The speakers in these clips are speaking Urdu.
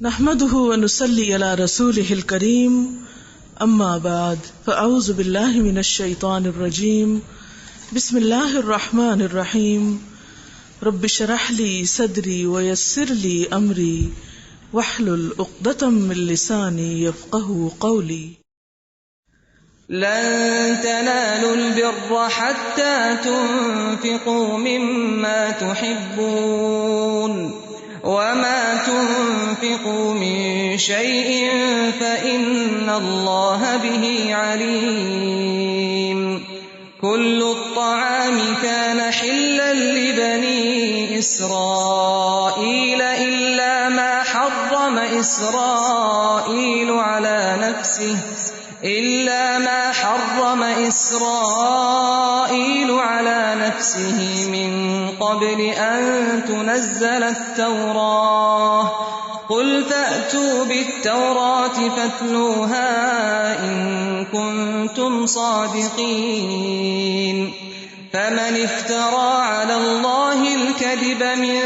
نحمده ونصلي على رسوله الكريم اما بعد فاعوذ بالله من الشيطان الرجيم بسم الله الرحمن الرحيم رب اشرح لي صدري ويسر لي امري واحلل عقدة من لساني يفقهوا قولي. لن تنالوا البر حتى تنفقوا مما تحبون وما تنفقوا من شيء فإن الله به عليم. كل الطعام كان حلا لبني إسرائيل إلا ما حرم إسرائيل على نفسه من قبل أن تنزل التوراة. قل فأتوا بالتوراة فاتلوها إن كنتم صادقين. فمن افترى على الله الكذب من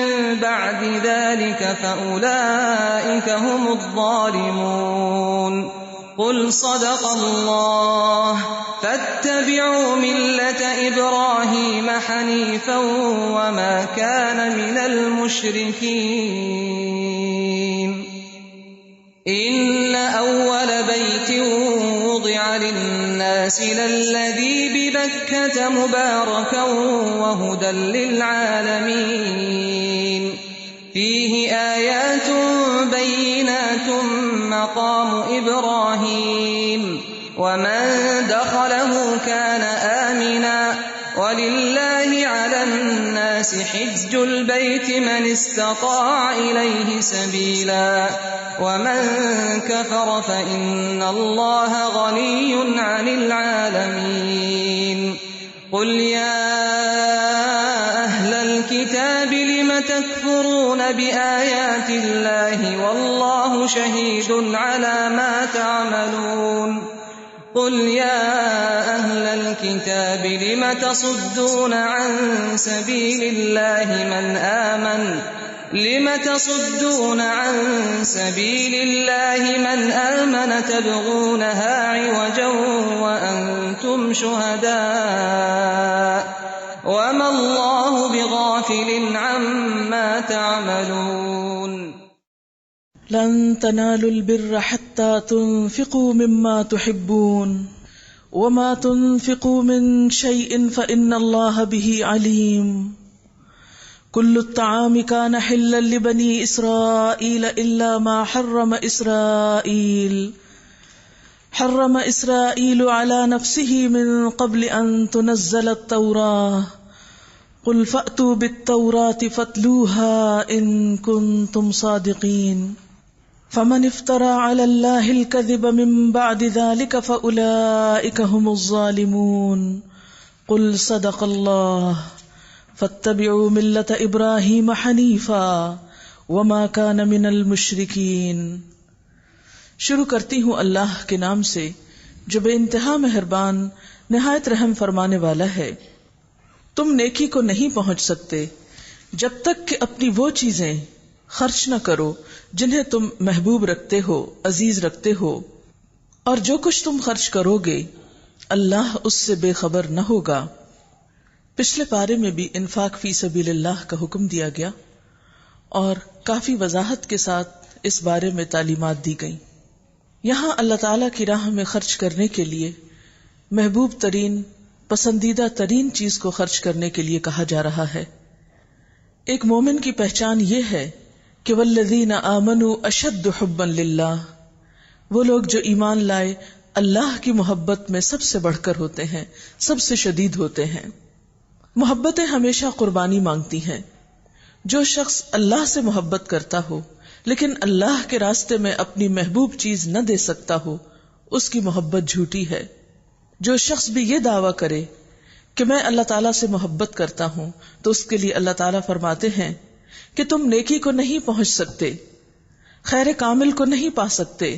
بعد ذلك فأولئك هم الظالمون. قل صدق الله فاتبعوا ملة إبراهيم حنيفا وما كان من المشركين. إن أول بيت وضع للناس للذي ببكة مباركا وهدى للعالمين. فيه آيات بينات مقام إبراهيم ومن دخله كان آمنا ولله على الناس حج البيت من استطاع إليه سبيلا ومن كفر فإن الله غني عن العالمين. قل يا أهل الكتاب لم تكفرون بآيات الله والله شهيد على ما تعملون. قل يا أهل الكتاب لم تصدون عن سبيل الله من آمن تبغونها عوجا وأنتم شهداء وما الله بغافل عما تعملون. لن تنالوا البر حتى تنفقوا مما تحبون وما تنفقوا من شيء فإن الله به عليم. كل الطعام كان حلا لبني إسرائيل إلا ما حرم إسرائيل على نفسه من قبل أن تنزل التوراة. قل فأتوا بالتوراة فاتلوها إن كنتم صادقين. فمن افترى على الله الكذب من بعد ذلك فأولئك هم الظالمون. قل صدق الله فاتبعوا ملة إبراهيم حنيفا وما كان من المشركين. شروع کرتی ہوں اللہ کے نام سے جو بے انتہا مہربان نہایت رحم فرمانے والا ہے. تم نیکی کو نہیں پہنچ سکتے جب تک کہ اپنی وہ چیزیں خرچ نہ کرو جنہیں تم محبوب رکھتے ہو، عزیز رکھتے ہو، اور جو کچھ تم خرچ کرو گے اللہ اس سے بے خبر نہ ہوگا. پچھلے پارے میں بھی انفاق فی سبیل اللہ کا حکم دیا گیا اور کافی وضاحت کے ساتھ اس بارے میں تعلیمات دی گئیں. یہاں اللہ تعالیٰ کی راہ میں خرچ کرنے کے لیے محبوب ترین، پسندیدہ ترین چیز کو خرچ کرنے کے لیے کہا جا رہا ہے. ایک مومن کی پہچان یہ ہے کہ والذین آمنوا اشد حبا للہ، وہ لوگ جو ایمان لائے اللہ کی محبت میں سب سے بڑھ کر ہوتے ہیں، سب سے شدید ہوتے ہیں. محبتیں ہمیشہ قربانی مانگتی ہیں. جو شخص اللہ سے محبت کرتا ہو لیکن اللہ کے راستے میں اپنی محبوب چیز نہ دے سکتا ہو، اس کی محبت جھوٹی ہے. جو شخص بھی یہ دعویٰ کرے کہ میں اللہ تعالیٰ سے محبت کرتا ہوں تو اس کے لیے اللہ تعالیٰ فرماتے ہیں کہ تم نیکی کو نہیں پہنچ سکتے، خیر کامل کو نہیں پا سکتے،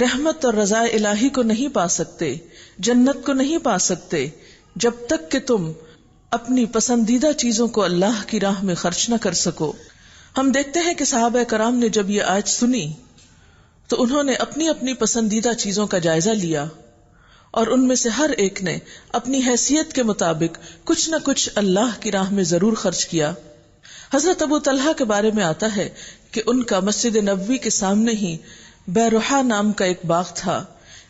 رحمت اور رضا الہی کو نہیں پا سکتے، جنت کو نہیں پا سکتے جب تک کہ تم اپنی پسندیدہ چیزوں کو اللہ کی راہ میں خرچ نہ کر سکو. ہم دیکھتے ہیں کہ صحابہ کرام نے جب یہ آیت سنی تو انہوں نے اپنی اپنی پسندیدہ چیزوں کا جائزہ لیا، اور ان میں سے ہر ایک نے اپنی حیثیت کے مطابق کچھ نہ کچھ اللہ کی راہ میں ضرور خرچ کیا۔ حضرت ابو طلحہ کے بارے میں آتا ہے کہ ان کا مسجد نبوی کے سامنے ہی بیروحا نام کا ایک باغ تھا،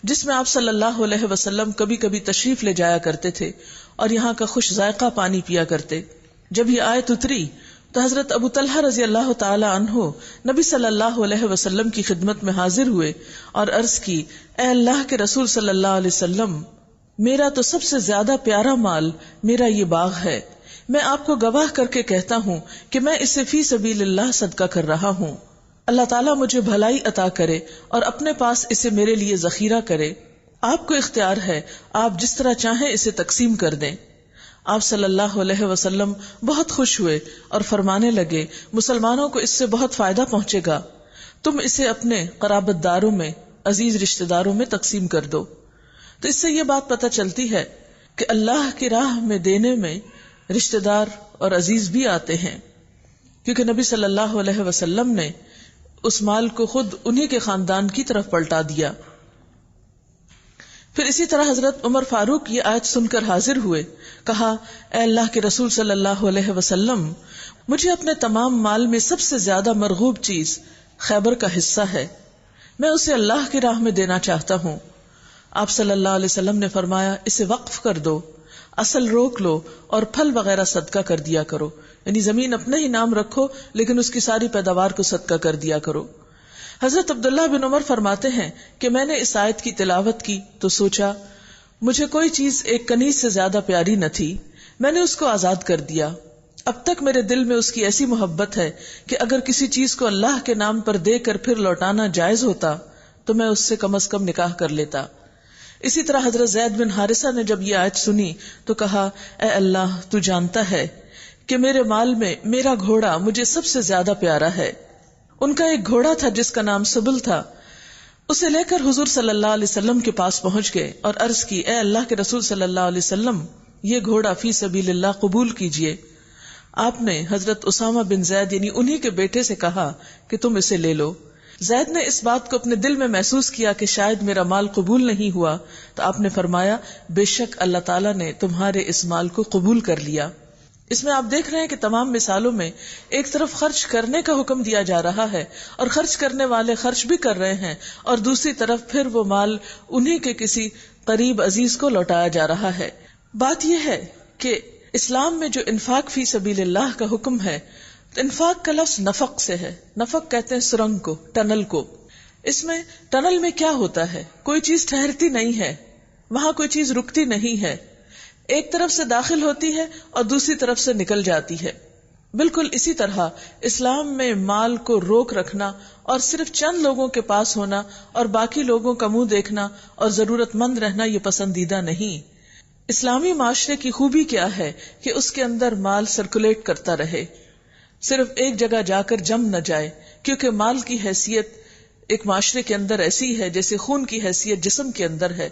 جس میں آپ صلی اللہ علیہ وسلم کبھی کبھی تشریف لے جایا کرتے تھے اور یہاں کا خوش ذائقہ پانی پیا کرتے۔ جب یہ آیت اتری تو حضرت ابو طلحہ رضی اللہ تعالی عنہ نبی صلی اللہ علیہ وسلم کی خدمت میں حاضر ہوئے اور عرض کی، اے اللہ کے رسول صلی اللہ علیہ وسلم، میرا تو سب سے زیادہ پیارا مال میرا یہ باغ ہے، میں آپ کو گواہ کر کے کہتا ہوں کہ میں اسے فی سبیل اللہ صدقہ کر رہا ہوں، اللہ تعالیٰ مجھے بھلائی عطا کرے اور اپنے پاس اسے میرے لیے ذخیرہ کرے، آپ کو اختیار ہے، آپ جس طرح چاہیں اسے تقسیم کر دیں۔ آپ صلی اللہ علیہ وسلم بہت خوش ہوئے اور فرمانے لگے، مسلمانوں کو اس سے بہت فائدہ پہنچے گا، تم اسے اپنے قرابت داروں میں، عزیز رشتہ داروں میں تقسیم کر دو۔ تو اس سے یہ بات پتہ چلتی ہے کہ اللہ کی راہ میں دینے میں رشتہ دار اور عزیز بھی آتے ہیں، کیونکہ نبی صلی اللہ علیہ وسلم نے اس مال کو خود انہی کے خاندان کی طرف پلٹا دیا۔ پھر اسی طرح حضرت عمر فاروق یہ آیت سن کر حاضر ہوئے، کہا، اے اللہ کے رسول صلی اللہ علیہ وسلم، مجھے اپنے تمام مال میں سب سے زیادہ مرغوب چیز خیبر کا حصہ ہے، میں اسے اللہ کی راہ میں دینا چاہتا ہوں۔ آپ صلی اللہ علیہ وسلم نے فرمایا، اسے وقف کر دو، اصل روک لو اور پھل وغیرہ صدقہ کر دیا کرو، یعنی زمین اپنے ہی نام رکھو لیکن اس کی ساری پیداوار کو صدقہ کر دیا کرو۔ حضرت عبداللہ بن عمر فرماتے ہیں کہ میں نے اس آیت کی تلاوت کی تو سوچا مجھے کوئی چیز ایک کنیز سے زیادہ پیاری نہ تھی، میں نے اس کو آزاد کر دیا۔ اب تک میرے دل میں اس کی ایسی محبت ہے کہ اگر کسی چیز کو اللہ کے نام پر دے کر پھر لوٹانا جائز ہوتا تو میں اس سے کم از کم نکاح کر لیتا۔ اسی طرح حضرت زید بن حارثہ نے جب یہ آیت سنی تو کہا، اے اللہ، تو جانتا ہے کہ میرے مال میں میرا گھوڑا مجھے سب سے زیادہ پیارا ہے۔ ان کا ایک گھوڑا تھا جس کا نام سبل تھا، اسے لے کر حضور صلی اللہ علیہ وسلم کے پاس پہنچ گئے اور عرض کی، اے اللہ کے رسول صلی اللہ علیہ وسلم، یہ گھوڑا فی سبیل اللہ قبول کیجئے۔ آپ نے حضرت اسامہ بن زید یعنی انہی کے بیٹے سے کہا کہ تم اسے لے لو۔ زید نے اس بات کو اپنے دل میں محسوس کیا کہ شاید میرا مال قبول نہیں ہوا، تو آپ نے فرمایا، بے شک اللہ تعالیٰ نے تمہارے اس مال کو قبول کر لیا۔ اس میں آپ دیکھ رہے ہیں کہ تمام مثالوں میں ایک طرف خرچ کرنے کا حکم دیا جا رہا ہے اور خرچ کرنے والے خرچ بھی کر رہے ہیں، اور دوسری طرف پھر وہ مال انہی کے کسی قریب عزیز کو لوٹایا جا رہا ہے۔ بات یہ ہے کہ اسلام میں جو انفاق فی سبیل اللہ کا حکم ہے، تو انفاق کا لفظ نفق سے ہے۔ نفق کہتے ہیں سرنگ کو، ٹنل کو۔ اس میں ٹنل میں کیا ہوتا ہے؟ کوئی چیز ٹھہرتی نہیں ہے، وہاں کوئی چیز رکتی نہیں ہے، ایک طرف سے داخل ہوتی ہے اور دوسری طرف سے نکل جاتی ہے۔ بالکل اسی طرح اسلام میں مال کو روک رکھنا اور صرف چند لوگوں کے پاس ہونا اور باقی لوگوں کا منہ دیکھنا اور ضرورت مند رہنا یہ پسندیدہ نہیں۔ اسلامی معاشرے کی خوبی کیا ہے کہ اس کے اندر مال سرکولیٹ کرتا رہے، صرف ایک جگہ جا کر جم نہ جائے، کیونکہ مال کی حیثیت ایک معاشرے کے اندر ایسی ہے جیسے خون کی حیثیت جسم کے اندر ہے۔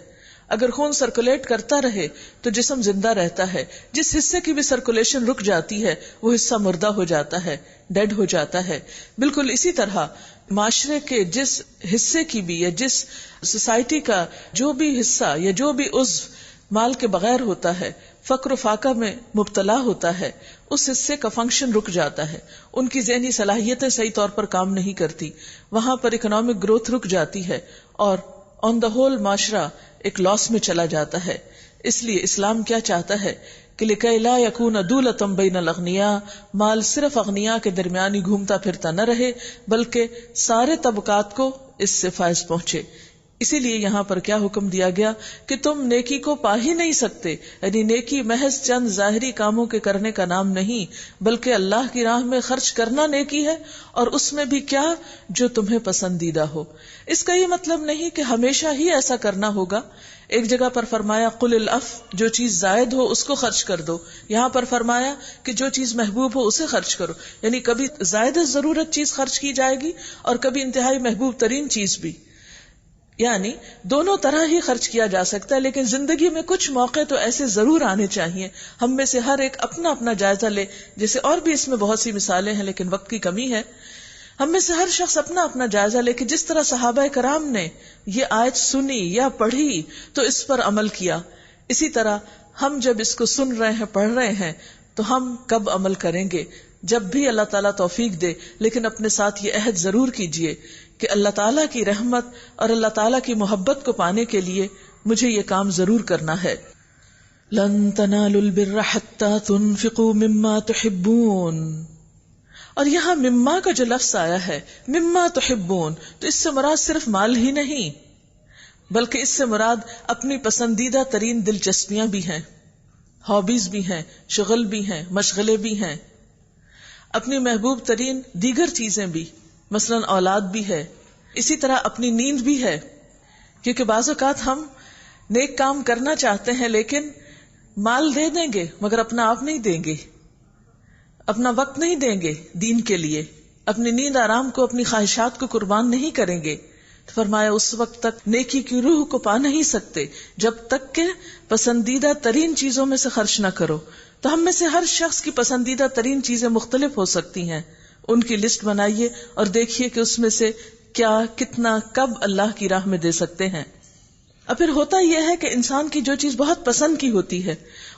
اگر خون سرکولیٹ کرتا رہے تو جسم زندہ رہتا ہے، جس حصے کی بھی سرکولیشن رک جاتی ہے وہ حصہ مردہ ہو جاتا ہے، ڈیڈ ہو جاتا ہے۔ بالکل اسی طرح معاشرے کے جس حصے کی بھی یا جس سوسائٹی کا جو بھی حصہ یا جو بھی عضو مال کے بغیر ہوتا ہے، فقر و فاقہ میں مبتلا ہوتا ہے، اس حصے کا فنکشن رک جاتا ہے، ان کی ذہنی صلاحیتیں صحیح طور پر کام نہیں کرتی، وہاں پر اکنامک گروتھ رک جاتی ہے اور آن دا ہول معاشرہ ایک لاس میں چلا جاتا ہے۔ اس لیے اسلام کیا چاہتا ہے کہ لِكَيْ لَا يَكُونَ دُولَةً بَيْنَ الْأَغْنِيَاءِ، مال صرف اغنیاء کے درمیان ہی گھومتا پھرتا نہ رہے بلکہ سارے طبقات کو اس سے فائز پہنچے۔ اسی لیے یہاں پر کیا حکم دیا گیا کہ تم نیکی کو پا ہی نہیں سکتے، یعنی نیکی محض چند ظاہری کاموں کے کرنے کا نام نہیں بلکہ اللہ کی راہ میں خرچ کرنا نیکی ہے، اور اس میں بھی کیا جو تمہیں پسندیدہ ہو۔ اس کا یہ مطلب نہیں کہ ہمیشہ ہی ایسا کرنا ہوگا۔ ایک جگہ پر فرمایا قل العف، جو چیز زائد ہو اس کو خرچ کر دو، یہاں پر فرمایا کہ جو چیز محبوب ہو اسے خرچ کرو، یعنی کبھی زائد ضرورت چیز خرچ کی جائے گی اور کبھی انتہائی محبوب ترین چیز بھی۔ یعنی دونوں طرح ہی خرچ کیا جا سکتا ہے، لیکن زندگی میں کچھ موقع تو ایسے ضرور آنے چاہیے. ہم میں سے ہر ایک اپنا اپنا جائزہ لے، جیسے اور بھی اس میں بہت سی مثالیں ہیں لیکن وقت کی کمی ہے. ہم میں سے ہر شخص اپنا اپنا جائزہ لے کہ جس طرح صحابہ کرام نے یہ آیت سنی یا پڑھی تو اس پر عمل کیا، اسی طرح ہم جب اس کو سن رہے ہیں، پڑھ رہے ہیں، تو ہم کب عمل کریں گے؟ جب بھی اللہ تعالیٰ توفیق دے. لیکن اپنے ساتھ یہ عہد ضرور کیجئے کہ اللہ تعالیٰ کی رحمت اور اللہ تعالیٰ کی محبت کو پانے کے لیے مجھے یہ کام ضرور کرنا ہے. لن تنالوا البر حتى تنفقوا مما تحبون. اور یہاں مما کا جو لفظ آیا ہے، مما تحبون، تو اس سے مراد صرف مال ہی نہیں، بلکہ اس سے مراد اپنی پسندیدہ ترین دلچسپیاں بھی ہیں، ہابیز بھی ہیں، شغل بھی ہیں، مشغلے بھی ہیں، اپنی محبوب ترین دیگر چیزیں بھی، مثلا اولاد بھی ہے، اسی طرح اپنی نیند بھی ہے. کیونکہ بعض اوقات ہم نیک کام کرنا چاہتے ہیں لیکن مال دے دیں گے مگر اپنا آپ نہیں دیں گے، اپنا وقت نہیں دیں گے دین کے لیے، اپنی نیند آرام کو، اپنی خواہشات کو قربان نہیں کریں گے. تو فرمایا اس وقت تک نیکی کی روح کو پا نہیں سکتے جب تک کہ پسندیدہ ترین چیزوں میں سے خرچ نہ کرو. تو ہم میں سے ہر شخص کی پسندیدہ ترین چیزیں مختلف ہو سکتی ہیں، ان کی لسٹ بنائیے اور دیکھیے کہ اس میں سے کیا، کتنا، کب اللہ کی راہ میں دے سکتے ہیں. اب پھر ہوتا یہ ہے کہ انسان کی جو چیز بہت پسند کی ہوتی ہے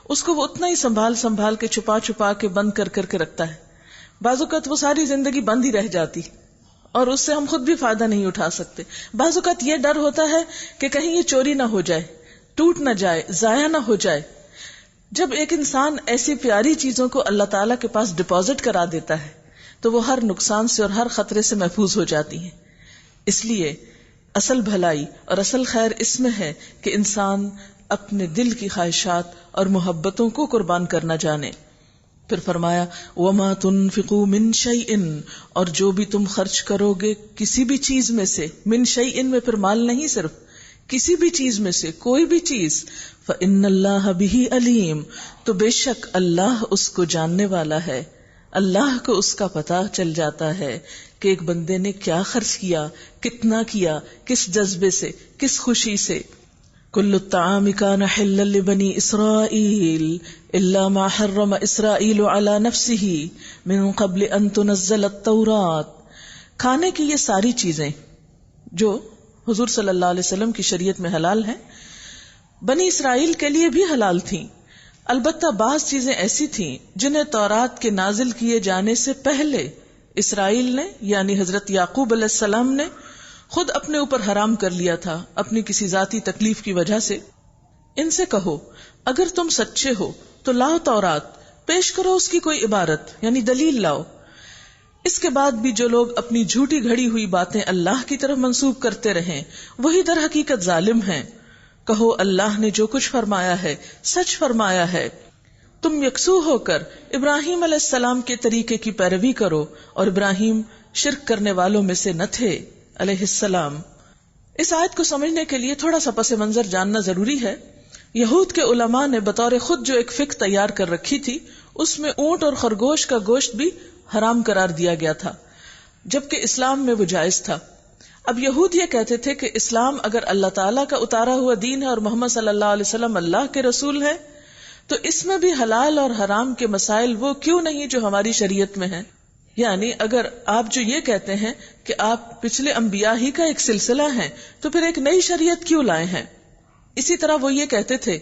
اس کو وہ اتنا ہی سنبھال کے چھپا کے بند کر کے رکھتا ہے. بعض اوقات وہ ساری زندگی بند ہی رہ جاتی اور اس سے ہم خود بھی فائدہ نہیں اٹھا سکتے. بعض اوقات یہ ڈر ہوتا ہے کہ کہیں یہ چوری نہ ہو جائے، ٹوٹ نہ جائے، ضائع نہ ہو جائے. جب ایک انسان ایسی پیاری چیزوں کو اللہ تعالیٰ کے پاس ڈپازٹ کرا دیتا ہے تو وہ ہر نقصان سے اور ہر خطرے سے محفوظ ہو جاتی ہیں. اس لیے اصل بھلائی اور اصل خیر اس میں ہے کہ انسان اپنے دل کی خواہشات اور محبتوں کو قربان کرنا جانے. پھر فرمایا وَمَا تُنْفِقُوا مِنْ شَيْءٍ، اور جو بھی تم خرچ کرو گے کسی بھی چیز میں سے، من شیئن میں پھر مال نہیں، صرف کسی بھی چیز میں سے کوئی بھی چیز، فَإِنَّ اللَّهَ بِهِ عَلِيمٌ، تو بے شک اللہ اس کو جاننے والا ہے. اللہ کو اس کا پتہ چل جاتا ہے کہ ایک بندے نے کیا خرچ کیا، کتنا کیا، کس جذبے سے، کس خوشی سے. کل الطعام کان حلا لبنی اسرائیل الا ما حرم اسرائیل علی نفسہ من قبل ان تنزل التوراۃ. کھانے کی یہ ساری چیزیں جو حضور صلی اللہ علیہ وسلم کی شریعت میں حلال ہیں، بنی اسرائیل کے لیے بھی حلال تھیں. البتہ بعض چیزیں ایسی تھیں جنہیں تورات کے نازل کیے جانے سے پہلے اسرائیل نے، یعنی حضرت یعقوب علیہ السلام نے خود اپنے اوپر حرام کر لیا تھا اپنی کسی ذاتی تکلیف کی وجہ سے. ان سے کہو اگر تم سچے ہو تو لاؤ تورات، پیش کرو اس کی کوئی عبارت، یعنی دلیل لاؤ. اس کے بعد بھی جو لوگ اپنی جھوٹی گھڑی ہوئی باتیں اللہ کی طرف منسوب کرتے رہیں وہی در حقیقت ظالم ہیں. کہو اللہ نے جو کچھ فرمایا ہے سچ فرمایا ہے. تم یکسو ہو کر ابراہیم علیہ السلام کے طریقے کی پیروی کرو، اور ابراہیم شرک کرنے والوں میں سے نہ تھے علیہ السلام. اس آیت کو سمجھنے کے لیے تھوڑا سا پس منظر جاننا ضروری ہے. یہود کے علماء نے بطور خود جو ایک فقہ تیار کر رکھی تھی، اس میں اونٹ اور خرگوش کا گوشت بھی حرام قرار دیا گیا تھا، جبکہ اسلام میں وہ جائز تھا. اب یہود یہ کہتے تھے کہ اسلام اگر اللہ تعالیٰ کا اتارا ہوا دین ہے اور محمد صلی اللہ علیہ وسلم اللہ کے رسول ہے، تو اس میں بھی حلال اور حرام کے مسائل وہ کیوں نہیں جو ہماری شریعت میں ہیں. یعنی اگر آپ جو یہ کہتے ہیں کہ آپ پچھلے انبیاء ہی کا ایک سلسلہ ہیں تو پھر ایک نئی شریعت کیوں لائے ہیں. اسی طرح وہ یہ کہتے تھے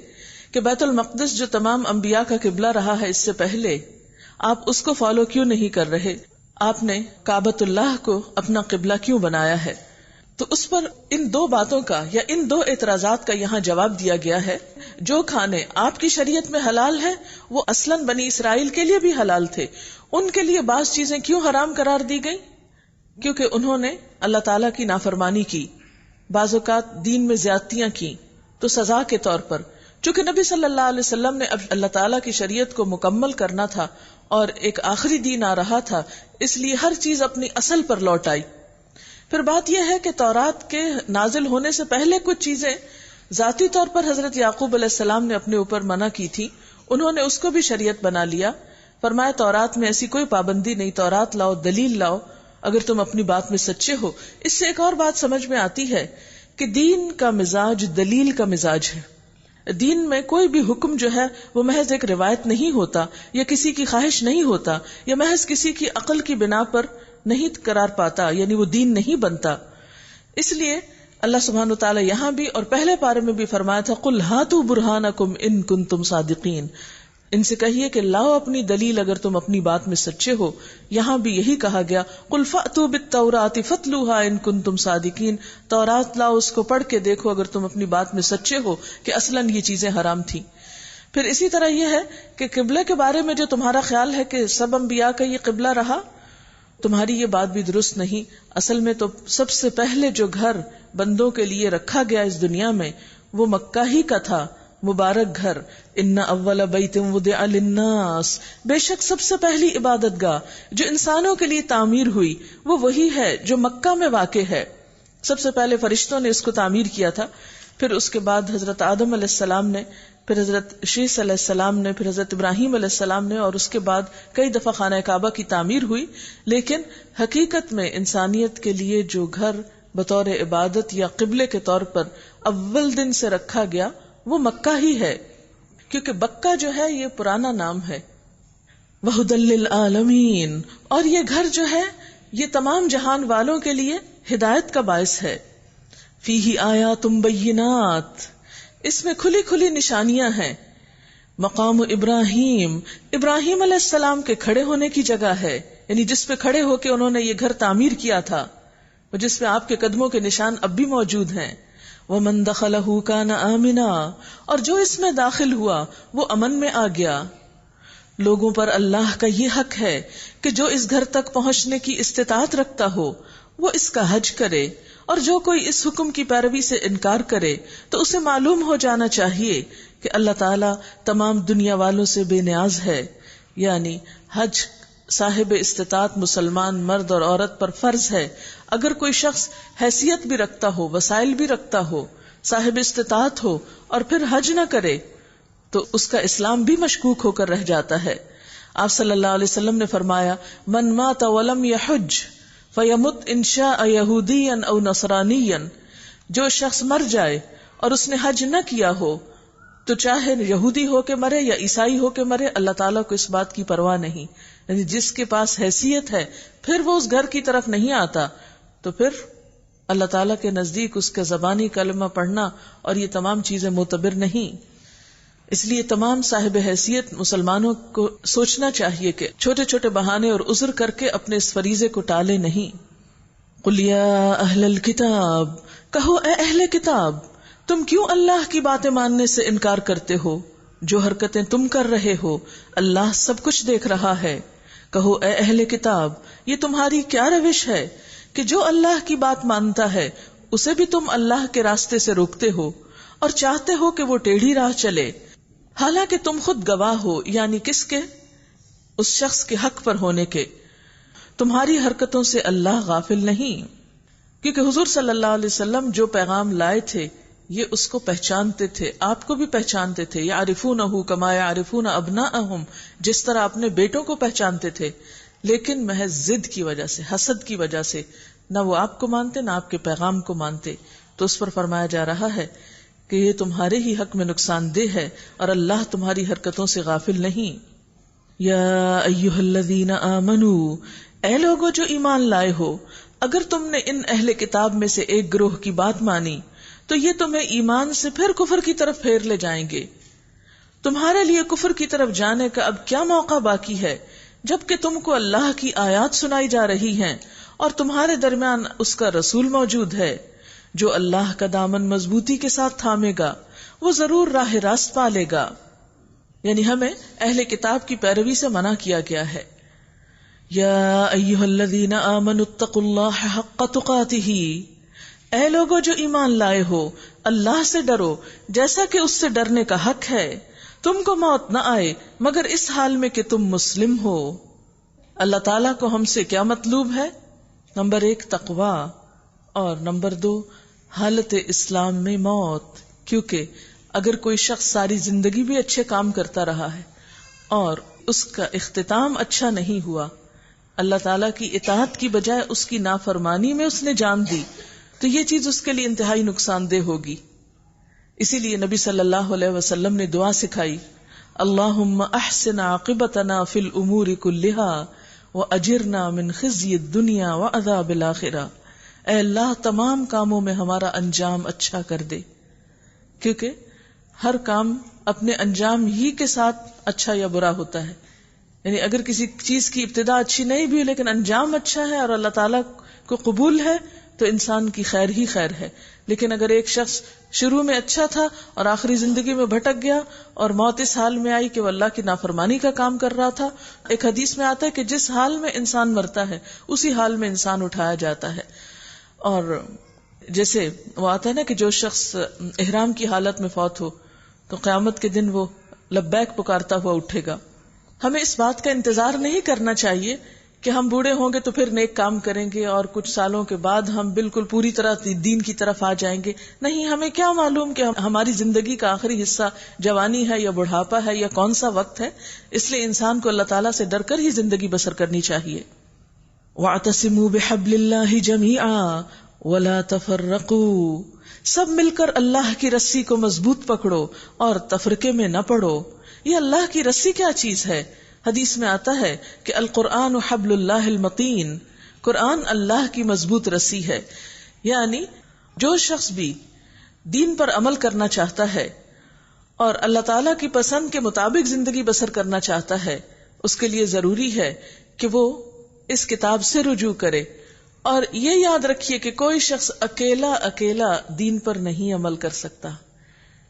کہ بیت المقدس جو تمام انبیاء کا قبلہ رہا ہے اس سے پہلے، آپ اس کو فالو کیوں نہیں کر رہے، آپ نے کعبۃ اللہ کو اپنا قبلہ کیوں بنایا ہے. تو اس پر ان دو باتوں کا یا ان دو اعتراضات کا یہاں جواب دیا گیا ہے. جو کھانے آپ کی شریعت میں حلال ہیں وہ اصلاً بنی اسرائیل کے لیے بھی حلال تھے. ان کے لیے بعض چیزیں کیوں حرام قرار دی گئی؟ کیونکہ انہوں نے اللہ تعالیٰ کی نافرمانی کی، بعض اوقات دین میں زیادتیاں کی، تو سزا کے طور پر. چونکہ نبی صلی اللہ علیہ وسلم نے اب اللہ تعالیٰ کی شریعت کو مکمل کرنا تھا اور ایک آخری دین آ رہا تھا، اس لیے ہر چیز اپنی اصل پر لوٹ آئی. پھر بات یہ ہے کہ تورات کے نازل ہونے سے پہلے کچھ چیزیں ذاتی طور پر حضرت یعقوب علیہ السلام نے اپنے اوپر منع کی تھی، انہوں نے اس کو بھی شریعت بنا لیا. فرمایا تورات میں ایسی کوئی پابندی نہیں، تورات لاؤ، دلیل لاؤ اگر تم اپنی بات میں سچے ہو. اس سے ایک اور بات سمجھ میں آتی ہے کہ دین کا مزاج دلیل کا مزاج ہے. دین میں کوئی بھی حکم جو ہے وہ محض ایک روایت نہیں ہوتا یا کسی کی خواہش نہیں ہوتا یا محض کسی کی عقل کی بنا پر نہیں قرار پاتا، یعنی وہ دین نہیں بنتا. اس لیے اللہ سبحانہ وتعالی یہاں بھی اور پہلے پارے میں بھی فرمایا تھا قُلْ هَاتُوا بُرْهَانَكُمْ إِن كُنتُمْ صَادِقِينَ، ان سے کہیے کہ لاؤ اپنی دلیل اگر تم اپنی بات میں سچے ہو. یہاں بھی یہی کہا گیا قُلْ فَأْتُوا بِالتَّوْرَاةِ فَاتْلُوهَا إِن كُنتُمْ صَادِقِينَ، تورات لاؤ، اس کو پڑھ کے دیکھو اگر تم اپنی بات میں سچے ہو کہ اصلاً یہ چیزیں حرام تھیں. پھر اسی طرح یہ ہے کہ قبلے کے بارے میں جو تمہارا خیال ہے کہ سب انبیاء کا یہ قبلہ رہا، تمہاری یہ بات بھی درست نہیں. اصل میں تو سب سے پہلے جو گھر بندوں کے لیے رکھا گیا اس دنیا میں وہ مکہ ہی کا تھا، مبارک گھر. ان اول بیت وضع للناس، بے شک سب سے پہلی عبادت گاہ جو انسانوں کے لیے تعمیر ہوئی وہ وہی ہے جو مکہ میں واقع ہے. سب سے پہلے فرشتوں نے اس کو تعمیر کیا تھا، پھر اس کے بعد حضرت آدم علیہ السلام نے، پھر حضرت شیس علیہ السلام نے، پھر حضرت ابراہیم علیہ السلام نے، اور اس کے بعد کئی دفعہ خانہ کعبہ کی تعمیر ہوئی. لیکن حقیقت میں انسانیت کے لیے جو گھر بطور عبادت یا قبلے کے طور پر اول دن سے رکھا گیا وہ مکہ ہی ہے، کیونکہ مکہ جو ہے یہ پرانا نام ہے. وَهُدًى لِّلْعَالَمِينَ، اور یہ گھر جو ہے یہ تمام جہان والوں کے لیے ہدایت کا باعث ہے. فِيهِ آيَاتٌ بَيِّنَاتٌ، اس میں کھلی کھلی نشانیاں ہیں. مقام ابراہیم، ابراہیم علیہ السلام کے کھڑے ہونے کی جگہ ہے، یعنی جس پہ کھڑے ہو کے انہوں نے یہ گھر تعمیر کیا تھا، جس پہ آپ کے قدموں کے نشان اب بھی موجود ہیں. وَمَن دَخَلَهُ كَانَ آمِنًا، اور جو اس میں داخل ہوا وہ امن میں آ گیا. لوگوں پر اللہ کا یہ حق ہے کہ جو اس گھر تک پہنچنے کی استطاعت رکھتا ہو وہ اس کا حج کرے، اور جو کوئی اس حکم کی پیروی سے انکار کرے تو اسے معلوم ہو جانا چاہیے کہ اللہ تعالیٰ تمام دنیا والوں سے بے نیاز ہے. یعنی حج صاحب استطاعت مسلمان مرد اور عورت پر فرض ہے. اگر کوئی شخص حیثیت بھی رکھتا ہو، وسائل بھی رکھتا ہو، صاحب استطاعت ہو اور پھر حج نہ کرے تو اس کا اسلام بھی مشکوک ہو کر رہ جاتا ہے. آپ صلی اللہ علیہ وسلم نے فرمایا من مات ولم یحج فیمت ان شاء یہودیا او نصرانیا، جو شخص مر جائے اور اس نے حج نہ کیا ہو تو چاہے یہودی ہو کے مرے یا عیسائی ہو کے مرے، اللہ تعالیٰ کو اس بات کی پرواہ نہیں. یعنی جس کے پاس حیثیت ہے پھر وہ اس گھر کی طرف نہیں آتا تو پھر اللہ تعالیٰ کے نزدیک اس کا زبانی کلمہ پڑھنا اور یہ تمام چیزیں معتبر نہیں. اس لیے تمام صاحب حیثیت مسلمانوں کو سوچنا چاہیے کہ چھوٹے چھوٹے بہانے اور عذر کر کے اپنے اس فریضے کو ٹالے نہیں. قل یا اہل الکتاب، کہو اے اہل کتاب، تم کیوں اللہ کی باتیں ماننے سے انکار کرتے ہو؟ جو حرکتیں تم کر رہے ہو اللہ سب کچھ دیکھ رہا ہے. کہو اے اہل کتاب، یہ تمہاری کیا روش ہے کہ جو اللہ کی بات مانتا ہے اسے بھی تم اللہ کے راستے سے روکتے ہو اور چاہتے ہو کہ وہ ٹیڑھی راہ چلے، حالانکہ تم خود گواہ ہو، یعنی کس کے؟ اس شخص کے حق پر ہونے کے. تمہاری حرکتوں سے اللہ غافل نہیں، کیونکہ حضور صلی اللہ علیہ وسلم جو پیغام لائے تھے یہ اس کو پہچانتے تھے، آپ کو بھی پہچانتے تھے. یعرفونہ کما یعرفون ابناءہم، جس طرح اپنے بیٹوں کو پہچانتے تھے، لیکن محض ضد کی وجہ سے، حسد کی وجہ سے نہ وہ آپ کو مانتے نہ آپ کے پیغام کو مانتے. تو اس پر فرمایا جا رہا ہے کہ یہ تمہارے ہی حق میں نقصان دہ ہے اور اللہ تمہاری حرکتوں سے غافل نہیں. یا ایھا الذین آمنوا، اے لوگو جو ایمان لائے ہو، اگر تم نے ان اہل کتاب میں سے ایک گروہ کی بات مانی تو یہ تمہیں ایمان سے پھر کفر کی طرف پھیر لے جائیں گے. تمہارے لیے کفر کی طرف جانے کا اب کیا موقع باقی ہے جبکہ تم کو اللہ کی آیات سنائی جا رہی ہیں اور تمہارے درمیان اس کا رسول موجود ہے. جو اللہ کا دامن مضبوطی کے ساتھ تھامے گا وہ ضرور راہ راست پالے گا. یعنی ہمیں اہل کتاب کی پیروی سے منع کیا گیا ہے. یا ایھا الذین آمنوا اتقوا اللہ حق تقاتہ، اے لوگو جو ایمان لائے ہو اللہ سے ڈرو جیسا کہ اس سے ڈرنے کا حق ہے. تم کو موت نہ آئے مگر اس حال میں کہ تم مسلم ہو. اللہ تعالیٰ کو ہم سے کیا مطلوب ہے؟ نمبر 1 تقوی، اور نمبر 2 حالت اسلام میں موت. کیونکہ اگر کوئی شخص ساری زندگی بھی اچھے کام کرتا رہا ہے اور اس کا اختتام اچھا نہیں ہوا، اللہ تعالیٰ کی اطاعت کی بجائے اس کی نافرمانی میں اس نے جان دی، تو تو یہ چیز اس کے لیے انتہائی نقصان دہ ہوگی. اسی لیے نبی صلی اللہ علیہ وسلم نے دعا سکھائی، اللہم احسن عاقبتنا فی الامور کلہا واجرنا من خزی الدنیا وعذاب الآخرہ. اے اللہ تمام کاموں میں ہمارا انجام اچھا کر دے، کیونکہ ہر کام اپنے انجام ہی کے ساتھ اچھا یا برا ہوتا ہے. یعنی اگر کسی چیز کی ابتدا اچھی نہیں بھی لیکن انجام اچھا ہے اور اللہ تعالیٰ کو قبول ہے تو انسان کی خیر ہی خیر ہے. لیکن اگر ایک شخص شروع میں اچھا تھا اور آخری زندگی میں بھٹک گیا اور موت اس حال میں آئی کہ وہ اللہ کی نافرمانی کا کام کر رہا تھا. ایک حدیث میں آتا ہے کہ جس حال میں انسان مرتا ہے اسی حال میں انسان اٹھایا جاتا ہے. اور جیسے وہ آتا ہے نا کہ جو شخص احرام کی حالت میں فوت ہو تو قیامت کے دن وہ لبیک پکارتا ہوا اٹھے گا. ہمیں اس بات کا انتظار نہیں کرنا چاہیے کہ ہم بوڑھے ہوں گے تو پھر نیک کام کریں گے اور کچھ سالوں کے بعد ہم بالکل پوری طرح دین کی طرف آ جائیں گے. نہیں، ہمیں کیا معلوم کہ ہماری زندگی کا آخری حصہ جوانی ہے یا بڑھاپا ہے یا کون سا وقت ہے. اس لیے انسان کو اللہ تعالیٰ سے ڈر کر ہی زندگی بسر کرنی چاہیے. وَاعْتَصِمُوا بِحَبْلِ اللَّهِ جَمِيعًا وَلَا تَفَرَّقُوا. سب مل کر اللہ کی رسی کو مضبوط پکڑو اور تفرقے میں نہ پڑو. یہ اللہ کی رسی کیا چیز ہے؟ حدیث میں آتا ہے کہ القرآن حبل اللہ المتین، قرآن اللہ کی مضبوط رسی ہے. یعنی جو شخص بھی دین پر عمل کرنا چاہتا ہے اور اللہ تعالیٰ کی پسند کے مطابق زندگی بسر کرنا چاہتا ہے، اس کے لیے ضروری ہے کہ وہ اس کتاب سے رجوع کرے. اور یہ یاد رکھیے کہ کوئی شخص اکیلا دین پر نہیں عمل کر سکتا.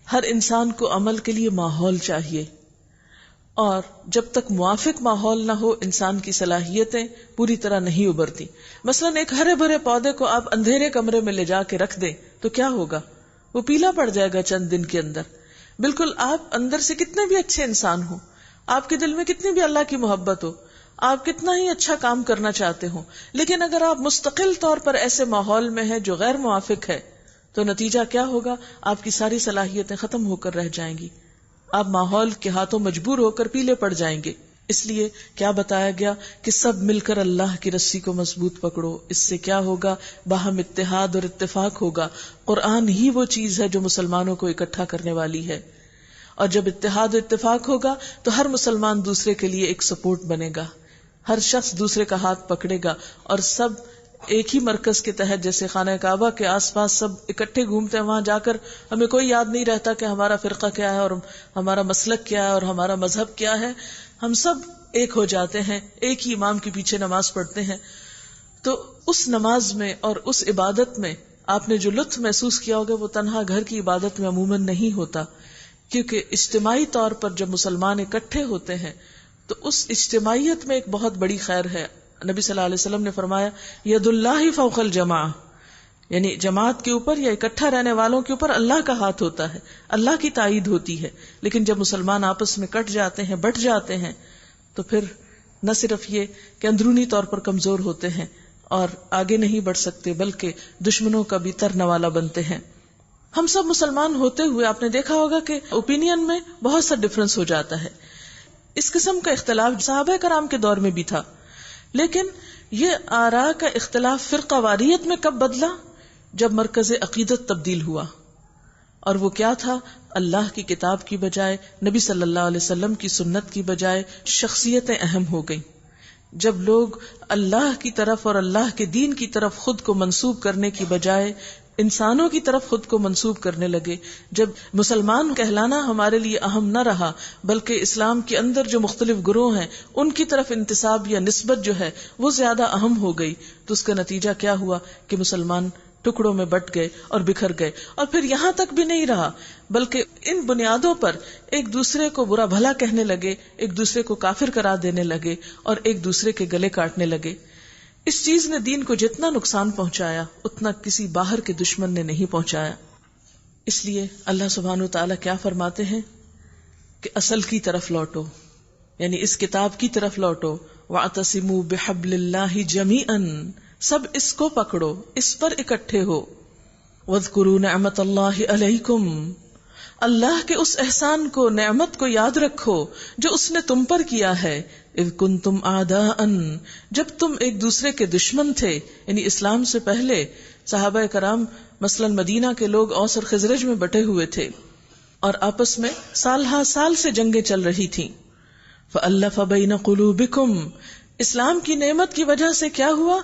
ہر انسان کو عمل کے لیے ماحول چاہیے، اور جب تک موافق ماحول نہ ہو انسان کی صلاحیتیں پوری طرح نہیں ابھرتی. مثلا ایک ہرے بھرے پودے کو آپ اندھیرے کمرے میں لے جا کے رکھ دیں تو کیا ہوگا؟ وہ پیلا پڑ جائے گا چند دن کے اندر. بالکل آپ اندر سے کتنے بھی اچھے انسان ہوں، آپ کے دل میں کتنی بھی اللہ کی محبت ہو، آپ کتنا ہی اچھا کام کرنا چاہتے ہوں، لیکن اگر آپ مستقل طور پر ایسے ماحول میں ہیں جو غیر موافق ہے تو نتیجہ کیا ہوگا؟ آپ کی ساری صلاحیتیں ختم ہو کر رہ جائیں گی. آپ ماحول کے ہاتھوں مجبور ہو کر پیلے پڑ جائیں گے. اس لیے کیا بتایا گیا کہ سب مل کر اللہ کی رسی کو مضبوط پکڑو. اس سے کیا ہوگا؟ باہم اتحاد اور اتفاق ہوگا. قرآن ہی وہ چیز ہے جو مسلمانوں کو اکٹھا کرنے والی ہے، اور جب اتحاد و اتفاق ہوگا تو ہر مسلمان دوسرے کے لیے ایک سپورٹ بنے گا، ہر شخص دوسرے کا ہاتھ پکڑے گا، اور سب ایک ہی مرکز کے تحت، جیسے خانہ کعبہ کے آس پاس سب اکٹھے گھومتے ہیں، وہاں جا کر ہمیں کوئی یاد نہیں رہتا کہ ہمارا فرقہ کیا ہے اور ہمارا مسلک کیا ہے اور ہمارا مذہب کیا ہے. ہم سب ایک ہو جاتے ہیں، ایک ہی امام کے پیچھے نماز پڑھتے ہیں. تو اس نماز میں اور اس عبادت میں آپ نے جو لطف محسوس کیا ہوگا وہ تنہا گھر کی عبادت میں عموماً نہیں ہوتا، کیونکہ اجتماعی طور پر جب مسلمان اکٹھے ہوتے ہیں تو اس اجتماعیت میں ایک بہت بڑی خیر ہے. نبی صلی اللہ علیہ وسلم نے فرمایا ید اللہ فوق الجماع، یعنی جماعت کے اوپر یا اکٹھا رہنے والوں کے اوپر اللہ کا ہاتھ ہوتا ہے، اللہ کی تائید ہوتی ہے. لیکن جب مسلمان آپس میں کٹ جاتے ہیں، بٹ جاتے ہیں، تو پھر نہ صرف یہ کہ اندرونی طور پر کمزور ہوتے ہیں اور آگے نہیں بڑھ سکتے، بلکہ دشمنوں کا بھی ترنوالا بنتے ہیں. ہم سب مسلمان ہوتے ہوئے آپ نے دیکھا ہوگا کہ اوپینین میں بہت سا ڈفرنس ہو جاتا ہے. اس قسم کا اختلاف صحابہ کرام کے دور میں بھی تھا، لیکن یہ آراء کا اختلاف فرقہ واریت میں کب بدلا؟ جب مرکز عقیدت تبدیل ہوا. اور وہ کیا تھا؟ اللہ کی کتاب کی بجائے، نبی صلی اللہ علیہ وسلم کی سنت کی بجائے شخصیتیں اہم ہو گئیں. جب لوگ اللہ کی طرف اور اللہ کے دین کی طرف خود کو منسوب کرنے کی بجائے انسانوں کی طرف خود کو منسوب کرنے لگے، جب مسلمان کہلانا ہمارے لیے اہم نہ رہا بلکہ اسلام کے اندر جو مختلف گروہ ہیں ان کی طرف انتساب یا نسبت جو ہے وہ زیادہ اہم ہو گئی، تو اس کا نتیجہ کیا ہوا کہ مسلمان ٹکڑوں میں بٹ گئے اور بکھر گئے. اور پھر یہاں تک بھی نہیں رہا بلکہ ان بنیادوں پر ایک دوسرے کو برا بھلا کہنے لگے، ایک دوسرے کو کافر قرار دینے لگے اور ایک دوسرے کے گلے کاٹنے لگے. اس چیز نے دین کو جتنا نقصان پہنچایا اتنا کسی باہر کے دشمن نے نہیں پہنچایا. اس لیے اللہ سبحانہ وتعالی کیا فرماتے ہیں کہ اصل کی طرف لوٹو، یعنی اس کتاب کی طرف لوٹو. وَاعْتَصِمُوا بِحَبْلِ اللَّهِ جَمِيعًا، سب اس کو پکڑو، اس پر اکٹھے ہو. وَاذْكُرُوا نِعْمَتَ اللَّهِ عَلَيْكُمْ، اللہ کے اس احسان کو، نعمت کو یاد رکھو جو اس نے تم پر کیا ہے. اذ کنتم اعداء، جب تم ایک دوسرے کے دشمن تھے، یعنی اسلام سے پہلے صحابہ کرام مثلا مدینہ کے لوگ اوس اور خزرج میں بٹے ہوئے تھے اور آپس میں سال ہا سال سے جنگیں چل رہی تھیں. فألف بین قلوبکم، اسلام کی نعمت کی وجہ سے کیا ہوا؟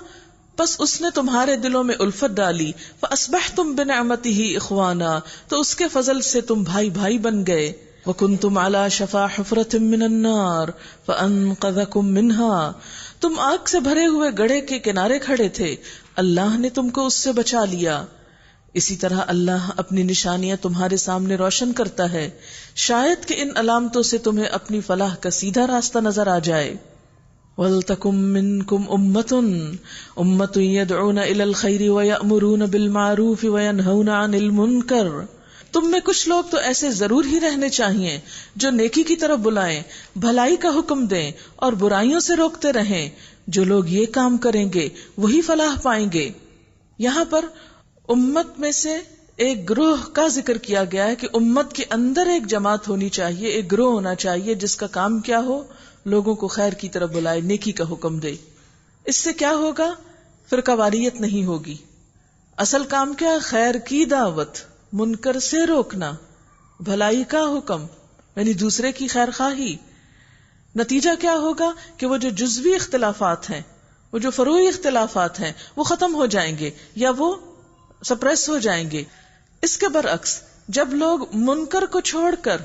پس اس نے تمہارے دلوں میں الفت ڈالی. فاصبحتم بنعمتہ اخوانا، تو اس کے فضل سے تم بھائی بھائی بن گئے. وکنتم علی شفا حفرۃ من النار فانقذکم منہا، تم آگ سے بھرے ہوئے گڑھے کے کنارے کھڑے تھے، اللہ نے تم کو اس سے بچا لیا. اسی طرح اللہ اپنی نشانیاں تمہارے سامنے روشن کرتا ہے، شاید کہ ان علامتوں سے تمہیں اپنی فلاح کا سیدھا راستہ نظر آ جائے. وَلْتَكُمْ مِنْكُمْ أُمَّةٌ يَدْعُونَ إِلَى الْخَيْرِ وَيَأْمُرُونَ بِالْمَعْرُوفِ وَيَنْهَوْنَ عَنِ الْمُنْكَرِ، تم میں کچھ لوگ تو ایسے ضرور ہی رہنے چاہیے جو نیکی کی طرف بلائیں، بھلائی کا حکم دیں اور برائیوں سے روکتے رہیں. جو لوگ یہ کام کریں گے وہی فلاح پائیں گے. یہاں پر امت میں سے ایک گروہ کا ذکر کیا گیا ہے کہ امت کے اندر ایک جماعت ہونی چاہیے، ایک گروہ ہونا چاہیے جس کا کام کیا ہو؟ لوگوں کو خیر کی طرف بلائے، نیکی کا حکم دے. اس سے کیا ہوگا؟ فرقہ واریت نہیں ہوگی. اصل کام کیا؟ خیر کی دعوت، منکر سے روکنا، بھلائی کا حکم، یعنی دوسرے کی خیر خواہی. نتیجہ کیا ہوگا کہ وہ جو جزوی اختلافات ہیں، وہ جو فروعی اختلافات ہیں، وہ ختم ہو جائیں گے یا وہ سپریس ہو جائیں گے. اس کے برعکس جب لوگ منکر کو چھوڑ کر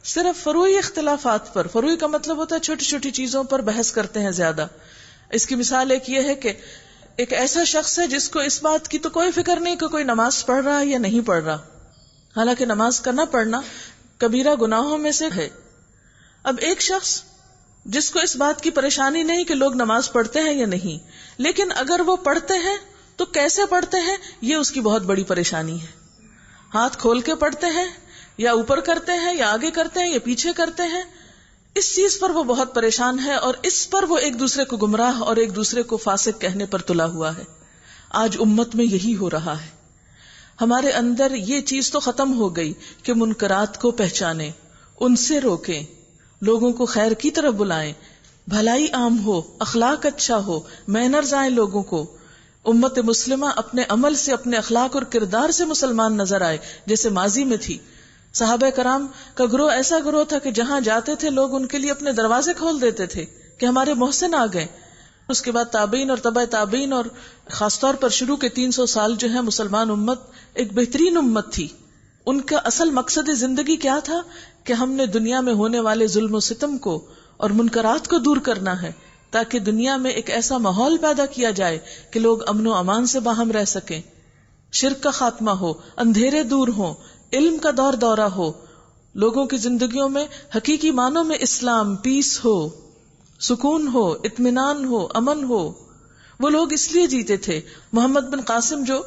صرف فروعی اختلافات پر، فروعی کا مطلب ہوتا ہے چھوٹی چھوٹی چیزوں پر بحث کرتے ہیں زیادہ. اس کی مثال ایک یہ ہے کہ ایک ایسا شخص ہے جس کو اس بات کی تو کوئی فکر نہیں کہ کوئی نماز پڑھ رہا ہے یا نہیں پڑھ رہا، حالانکہ نماز کا نہ پڑھنا کبیرہ گناہوں میں سے ہے. اب ایک شخص جس کو اس بات کی پریشانی نہیں کہ لوگ نماز پڑھتے ہیں یا نہیں، لیکن اگر وہ پڑھتے ہیں تو کیسے پڑھتے ہیں یہ اس کی بہت بڑی پریشانی ہے. ہاتھ کھول کے پڑھتے ہیں یا اوپر کرتے ہیں یا آگے کرتے ہیں یا پیچھے کرتے ہیں، اس چیز پر وہ بہت پریشان ہے اور اس پر وہ ایک دوسرے کو گمراہ اور ایک دوسرے کو فاسق کہنے پر تلا ہوا ہے. آج امت میں یہی ہو رہا ہے. ہمارے اندر یہ چیز تو ختم ہو گئی کہ منکرات کو پہچانیں، ان سے روکیں، لوگوں کو خیر کی طرف بلائیں، بھلائی عام ہو، اخلاق اچھا ہو، مینرز آئیں لوگوں کو. امت مسلمہ اپنے عمل سے، اپنے اخلاق اور کردار سے مسلمان نظر آئے جیسے ماضی میں تھی. صحابہ کرام کا گروہ ایسا گروہ تھا کہ جہاں جاتے تھے لوگ ان کے لیے اپنے دروازے کھول دیتے تھے کہ ہمارے محسن آ گئے. اس کے بعد تابعین اور تبع تابعین اور خاص طور پر شروع کے 300 سال جو ہے مسلمان امت ایک بہترین امت تھی. ان کا اصل مقصد زندگی کیا تھا کہ ہم نے دنیا میں ہونے والے ظلم و ستم کو اور منکرات کو دور کرنا ہے تاکہ دنیا میں ایک ایسا ماحول پیدا کیا جائے کہ لوگ امن و امان سے باہم رہ سکیں، شرک کا خاتمہ ہو، اندھیرے دور ہوں، علم کا دور دورہ ہو، لوگوں کی زندگیوں میں حقیقی معنوں میں اسلام، پیس ہو، سکون ہو، اطمینان ہو، امن ہو. وہ لوگ اس لیے جیتے تھے. محمد بن قاسم جو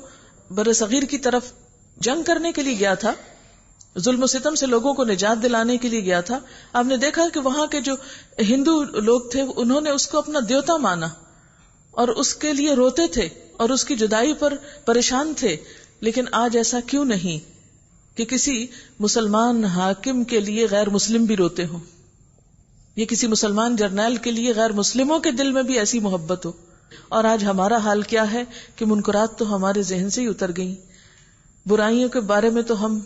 بر صغیر کی طرف جنگ کرنے کے لیے گیا تھا، ظلم و ستم سے لوگوں کو نجات دلانے کے لیے گیا تھا، آپ نے دیکھا کہ وہاں کے جو ہندو لوگ تھے انہوں نے اس کو اپنا دیوتا مانا اور اس کے لیے روتے تھے اور اس کی جدائی پر پریشان تھے. لیکن آج ایسا کیوں نہیں کہ کسی مسلمان حاکم کے لیے غیر مسلم بھی روتے ہوں، یہ کسی مسلمان جرنیل کے لیے غیر مسلموں کے دل میں بھی ایسی محبت ہو. اور آج ہمارا حال کیا ہے کہ منکرات تو ہمارے ذہن سے ہی اتر گئیں، برائیوں کے بارے میں تو ہم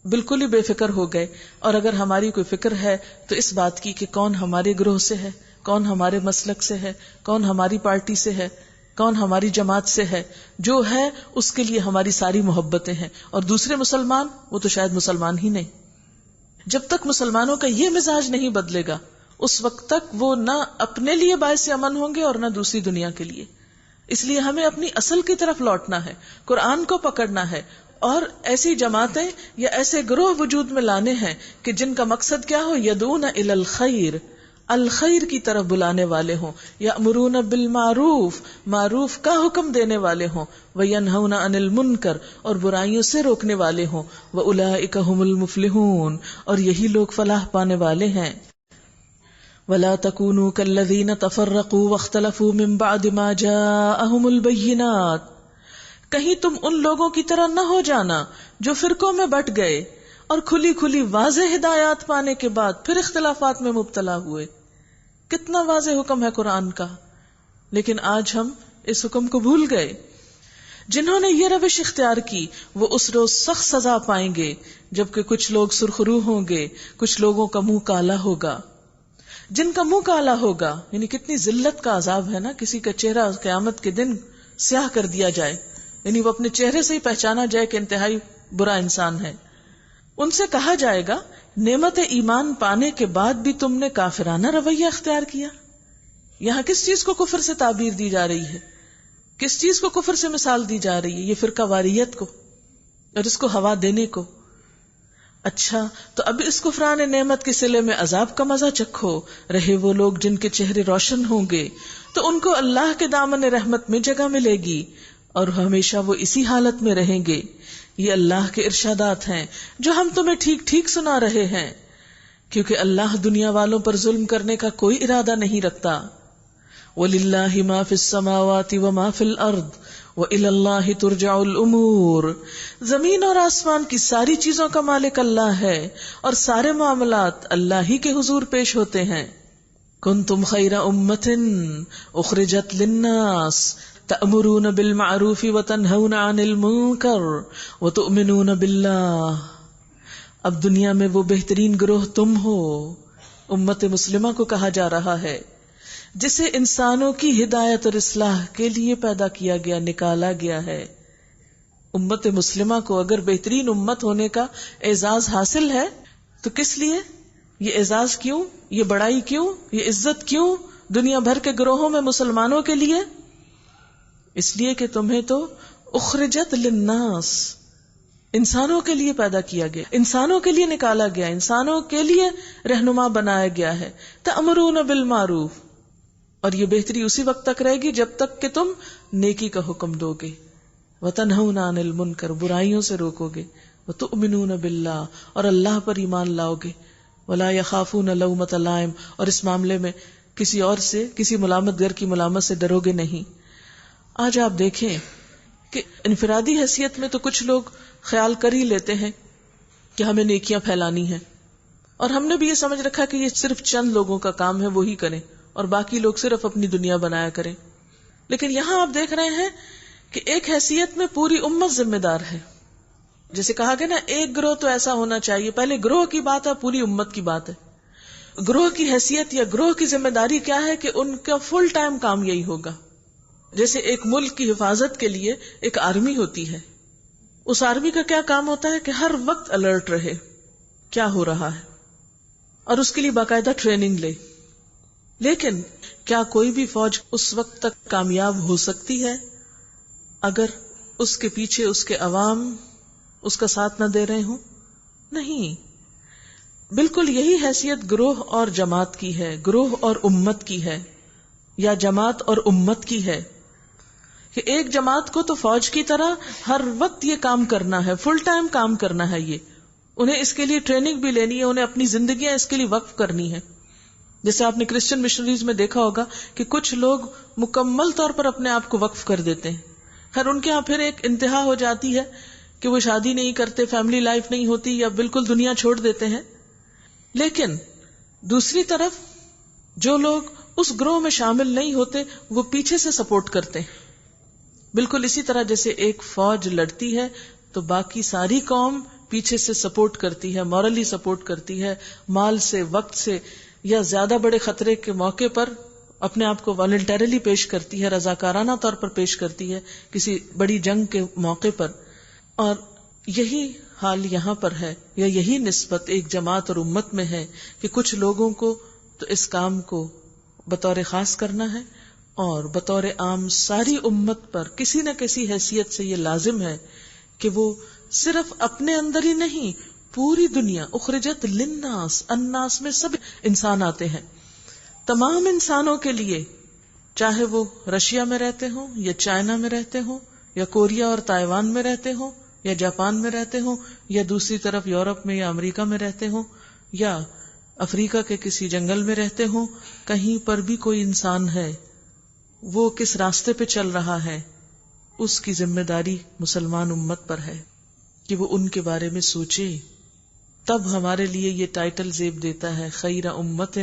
بالکل ہی بے فکر ہو گئے. اور اگر ہماری کوئی فکر ہے تو اس بات کی کہ کون ہمارے گروہ سے ہے، کون ہمارے مسلک سے ہے، کون ہماری پارٹی سے ہے، کون ہماری جماعت سے ہے، جو ہے اس کے لیے ہماری ساری محبتیں ہیں. اور دوسرے مسلمان وہ تو شاید مسلمان ہی نہیں. جب تک مسلمانوں کا یہ مزاج نہیں بدلے گا اس وقت تک وہ نہ اپنے لیے باعث امن ہوں گے اور نہ دوسری دنیا کے لیے. اس لیے ہمیں اپنی اصل کی طرف لوٹنا ہے، قرآن کو پکڑنا ہے اور ایسی جماعتیں یا ایسے گروہ وجود میں لانے ہیں کہ جن کا مقصد کیا ہو، یدعون الی الخیر، الخیر کی طرف بلانے والے ہوں، یأمرون بالمعروف، معروف کا حکم دینے والے ہوں، وینہون عن المنکر، اور برائیوں سے روکنے والے ہوں، واولئک ھم المفلحون، اور یہی لوگ فلاح پانے والے ہیں. ولا تکونوا کالذین تفرقوا واختلفوا من بعد ما جاءهم البینات، کہیں تم ان لوگوں کی طرح نہ ہو جانا جو فرقوں میں بٹ گئے اور کھلی کھلی واضح ہدایات پانے کے بعد پھر اختلافات میں مبتلا ہوئے. کتنا واضح حکم ہے قرآن کا، لیکن آج ہم اس حکم کو بھول گئے۔ جنہوں نے یہ روش اختیار کی وہ اس روز سخت سزا پائیں گے، جبکہ کچھ لوگ سرخرو ہوں گے، کچھ لوگوں کا منہ کالا ہوگا۔ جن کا منہ کالا ہوگا یعنی کتنی ذلت کا عذاب ہے نا، کسی کا چہرہ قیامت کے دن سیاہ کر دیا جائے، یعنی وہ اپنے چہرے سے ہی پہچانا جائے کہ انتہائی برا انسان ہے۔ ان سے کہا جائے گا نعمت ایمان پانے کے بعد بھی تم نے کافرانہ رویہ اختیار کیا۔ یہاں کس چیز کو کفر سے تعبیر دی جا رہی ہے، کس چیز کو کفر سے مثال دی جا رہی ہے؟ یہ فرقہ واریت کو اور اس کو ہوا دینے کو۔ اچھا تو اب اس کفران نعمت کے صلے میں عذاب کا مزہ چکھو۔ رہے وہ لوگ جن کے چہرے روشن ہوں گے تو ان کو اللہ کے دامن رحمت میں جگہ ملے گی اور ہمیشہ وہ اسی حالت میں رہیں گے۔ یہ اللہ کے ارشادات ہیں جو ہم تمہیں ٹھیک ٹھیک سنا رہے ہیں، کیونکہ اللہ دنیا والوں پر ظلم کرنے کا کوئی ارادہ نہیں رکھتا۔ وَلِلَّهِ مَا فِي السَّمَاوَاتِ وَمَا فِي الْأَرْضِ وَإِلَى اللَّهِ تُرْجَعُ الْأُمُورُ۔ زمین اور آسمان کی ساری چیزوں کا مالک اللہ ہے اور سارے معاملات اللہ ہی کے حضور پیش ہوتے ہیں۔ كُنتُمْ خَيْرَ أُمَّةٍ أُخْرِجَتْ لِلنَّاسِ تأمرون بالمعروف وتنہون عن المنکر وتؤمنون باللہ۔ اب دنیا میں وہ بہترین گروہ تم ہو، امت مسلمہ کو کہا جا رہا ہے، جسے انسانوں کی ہدایت اور اصلاح کے لیے پیدا کیا گیا، نکالا گیا ہے۔ امت مسلمہ کو اگر بہترین امت ہونے کا اعزاز حاصل ہے تو کس لیے؟ یہ اعزاز کیوں، یہ بڑائی کیوں، یہ عزت کیوں دنیا بھر کے گروہوں میں مسلمانوں کے لیے؟ اس لیے کہ تمہیں تو اخرجت للناس، انسانوں کے لیے پیدا کیا گیا، انسانوں کے لیے نکالا گیا، انسانوں کے لیے رہنما بنایا گیا ہے۔ تأمرون بالمعروف، اور یہ بہتری اسی وقت تک رہے گی جب تک کہ تم نیکی کا حکم دو گے، وتنہون عن المنکر، برائیوں سے روکو گے، وتؤمنون باللہ، اور اللہ پر ایمان لاؤ گے، ولا یخافون لومۃ لائم، اور اس معاملے میں کسی اور سے، کسی ملامت گر کی ملامت سے ڈرو گے نہیں۔ آج آپ دیکھیں کہ انفرادی حیثیت میں تو کچھ لوگ خیال کر ہی لیتے ہیں کہ ہمیں نیکیاں پھیلانی ہیں، اور ہم نے بھی یہ سمجھ رکھا کہ یہ صرف چند لوگوں کا کام ہے، وہی کریں، اور باقی لوگ صرف اپنی دنیا بنایا کریں۔ لیکن یہاں آپ دیکھ رہے ہیں کہ ایک حیثیت میں پوری امت ذمہ دار ہے۔ جیسے کہا گیا نا ایک گروہ تو ایسا ہونا چاہیے، پہلے گروہ کی بات ہے، پوری امت کی بات ہے۔ گروہ کی حیثیت یا گروہ کی ذمہ داری کیا ہے کہ ان کا فل ٹائم کام یہی ہوگا۔ جیسے ایک ملک کی حفاظت کے لیے ایک آرمی ہوتی ہے، اس آرمی کا کیا کام ہوتا ہے کہ ہر وقت الرٹ رہے کیا ہو رہا ہے، اور اس کے لیے باقاعدہ ٹریننگ لے۔ لیکن کیا کوئی بھی فوج اس وقت تک کامیاب ہو سکتی ہے اگر اس کے پیچھے اس کے عوام اس کا ساتھ نہ دے رہے ہوں؟ نہیں۔ بالکل یہی حیثیت گروہ اور جماعت کی ہے، گروہ اور امت کی ہے، یا جماعت اور امت کی ہے، کہ ایک جماعت کو تو فوج کی طرح ہر وقت یہ کام کرنا ہے، فل ٹائم کام کرنا ہے، یہ انہیں اس کے لیے ٹریننگ بھی لینی ہے، انہیں اپنی زندگیاں اس کے لیے وقف کرنی ہے۔ جیسے آپ نے کرسچن مشنریز میں دیکھا ہوگا کہ کچھ لوگ مکمل طور پر اپنے آپ کو وقف کر دیتے ہیں۔ خیر ان کے یہاں پھر ایک انتہا ہو جاتی ہے کہ وہ شادی نہیں کرتے، فیملی لائف نہیں ہوتی، یا بالکل دنیا چھوڑ دیتے ہیں۔ لیکن دوسری طرف جو لوگ اس گروہ میں شامل نہیں ہوتے وہ پیچھے سے سپورٹ کرتے ہیں۔ بالکل اسی طرح جیسے ایک فوج لڑتی ہے تو باقی ساری قوم پیچھے سے سپورٹ کرتی ہے، مورلی سپورٹ کرتی ہے، مال سے، وقت سے، یا زیادہ بڑے خطرے کے موقع پر اپنے آپ کو والنٹریلی پیش کرتی ہے، رضاکارانہ طور پر پیش کرتی ہے کسی بڑی جنگ کے موقع پر۔ اور یہی حال یہاں پر ہے، یا یہی نسبت ایک جماعت اور امت میں ہے کہ کچھ لوگوں کو تو اس کام کو بطور خاص کرنا ہے، اور بطور عام ساری امت پر کسی نہ کسی حیثیت سے یہ لازم ہے کہ وہ صرف اپنے اندر ہی نہیں، پوری دنیا، اخرجت للناس، الناس میں سب انسان آتے ہیں، تمام انسانوں کے لیے، چاہے وہ رشیا میں رہتے ہوں یا چائنا میں رہتے ہوں یا کوریا اور تائیوان میں رہتے ہوں یا جاپان میں رہتے ہوں یا دوسری طرف یورپ میں یا امریکہ میں رہتے ہوں یا افریقہ کے کسی جنگل میں رہتے ہوں، کہیں پر بھی کوئی انسان ہے، وہ کس راستے پہ چل رہا ہے، اس کی ذمہ داری مسلمان امت پر ہے کہ وہ ان کے بارے میں سوچے۔ تب ہمارے لیے یہ ٹائٹل زیب دیتا ہے خیر امت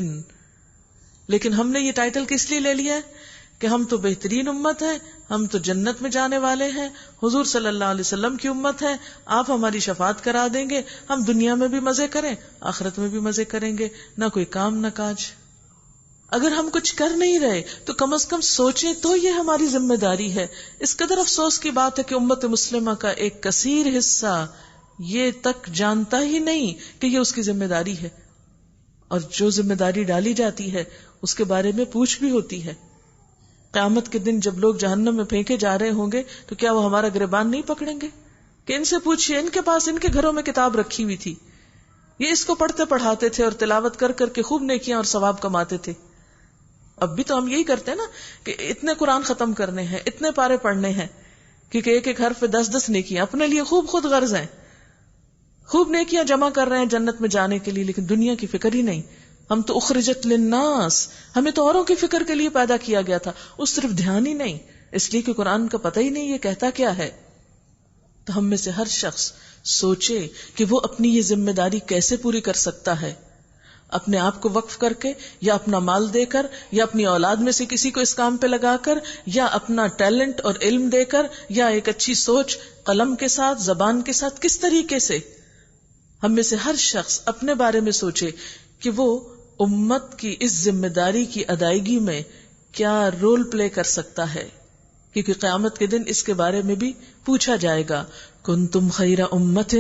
لیکن ہم نے یہ ٹائٹل کس لیے لے لیا ہے کہ ہم تو بہترین امت ہیں، ہم تو جنت میں جانے والے ہیں، حضور صلی اللہ علیہ وسلم کی امت ہے، آپ ہماری شفاعت کرا دیں گے، ہم دنیا میں بھی مزے کریں، آخرت میں بھی مزے کریں گے، نہ کوئی کام نہ کاج۔ اگر ہم کچھ کر نہیں رہے تو کم از کم سوچیں تو یہ ہماری ذمہ داری ہے۔ اس قدر افسوس کی بات ہے کہ امت مسلمہ کا ایک کثیر حصہ یہ تک جانتا ہی نہیں کہ یہ اس کی ذمہ داری ہے، اور جو ذمہ داری ڈالی جاتی ہے اس کے بارے میں پوچھ بھی ہوتی ہے۔ قیامت کے دن جب لوگ جہنم میں پھینکے جا رہے ہوں گے تو کیا وہ ہمارا گریبان نہیں پکڑیں گے کہ ان سے پوچھئے، ان کے پاس ان کے گھروں میں کتاب رکھی ہوئی تھی، یہ اس کو پڑھتے پڑھاتے تھے اور تلاوت کر کر کے خوب نیکیاں اور ثواب کماتے تھے۔ اب بھی تو ہم یہی کرتے ہیں نا کہ اتنے قرآن ختم کرنے ہیں، اتنے پارے پڑھنے ہیں، کیونکہ ایک ایک حرف پہ 10 نیکیاں اپنے لیے خوب خود غرض ہیں، خوب نیکیاں جمع کر رہے ہیں جنت میں جانے کے لیے، لیکن دنیا کی فکر ہی نہیں۔ ہم تو اخرجت للناس، ہمیں تو اوروں کی فکر کے لیے پیدا کیا گیا تھا، اس طرف دھیان ہی نہیں، اس لیے کہ قرآن کا پتہ ہی نہیں یہ کہتا کیا ہے۔ تو ہم میں سے ہر شخص سوچے کہ وہ اپنی یہ ذمہ داری کیسے پوری کر سکتا ہے، اپنے آپ کو وقف کر کے، یا اپنا مال دے کر، یا اپنی اولاد میں سے کسی کو اس کام پہ لگا کر، یا اپنا ٹیلنٹ اور علم دے کر، یا ایک اچھی سوچ قلم کے ساتھ، زبان کے ساتھ، کس طریقے سے۔ ہم میں سے ہر شخص اپنے بارے میں سوچے کہ وہ امت کی اس ذمہ داری کی ادائیگی میں کیا رول پلے کر سکتا ہے، کیونکہ قیامت کے دن اس کے بارے میں بھی پوچھا جائے گا۔ کنتم خیر امۃ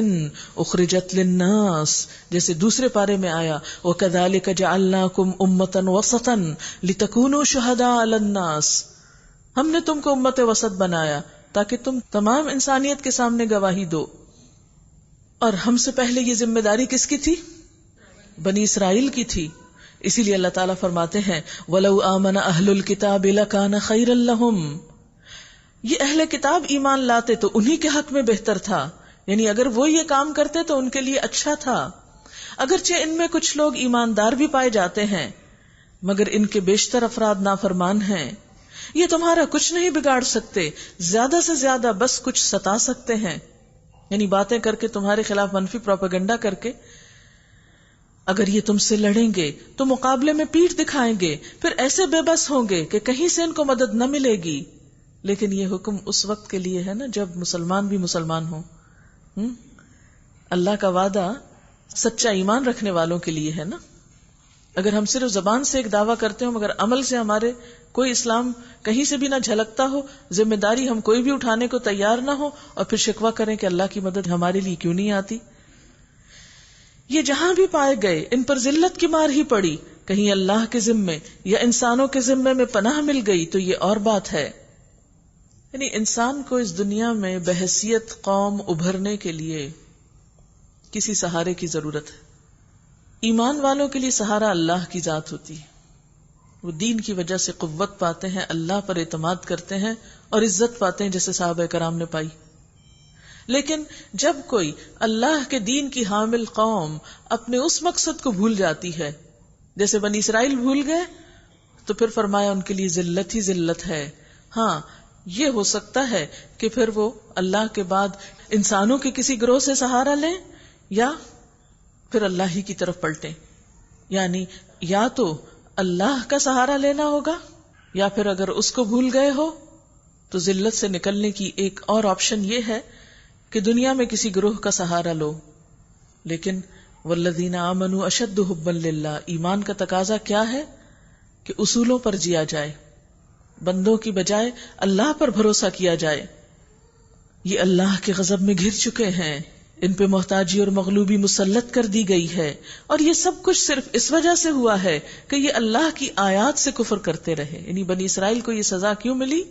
اخرجت للناس، جیسے دوسرے پارے میں آیا، وکذالک جعلناکم امۃ وسطا لتکونوا شہداء علی الناس، ہم نے تم کو امت وسط بنایا تاکہ تم تمام انسانیت کے سامنے گواہی دو۔ اور ہم سے پہلے یہ ذمہ داری کس کی تھی؟ بنی اسرائیل کی تھی۔ اسی لیے اللہ تعالیٰ فرماتے ہیں وَلَوْ آمَنَ أَهْلُ الْكِتَابِ لَكَانَ خَيْرًا لَهُمْ، یہ اہل کتاب ایمان لاتے تو انہی کے حق میں بہتر تھا، یعنی اگر وہ یہ کام کرتے تو ان کے لیے اچھا تھا۔ اگرچہ ان میں کچھ لوگ ایماندار بھی پائے جاتے ہیں مگر ان کے بیشتر افراد نافرمان ہیں۔ یہ تمہارا کچھ نہیں بگاڑ سکتے، زیادہ سے زیادہ بس کچھ ستا سکتے ہیں، یعنی باتیں کر کے، تمہارے خلاف منفی پروپیگنڈا کر کے۔ اگر یہ تم سے لڑیں گے تو مقابلے میں پیٹھ دکھائیں گے، پھر ایسے بے بس ہوں گے کہ کہیں سے ان کو مدد نہ ملے گی۔ لیکن یہ حکم اس وقت کے لیے ہے نا جب مسلمان بھی مسلمان ہوں۔ اللہ کا وعدہ سچا ایمان رکھنے والوں کے لیے ہے نا۔ اگر ہم صرف زبان سے ایک دعویٰ کرتے ہوں مگر عمل سے ہمارے کوئی اسلام کہیں سے بھی نہ جھلکتا ہو، ذمہ داری ہم کوئی بھی اٹھانے کو تیار نہ ہو، اور پھر شکوہ کریں کہ اللہ کی مدد ہمارے لیے کیوں نہیں آتی۔ یہ جہاں بھی پائے گئے ان پر ذلت کی مار ہی پڑی، کہیں اللہ کے ذمے یا انسانوں کے ذمے میں پناہ مل گئی تو یہ اور بات ہے۔ یعنی انسان کو اس دنیا میں بحیثیت قوم ابھرنے کے لیے کسی سہارے کی ضرورت ہے۔ ایمان والوں کے لیے سہارا اللہ کی ذات ہوتی ہے، وہ دین کی وجہ سے قوت پاتے ہیں، اللہ پر اعتماد کرتے ہیں اور عزت پاتے ہیں، جیسے صحابہ کرام نے پائی۔ لیکن جب کوئی اللہ کے دین کی حامل قوم اپنے اس مقصد کو بھول جاتی ہے، جیسے بنی اسرائیل بھول گئے، تو پھر فرمایا ان کے لیے ذلت ہی ذلت ہے۔ ہاں، یہ ہو سکتا ہے کہ پھر وہ اللہ کے بعد انسانوں کے کسی گروہ سے سہارا لیں یا پھر اللہ ہی کی طرف پلٹیں، یعنی یا تو اللہ کا سہارا لینا ہوگا، یا پھر اگر اس کو بھول گئے ہو تو ذلت سے نکلنے کی ایک اور آپشن یہ ہے کہ دنیا میں کسی گروہ کا سہارا لو۔ لیکن والذین آمنوا اشد حبا للہ، ایمان کا تقاضا کیا ہے کہ اصولوں پر جیا جائے، بندوں کی بجائے اللہ پر بھروسہ کیا جائے۔ یہ اللہ کے غضب میں گھر چکے ہیں، ان پہ محتاجی اور مغلوبی مسلط کر دی گئی ہے، اور یہ سب کچھ صرف اس وجہ سے ہوا ہے کہ یہ اللہ کی آیات سے کفر کرتے رہے۔ یعنی بنی اسرائیل کو یہ سزا کیوں ملی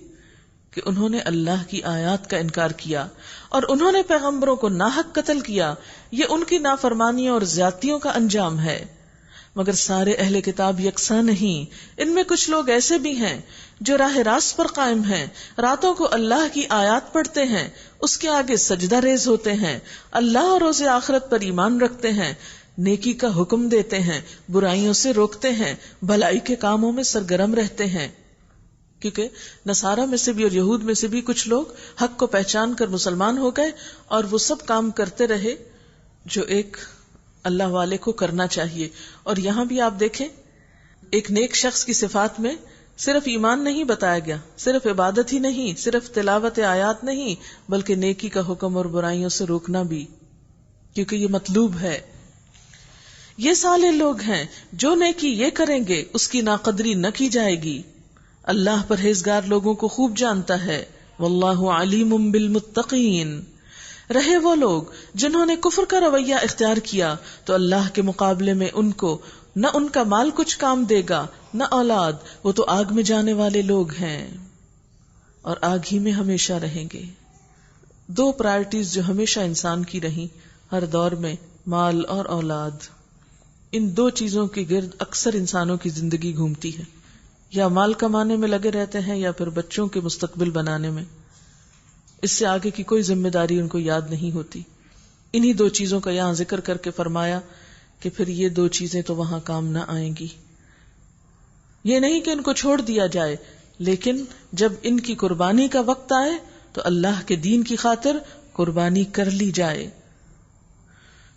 کہ انہوں نے اللہ کی آیات کا انکار کیا اور انہوں نے پیغمبروں کو ناحق قتل کیا۔ یہ ان کی نافرمانیوں اور زیادتیوں کا انجام ہے۔ مگر سارے اہل کتاب یکساں نہیں، ان میں کچھ لوگ ایسے بھی ہیں جو راہ راست پر قائم ہیں، راتوں کو اللہ کی آیات پڑھتے ہیں، اس کے آگے سجدہ ریز ہوتے ہیں، اللہ اور روز آخرت پر ایمان رکھتے ہیں، نیکی کا حکم دیتے ہیں، برائیوں سے روکتے ہیں، بھلائی کے کاموں میں سرگرم رہتے ہیں۔ کیونکہ نصارہ میں سے بھی اور یہود میں سے بھی کچھ لوگ حق کو پہچان کر مسلمان ہو گئے اور وہ سب کام کرتے رہے جو ایک اللہ والے کو کرنا چاہیے۔ اور یہاں بھی آپ دیکھیں ایک نیک شخص کی صفات میں صرف ایمان نہیں بتایا گیا، صرف عبادت ہی نہیں، صرف تلاوت آیات نہیں، بلکہ نیکی کا حکم اور برائیوں سے روکنا بھی، کیونکہ یہ مطلوب ہے۔ یہ صالح لوگ ہیں جو نیکی یہ کریں گے اس کی ناقدری نہ کی جائے گی۔ اللہ پرہیزگار لوگوں کو خوب جانتا ہے، واللہ علیم بالمتقین۔ رہے وہ لوگ جنہوں نے کفر کا رویہ اختیار کیا تو اللہ کے مقابلے میں ان کو نہ ان کا مال کچھ کام دے گا نہ اولاد، وہ تو آگ میں جانے والے لوگ ہیں اور آگ ہی میں ہمیشہ رہیں گے۔ دو پرائرٹیز جو ہمیشہ انسان کی رہیں ہر دور میں، مال اور اولاد، ان دو چیزوں کے گرد اکثر انسانوں کی زندگی گھومتی ہے، یا مال کمانے میں لگے رہتے ہیں یا پھر بچوں کے مستقبل بنانے میں، اس سے آگے کی کوئی ذمہ داری ان کو یاد نہیں ہوتی۔ انہی دو چیزوں کا یہاں ذکر کر کے فرمایا کہ پھر یہ دو چیزیں تو وہاں کام نہ آئیں گی۔ یہ نہیں کہ ان کو چھوڑ دیا جائے، لیکن جب ان کی قربانی کا وقت آئے تو اللہ کے دین کی خاطر قربانی کر لی جائے۔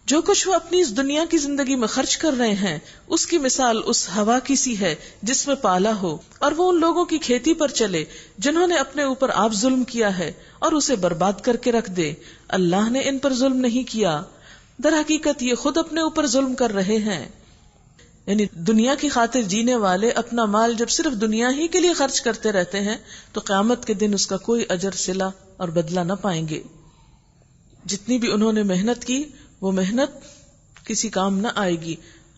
جو کچھ وہ اپنی اس دنیا کی زندگی میں خرچ کر رہے ہیں اس کی مثال اس ہوا کی سی ہے جس میں پالا ہو، اور وہ ان لوگوں کی کھیتی پر چلے جنہوں نے اپنے اوپر آپ ظلم کیا ہے اور اسے برباد کر کے رکھ دے۔ اللہ نے ان پر ظلم نہیں کیا، در حقیقت یہ خود اپنے اوپر ظلم کر رہے ہیں۔ یعنی دنیا کی خاطر جینے والے اپنا مال جب صرف دنیا ہی کے لیے خرچ کرتے رہتے ہیں تو قیامت کے دن اس کا کوئی اجر صلہ اور بدلہ نہ پائیں گے۔ جتنی بھی انہوں نے محنت کی وہ محنت کسی کام نہ آئے گی،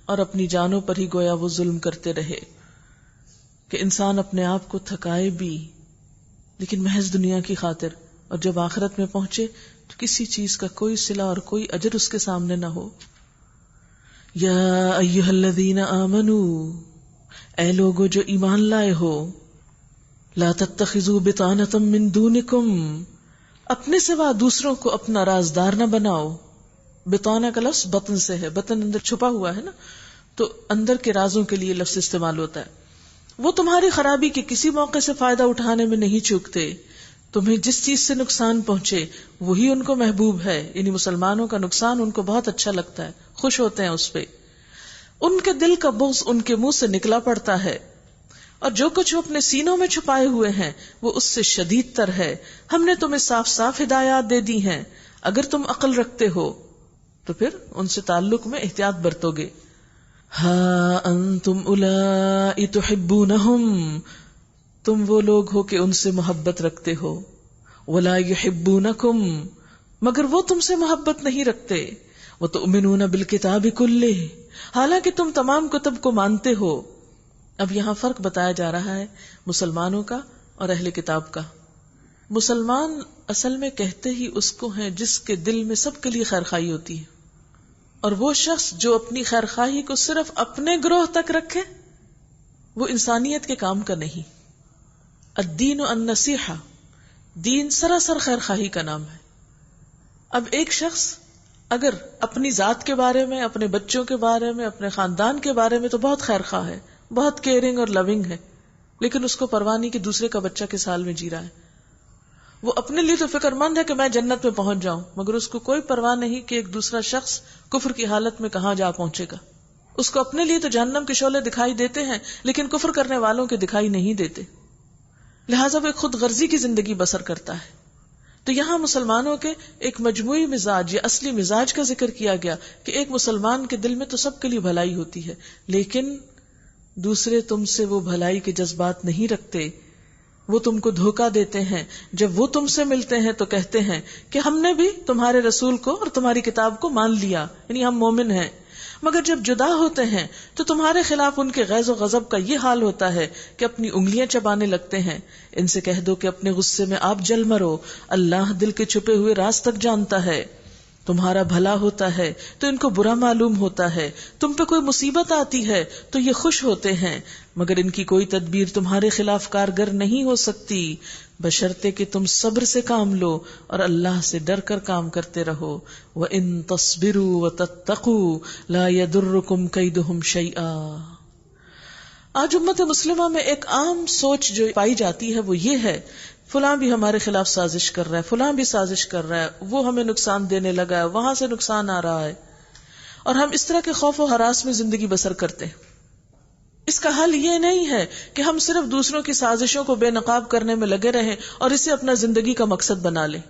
اور اپنی جانوں پر ہی گویا وہ ظلم کرتے رہے کہ انسان اپنے آپ کو تھکائے بھی لیکن محض دنیا کی خاطر، اور جب آخرت میں پہنچے تو کسی چیز کا کوئی صلہ اور کوئی اجر اس کے سامنے نہ ہو۔ یا ایھا الذین آمنوا، اے لوگو جو ایمان لائے ہو، لا تتخذوا بطانۃ من دونکم، اپنے سوا دوسروں کو اپنا رازدار نہ بناؤ۔ بطانہ کا لفظ بطن سے ہے، بطن اندر چھپا ہوا ہے نا، تو اندر کے رازوں کے لیے لفظ استعمال ہوتا ہے۔ وہ تمہاری خرابی کے کسی موقع سے فائدہ اٹھانے میں نہیں چوکتے، تمہیں جس چیز سے نقصان پہنچے وہی ان کو محبوب ہے، یعنی مسلمانوں کا نقصان ان کو بہت اچھا لگتا ہے، خوش ہوتے ہیں اس پہ۔ ان کے دل کا بغض ان کے منہ سے نکلا پڑتا ہے، اور جو کچھ وہ اپنے سینوں میں چھپائے ہوئے ہیں وہ اس سے شدید تر ہے۔ ہم نے تمہیں صاف صاف ہدایات دے دی ہیں، اگر تم عقل رکھتے ہو تو پھر ان سے تعلق میں احتیاط برتو گے۔ ہا انتم اولائی تحبونہم، تم وہ لوگ ہو کہ ان سے محبت رکھتے ہو، ولا یحبونکم، مگر وہ تم سے محبت نہیں رکھتے، وتؤمنون بالکتاب کلہ، حالانکہ تم تمام کتب کو مانتے ہو۔ اب یہاں فرق بتایا جا رہا ہے مسلمانوں کا اور اہل کتاب کا۔ مسلمان اصل میں کہتے ہی اس کو ہیں جس کے دل میں سب کے لیے خیرخواہی ہوتی ہے، اور وہ شخص جو اپنی خیرخواہی کو صرف اپنے گروہ تک رکھے وہ انسانیت کے کام کا نہیں۔ الدین النصیحہ، دین سراسر خیرخواہی کا نام ہے۔ اب ایک شخص اگر اپنی ذات کے بارے میں، اپنے بچوں کے بارے میں، اپنے خاندان کے بارے میں تو بہت خیرخواہ ہے، بہت کیئرنگ اور لونگ ہے، لیکن اس کو پرواہ نہیں کہ دوسرے کا بچہ کس حال میں جی رہا ہے۔ وہ اپنے لیے تو فکر مند ہے کہ میں جنت میں پہنچ جاؤں، مگر اس کو کوئی پرواہ نہیں کہ ایک دوسرا شخص کفر کی حالت میں کہاں جا پہنچے گا۔ اس کو اپنے لیے تو جہنم کے شعلے دکھائی دیتے ہیں لیکن کفر کرنے والوں کے دکھائی نہیں دیتے، لہٰذا وہ ایک خود غرضی کی زندگی بسر کرتا ہے۔ تو یہاں مسلمانوں کے ایک مجموعی مزاج یا اصلی مزاج کا ذکر کیا گیا کہ ایک مسلمان کے دل میں تو سب کے لیے بھلائی ہوتی ہے، لیکن دوسرے تم سے وہ بھلائی کے جذبات نہیں رکھتے، وہ تم کو دھوکہ دیتے ہیں۔ جب وہ تم سے ملتے ہیں تو کہتے ہیں کہ ہم نے بھی تمہارے رسول کو اور تمہاری کتاب کو مان لیا، یعنی ہم مومن ہیں، مگر جب جدا ہوتے ہیں تو تمہارے خلاف ان کے غیظ و غضب کا یہ حال ہوتا ہے کہ اپنی انگلیاں چبانے لگتے ہیں۔ ان سے کہہ دو کہ اپنے غصے میں آپ جل مرو، اللہ دل کے چھپے ہوئے راز تک جانتا ہے۔ تمہارا بھلا ہوتا ہے تو ان کو برا معلوم ہوتا ہے، تم پہ کوئی مصیبت آتی ہے تو یہ خوش ہوتے ہیں، مگر ان کی کوئی تدبیر تمہارے خلاف کارگر نہیں ہو سکتی، بشرطے کہ تم صبر سے کام لو اور اللہ سے ڈر کر کام کرتے رہو۔ وَإِن تَصْبِرُوا وَتَتَّقُوا لَا يَضُرُّكُمْ كَيْدُهُمْ شَيْئًا۔ آج امت مسلمہ میں ایک عام سوچ جو پائی جاتی ہے وہ یہ ہے، فلاں بھی ہمارے خلاف سازش کر رہا ہے، فلاں بھی سازش کر رہا ہے، وہ ہمیں نقصان دینے لگا ہے، وہاں سے نقصان آ رہا ہے، اور ہم اس طرح کے خوف و ہراس میں زندگی بسر کرتے ہیں۔ اس کا حل یہ نہیں ہے کہ ہم صرف دوسروں کی سازشوں کو بے نقاب کرنے میں لگے رہیں اور اسے اپنا زندگی کا مقصد بنا لیں.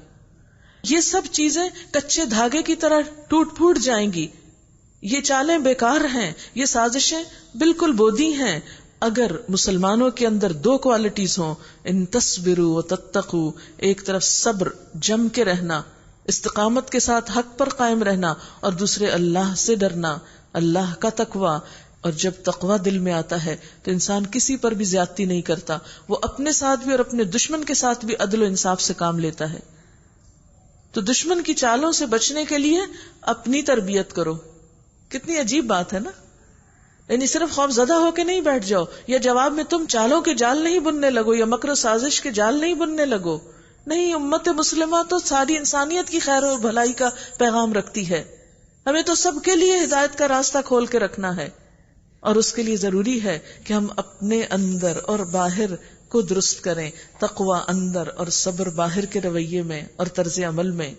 یہ سب چیزیں کچے دھاگے کی طرح ٹوٹ پھوٹ جائیں گی. یہ چالیں بیکار ہیں، یہ سازشیں بالکل بودی ہیں. اگر مسلمانوں کے اندر دو کوالٹیز ہوں، ان تصبروا و تتقوا، ایک طرف صبر، جم کے رہنا، استقامت کے ساتھ حق پر قائم رہنا، اور دوسرے اللہ سے ڈرنا، اللہ کا تقوی. اور جب تقوی دل میں آتا ہے تو انسان کسی پر بھی زیادتی نہیں کرتا، وہ اپنے ساتھ بھی اور اپنے دشمن کے ساتھ بھی عدل و انصاف سے کام لیتا ہے. تو دشمن کی چالوں سے بچنے کے لیے اپنی تربیت کرو. کتنی عجیب بات ہے نا، یعنی صرف خوف زدہ ہو کے نہیں بیٹھ جاؤ، یا جواب میں تم چالوں کے جال نہیں بننے لگو یا مکر و سازش کے جال نہیں بننے لگو. نہیں، امت مسلمہ تو ساری انسانیت کی خیر و بھلائی کا پیغام رکھتی ہے. ہمیں تو سب کے لیے ہدایت کا راستہ کھول کے رکھنا ہے، اور اس کے لیے ضروری ہے کہ ہم اپنے اندر اور باہر کو درست کریں. تقوی اندر اور صبر باہر کے رویے میں اور طرز عمل میں.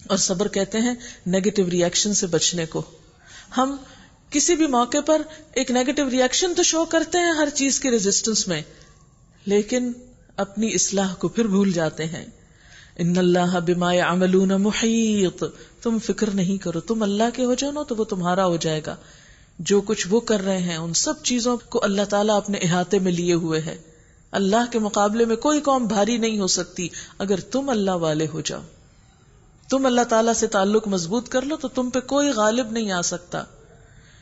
اور صبر کہتے ہیں نیگیٹو ری ایکشن سے بچنے کو. ہم کسی بھی موقع پر ایک نیگیٹو ری ایکشن تو شو کرتے ہیں ہر چیز کی ریزسٹنس میں، لیکن اپنی اصلاح کو پھر بھول جاتے ہیں. ان اللہ بما یعملون محیط. تم فکر نہیں کرو، تم اللہ کے ہو جاؤ نا تو وہ تمہارا ہو جائے گا. جو کچھ وہ کر رہے ہیں ان سب چیزوں کو اللہ تعالیٰ اپنے احاطے میں لیے ہوئے ہے. اللہ کے مقابلے میں کوئی قوم بھاری نہیں ہو سکتی اگر تم اللہ والے ہو جاؤ. تم اللہ تعالیٰ سے تعلق مضبوط کر لو تو تم پہ کوئی غالب نہیں آ سکتا.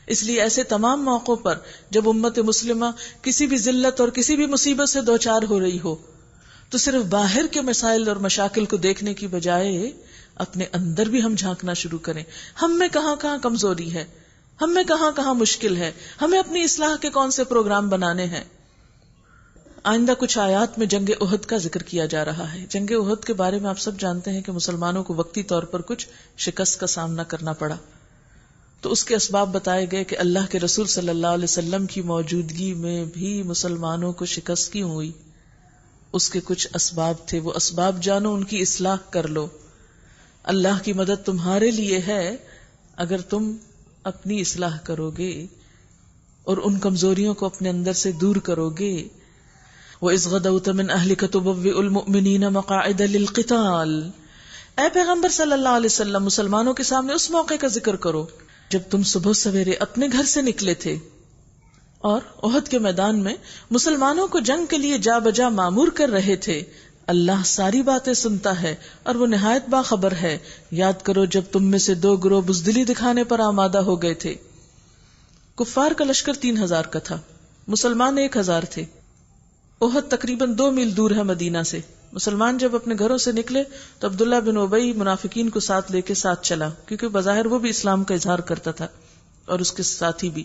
اس لیے ایسے تمام موقعوں پر جب امت مسلمہ کسی بھی ذلت اور کسی بھی مصیبت سے دوچار ہو رہی ہو تو صرف باہر کے مسائل اور مشاکل کو دیکھنے کی بجائے اپنے اندر بھی ہم جھانکنا شروع کریں. ہم میں کہاں کہاں کمزوری ہے، ہم میں کہاں کہاں مشکل ہے، ہمیں اپنی اصلاح کے کون سے پروگرام بنانے ہیں. آئندہ کچھ آیات میں جنگ احد کا ذکر کیا جا رہا ہے. جنگ احد کے بارے میں آپ سب جانتے ہیں کہ مسلمانوں کو وقتی طور پر کچھ شکست کا سامنا کرنا پڑا. تو اس کے اسباب بتائے گئے کہ اللہ کے رسول صلی اللہ علیہ وسلم کی موجودگی میں بھی مسلمانوں کو شکست کیوں ہوئی. اس کے کچھ اسباب تھے، وہ اسباب جانو، ان کی اصلاح کر لو. اللہ کی مدد تمہارے لیے ہے اگر تم اپنی اصلاح کرو گے اور ان کمزوریوں کو اپنے اندر سے دور کرو گے. وَإِذْ غَدَوْتَ مِنْ أَهْلِكَ تُبَوِّئُ الْمُؤْمِنِينَ مَقَاعِدَ لِلْقِتَالِ. اے پیغمبر صلی اللہ علیہ وسلم، مسلمانوں کے سامنے اس موقع کا ذکر کرو جب تم صبح سویرے اپنے گھر سے نکلے تھے اور احد کے میدان میں مسلمانوں کو جنگ کے لیے جا بجا مامور کر رہے تھے. اللہ ساری باتیں سنتا ہے اور وہ نہایت باخبر ہے. یاد کرو جب تم میں سے 2 گروہ بزدلی دکھانے پر آمادہ ہو گئے تھے. کفار کا لشکر 3000 کا تھا، مسلمان 1000 تھے. احد تقریباً 2 میل دور ہے مدینہ سے. مسلمان جب اپنے گھروں سے نکلے تو عبداللہ بن ابی منافقین کو ساتھ لے کے ساتھ چلا، کیونکہ بظاہر وہ بھی اسلام کا اظہار کرتا تھا اور اس کے ساتھی بھی.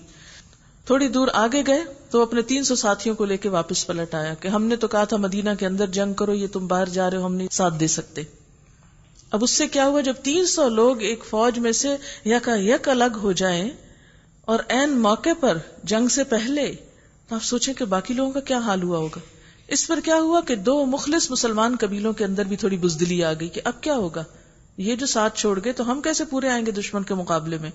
تھوڑی دور آگے گئے تو اپنے 300 ساتھیوں کو لے کے واپس پلٹ آیا کہ ہم نے تو کہا تھا مدینہ کے اندر جنگ کرو، یہ تم باہر جا رہے ہو، ہم نہیں ساتھ دے سکتے. اب اس سے کیا ہوا، جب 300 لوگ ایک فوج میں سے یک الگ ہو جائیں اور عین موقع پر جنگ سے پہلے، تو آپ سوچیں کہ باقی لوگوں کا کیا حال ہوا ہوگا. اس پر کیا ہوا کہ 2 مخلص مسلمان قبیلوں کے اندر بھی تھوڑی بزدلی آ گئی کہ اب کیا ہوگا، یہ جو ساتھ چھوڑ گئے تو ہم کیسے پورے آئیں گے دشمن کے مقابلے میں.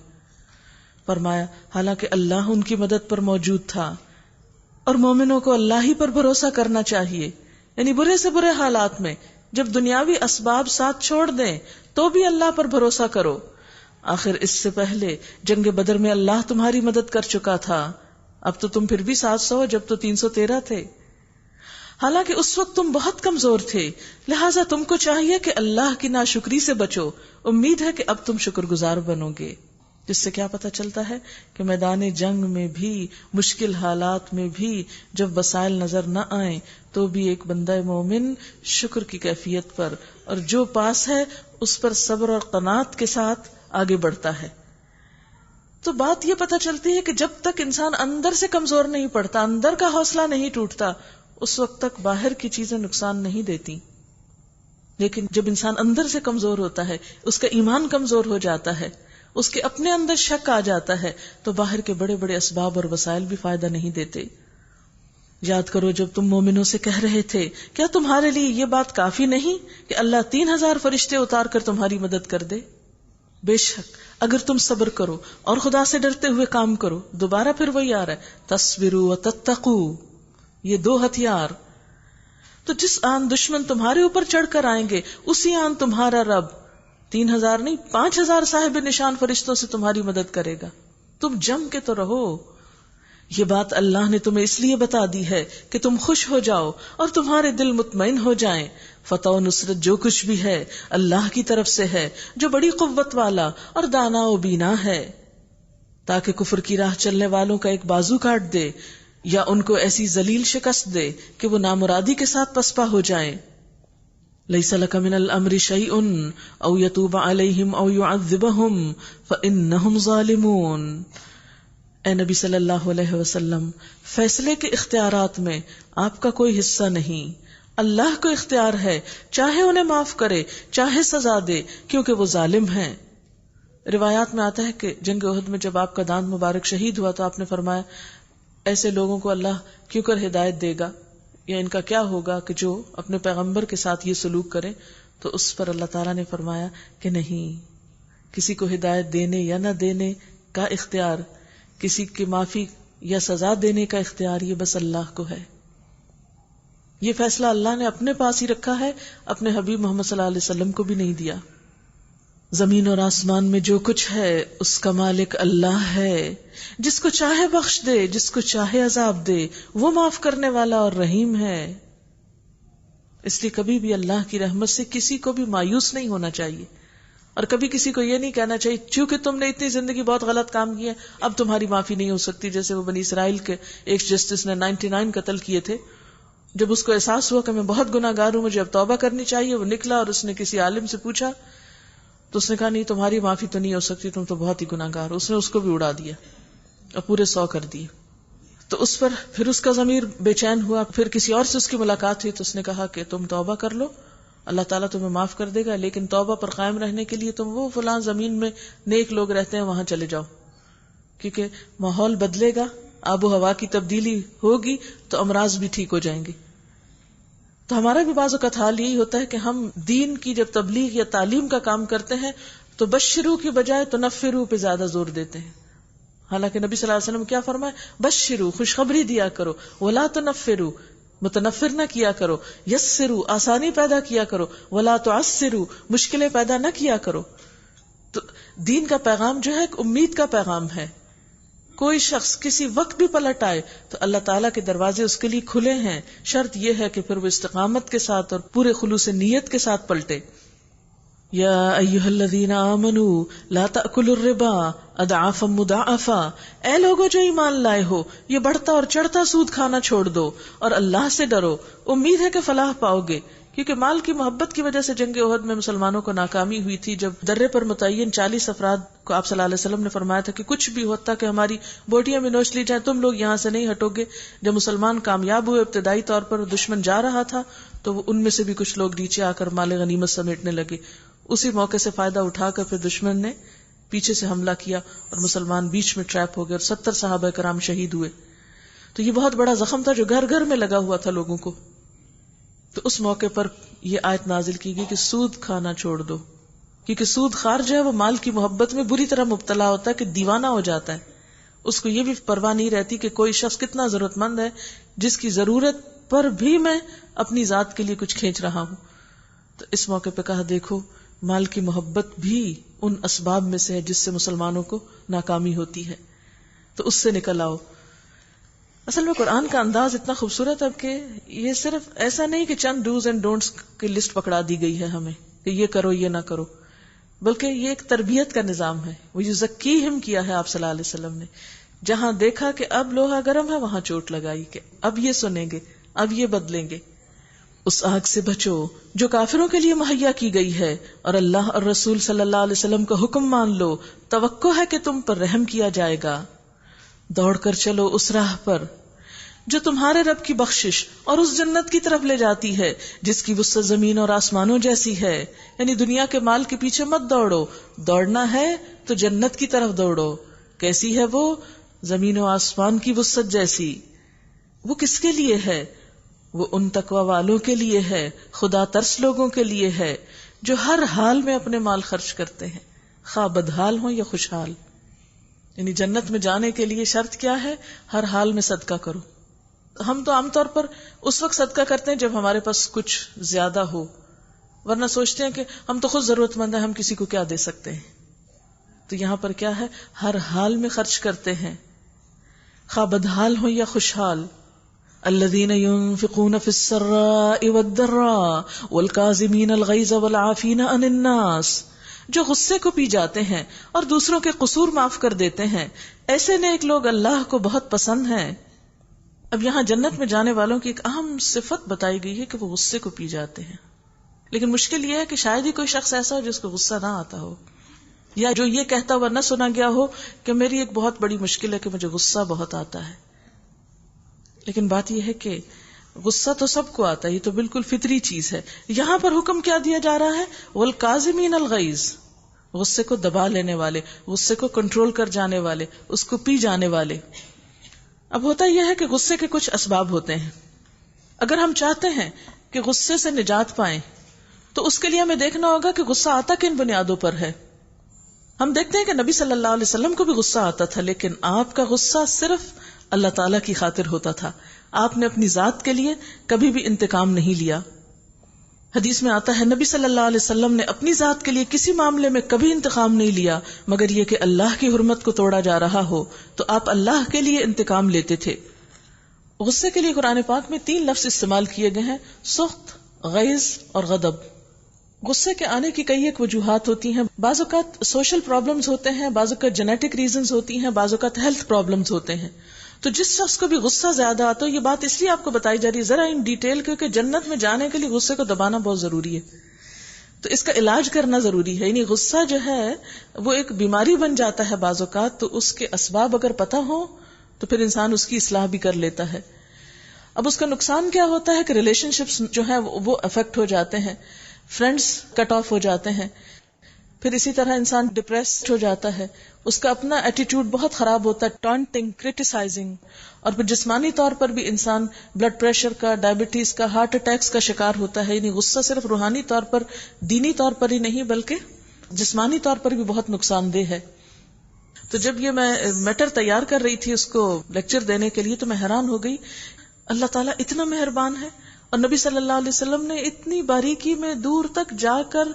فرمایا حالانکہ اللہ ان کی مدد پر موجود تھا اور مومنوں کو اللہ ہی پر بھروسہ کرنا چاہیے. یعنی برے سے برے حالات میں جب دنیاوی اسباب ساتھ چھوڑ دیں تو بھی اللہ پر بھروسہ کرو. آخر اس سے پہلے جنگ بدر میں اللہ تمہاری مدد کر چکا تھا، اب تو تم پھر بھی 700 جب تو 313 تھے. حالانکہ اس وقت تم بہت کمزور تھے، لہٰذا تم کو چاہیے کہ اللہ کی ناشکری سے بچو. امید ہے کہ اب تم شکر گزار بنو گے. جس سے کیا پتہ چلتا ہے کہ میدان جنگ میں بھی، مشکل حالات میں بھی جب وسائل نظر نہ آئیں تو بھی ایک بندہ مومن شکر کی کیفیت پر اور جو پاس ہے اس پر صبر اور قناعت کے ساتھ آگے بڑھتا ہے. تو بات یہ پتہ چلتی ہے کہ جب تک انسان اندر سے کمزور نہیں پڑتا، اندر کا حوصلہ نہیں ٹوٹتا، اس وقت تک باہر کی چیزیں نقصان نہیں دیتی. لیکن جب انسان اندر سے کمزور ہوتا ہے، اس کا ایمان کمزور ہو جاتا ہے، اس کے اپنے اندر شک آ جاتا ہے، تو باہر کے بڑے بڑے اسباب اور وسائل بھی فائدہ نہیں دیتے. یاد کرو جب تم مومنوں سے کہہ رہے تھے کیا تمہارے لیے یہ بات کافی نہیں کہ اللہ 3000 فرشتے اتار کر تمہاری مدد کر دے. بے شک اگر تم صبر کرو اور خدا سے ڈرتے ہوئے کام کرو، دوبارہ پھر وہی آ رہا ہے تصبروا وتتقوا، یہ دو ہتھیار. تو جس آن دشمن تمہارے اوپر چڑھ کر آئیں گے اسی آن تمہارا رب 3000 نہیں 5000 صاحب نشان فرشتوں سے تمہاری مدد کرے گا. تم جم کے تو رہو. یہ بات اللہ نے تمہیں اس لیے بتا دی ہے کہ تم خوش ہو جاؤ اور تمہارے دل مطمئن ہو جائیں. فتح و نصرت جو کچھ بھی ہے اللہ کی طرف سے ہے، جو بڑی قوت والا اور دانا و بینا ہے، تاکہ کفر کی راہ چلنے والوں کا ایک بازو کاٹ دے یا ان کو ایسی ذلیل شکست دے کہ وہ نامرادی کے ساتھ پسپا ہو جائیں. لیس لک من الامر شیء او یتوب علیہم او یعذبہم فانہم ظالمون. اے نبی صلی اللہ علیہ وسلم، فیصلے کے اختیارات میں آپ کا کوئی حصہ نہیں. اللہ کو اختیار ہے، چاہے انہیں معاف کرے چاہے سزا دے، کیونکہ وہ ظالم ہیں. روایات میں آتا ہے کہ جنگ احد میں جب آپ کا دانت مبارک شہید ہوا تو آپ نے فرمایا ایسے لوگوں کو اللہ کیوں کر ہدایت دے گا، یا ان کا کیا ہوگا کہ جو اپنے پیغمبر کے ساتھ یہ سلوک کریں. تو اس پر اللہ تعالیٰ نے فرمایا کہ نہیں، کسی کو ہدایت دینے یا نہ دینے کا اختیار، کسی کی معافی یا سزا دینے کا اختیار یہ بس اللہ کو ہے. یہ فیصلہ اللہ نے اپنے پاس ہی رکھا ہے، اپنے حبیب محمد صلی اللہ علیہ وسلم کو بھی نہیں دیا. زمین اور آسمان میں جو کچھ ہے اس کا مالک اللہ ہے، جس کو چاہے بخش دے، جس کو چاہے عذاب دے، وہ معاف کرنے والا اور رحیم ہے. اس لیے کبھی بھی اللہ کی رحمت سے کسی کو بھی مایوس نہیں ہونا چاہیے، اور کبھی کسی کو یہ نہیں کہنا چاہیے چونکہ تم نے اتنی زندگی بہت غلط کام کیے اب تمہاری معافی نہیں ہو سکتی. جیسے وہ بنی اسرائیل کے ایک جسٹس نے 99 قتل کیے تھے، جب اس کو احساس ہوا کہ میں بہت گناہ گار ہوں، مجھے اب توبہ کرنی چاہیے، وہ نکلا اور اس نے کسی عالم سے پوچھا تو اس نے کہا نہیں تمہاری معافی تو نہیں ہو سکتی، تم تو بہت ہی گناہ گار ہو. اس نے اس کو بھی اڑا دیا اور پورے 100 کر دیے. تو اس پر پھر اس کا ضمیر بے چین ہوا. پھر کسی اور سے اس کی ملاقات ہوئی تو اس نے کہا کہ تم توبہ کر لو، اللہ تعالیٰ تمہیں معاف کر دے گا، لیکن توبہ پر قائم رہنے کے لیے تم وہ فلاں زمین میں نیک لوگ رہتے ہیں وہاں چلے جاؤ، کیونکہ ماحول بدلے گا، آب و ہوا کی تبدیلی ہوگی تو امراض بھی ٹھیک ہو جائیں گے. تو ہمارا بھی بعض اوقات حال یہی ہوتا ہے کہ ہم دین کی جب تبلیغ یا تعلیم کا کام کرتے ہیں تو بشرو کی بجائے تنفرو پہ زیادہ زور دیتے ہیں. حالانکہ نبی صلی اللہ علیہ وسلم کیا فرمائے، بشرو خوشخبری دیا کرو، ولا تنفرو متنفر نہ کیا کرو، یسرو آسانی پیدا کیا کرو، ولا تعسرو مشکلیں پیدا نہ کیا کرو. تو دین کا پیغام جو ہے ایک امید کا پیغام ہے. کوئی شخص کسی وقت بھی پلٹ آئے تو اللہ تعالیٰ کے دروازے اس کے لیے کھلے ہیں، شرط یہ ہے کہ پھر وہ استقامت کے ساتھ اور پورے خلوص نیت کے ساتھ پلٹے. یا ایھا الذین آمنوا لا تأکلوا الربا اضعافا مضاعفا، اے لوگو جو ایمان لائے ہو یہ بڑھتا اور چڑھتا سود کھانا چھوڑ دو اور اللہ سے ڈرو، امید ہے کہ فلاح پاؤ گے. کیونکہ مال کی محبت کی وجہ سے جنگ احد میں مسلمانوں کو ناکامی ہوئی تھی. جب درے پر متعین 40 افراد کو آپ صلی اللہ علیہ وسلم نے فرمایا تھا کہ کچھ بھی ہوتا کہ ہماری بوٹیاں بھی نوچ لی جائیں، تم لوگ یہاں سے نہیں ہٹو گے. جب مسلمان کامیاب ہوئے ابتدائی طور پر، دشمن جا رہا تھا تو ان میں سے بھی کچھ لوگ نیچے آ کر مال غنیمت سمیٹنے لگے. اسی موقع سے فائدہ اٹھا کر پھر دشمن نے پیچھے سے حملہ کیا اور مسلمان بیچ میں ٹریپ ہو گئے اور 70 صحابہ کرام شہید ہوئے. تو یہ بہت بڑا زخم تھا جو گھر گھر میں لگا ہوا تھا لوگوں کو. تو اس موقع پر یہ آیت نازل کی گئی کہ سود کھانا چھوڑ دو، کیونکہ سود خار جو ہے وہ مال کی محبت میں بری طرح مبتلا ہوتا ہے کہ دیوانہ ہو جاتا ہے. اس کو یہ بھی پرواہ نہیں رہتی کہ کوئی شخص کتنا ضرورت مند ہے جس کی ضرورت پر بھی میں اپنی ذات کے لیے کچھ کھینچ رہا ہوں. تو اس موقع پہ کہا دیکھو مال کی محبت بھی ان اسباب میں سے ہے جس سے مسلمانوں کو ناکامی ہوتی ہے، تو اس سے نکل آؤ. اصل میں قرآن کا انداز اتنا خوبصورت ہے کہ یہ صرف ایسا نہیں کہ چند ڈوز اینڈ ڈونٹس کی لسٹ پکڑا دی گئی ہے ہمیں کہ یہ کرو یہ نہ کرو، بلکہ یہ ایک تربیت کا نظام ہے. وہ یزکیہم کیا ہے آپ صلی اللہ علیہ وسلم نے. جہاں دیکھا کہ اب لوہا گرم ہے وہاں چوٹ لگائی کہ اب یہ سنیں گے، اب یہ بدلیں گے. اس آگ سے بچو جو کافروں کے لیے مہیا کی گئی ہے، اور اللہ اور رسول صلی اللہ علیہ وسلم کا حکم مان لو، توقع ہے کہ تم پر رحم کیا جائے گا. دوڑ کر چلو اس راہ پر جو تمہارے رب کی بخشش اور اس جنت کی طرف لے جاتی ہے جس کی وسعت زمین اور آسمانوں جیسی ہے. یعنی دنیا کے مال کے پیچھے مت دوڑو، دوڑنا ہے تو جنت کی طرف دوڑو. کیسی ہے وہ؟ زمین و آسمان کی وسعت جیسی. وہ کس کے لیے ہے؟ وہ ان تقوی والوں کے لیے ہے، خدا ترس لوگوں کے لیے ہے جو ہر حال میں اپنے مال خرچ کرتے ہیں، خواہ بدحال ہوں یا خوشحال. یعنی جنت میں جانے کے لیے شرط کیا ہے؟ ہر حال میں صدقہ کرو. ہم تو عام طور پر اس وقت صدقہ کرتے ہیں جب ہمارے پاس کچھ زیادہ ہو، ورنہ سوچتے ہیں کہ ہم تو خود ضرورت مند ہیں، ہم کسی کو کیا دے سکتے ہیں. تو یہاں پر کیا ہے؟ ہر حال میں خرچ کرتے ہیں، خواہ بدحال ہوں یا خوشحال. الذین ينفقون فی السراء والضراء والکاظمین الغیظ والعافین عن الناس، جو غصے کو پی جاتے ہیں اور دوسروں کے قصور معاف کر دیتے ہیں، ایسے نیک لوگ اللہ کو بہت پسند ہیں. اب یہاں جنت میں جانے والوں کی ایک اہم صفت بتائی گئی ہے کہ وہ غصے کو پی جاتے ہیں. لیکن مشکل یہ ہے کہ شاید ہی کوئی شخص ایسا ہو جس کو غصہ نہ آتا ہو، یا جو یہ کہتا ہوا نہ سنا گیا ہو کہ میری ایک بہت بڑی مشکل ہے کہ مجھے غصہ بہت آتا ہے. لیکن بات یہ ہے کہ غصہ تو سب کو آتا ہے، یہ تو بالکل فطری چیز ہے. یہاں پر حکم کیا دیا جا رہا ہے؟ والکاظمین الغیظ، غصے کو دبا لینے والے، غصے کو کنٹرول کر جانے والے، اس کو پی جانے والے. اب ہوتا یہ ہے کہ غصے کے کچھ اسباب ہوتے ہیں. اگر ہم چاہتے ہیں کہ غصے سے نجات پائیں تو اس کے لیے ہمیں دیکھنا ہوگا کہ غصہ آتا کن بنیادوں پر ہے. ہم دیکھتے ہیں کہ نبی صلی اللہ علیہ وسلم کو بھی غصہ آتا تھا، لیکن آپ کا غصہ صرف اللہ تعالیٰ کی خاطر ہوتا تھا. آپ نے اپنی ذات کے لیے کبھی بھی انتقام نہیں لیا. حدیث میں آتا ہے نبی صلی اللہ علیہ وسلم نے اپنی ذات کے لیے کسی معاملے میں کبھی انتقام نہیں لیا مگر یہ کہ اللہ کی حرمت کو توڑا جا رہا ہو تو آپ اللہ کے لیے انتقام لیتے تھے. غصے کے لیے قرآن پاک میں 3 لفظ استعمال کیے گئے ہیں: سخط، غیظ اور غضب. غصے کے آنے کی کئی ایک وجوہات ہوتی ہیں. بعض اوقات سوشل پرابلمز ہوتے ہیں، بعض اوقات جینیٹک ریزنز ہوتی ہیں، بعض اوقات ہیلتھ پرابلمز ہوتے ہیں. تو جس شخص کو بھی غصہ زیادہ آتا ہو، یہ بات اس لیے آپ کو بتائی جا رہی ہے ذرا ان ڈیٹیل، کیونکہ جنت میں جانے کے لیے غصے کو دبانا بہت ضروری ہے. تو اس کا علاج کرنا ضروری ہے. یعنی غصہ جو ہے وہ ایک بیماری بن جاتا ہے بعض اوقات، تو اس کے اسباب اگر پتہ ہو تو پھر انسان اس کی اصلاح بھی کر لیتا ہے. اب اس کا نقصان کیا ہوتا ہے کہ ریلیشن شپس جو ہیں وہ افیکٹ ہو جاتے ہیں، فرینڈز کٹ آف ہو جاتے ہیں، پھر اسی طرح انسان ڈپریسڈ ہو جاتا ہے، اس کا اپنا ایٹیٹیوڈ بہت خراب ہوتا ہے، ٹانٹنگ، کرٹیسائزنگ. اور پھر جسمانی طور پر بھی انسان بلڈ پریشر کا، ڈائبٹیز کا، ہارٹ اٹیکس کا شکار ہوتا ہے. یعنی غصہ صرف روحانی طور پر، دینی طور پر ہی نہیں بلکہ جسمانی طور پر بھی بہت نقصان دہ ہے. تو جب یہ میں میٹر تیار کر رہی تھی اس کو لیکچر دینے کے لیے تو میں حیران ہو گئی. اللہ تعالیٰ اتنا مہربان ہے اور نبی صلی اللہ علیہ وسلم نے اتنی باریکی میں دور تک جا کر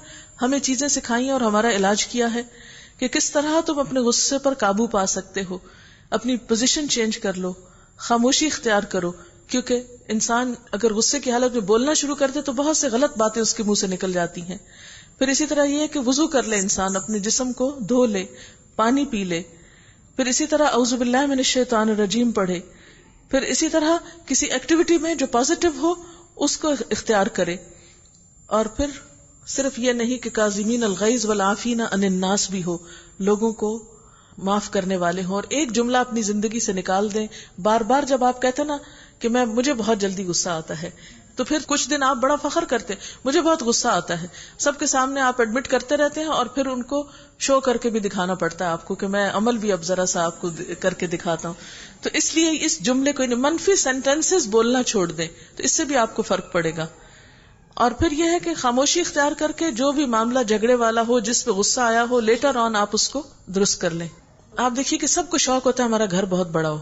ہمیں چیزیں سکھائی اور ہمارا علاج کیا ہے کہ کس طرح تم اپنے غصے پر قابو پا سکتے ہو. اپنی پوزیشن چینج کر لو، خاموشی اختیار کرو، کیونکہ انسان اگر غصے کی حالت میں بولنا شروع کر دے تو بہت سے غلط باتیں اس کے منہ سے نکل جاتی ہیں. پھر اسی طرح یہ ہے کہ وضو کر لے، انسان اپنے جسم کو دھو لے، پانی پی لے، پھر اسی طرح اعوذ باللہ من الشیطان الرجیم پڑھے، پھر اسی طرح کسی ایکٹیویٹی میں جو پازیٹو ہو اس کو اختیار کرے. اور پھر صرف یہ نہیں کہ کاظمین الغیظ والعافین عن الناس بھی ہو، لوگوں کو معاف کرنے والے ہوں. اور ایک جملہ اپنی زندگی سے نکال دیں. بار بار جب آپ کہتے نا کہ مجھے بہت جلدی غصہ آتا ہے، تو پھر کچھ دن آپ بڑا فخر کرتے مجھے بہت غصہ آتا ہے، سب کے سامنے آپ ایڈمٹ کرتے رہتے ہیں اور پھر ان کو شو کر کے بھی دکھانا پڑتا ہے آپ کو کہ میں عمل بھی اب ذرا سا آپ کو کر کے دکھاتا ہوں. تو اس لیے اس جملے کو منفی سینٹینسز بولنا چھوڑ دیں تو اس سے بھی آپ کو فرق پڑے گا. اور پھر یہ ہے کہ خاموشی اختیار کر کے جو بھی معاملہ جھگڑے والا ہو، جس پہ غصہ آیا ہو، لیٹر آن آپ اس کو درست کر لیں. آپ دیکھیے کہ سب کو شوق ہوتا ہے ہمارا گھر بہت بڑا ہو.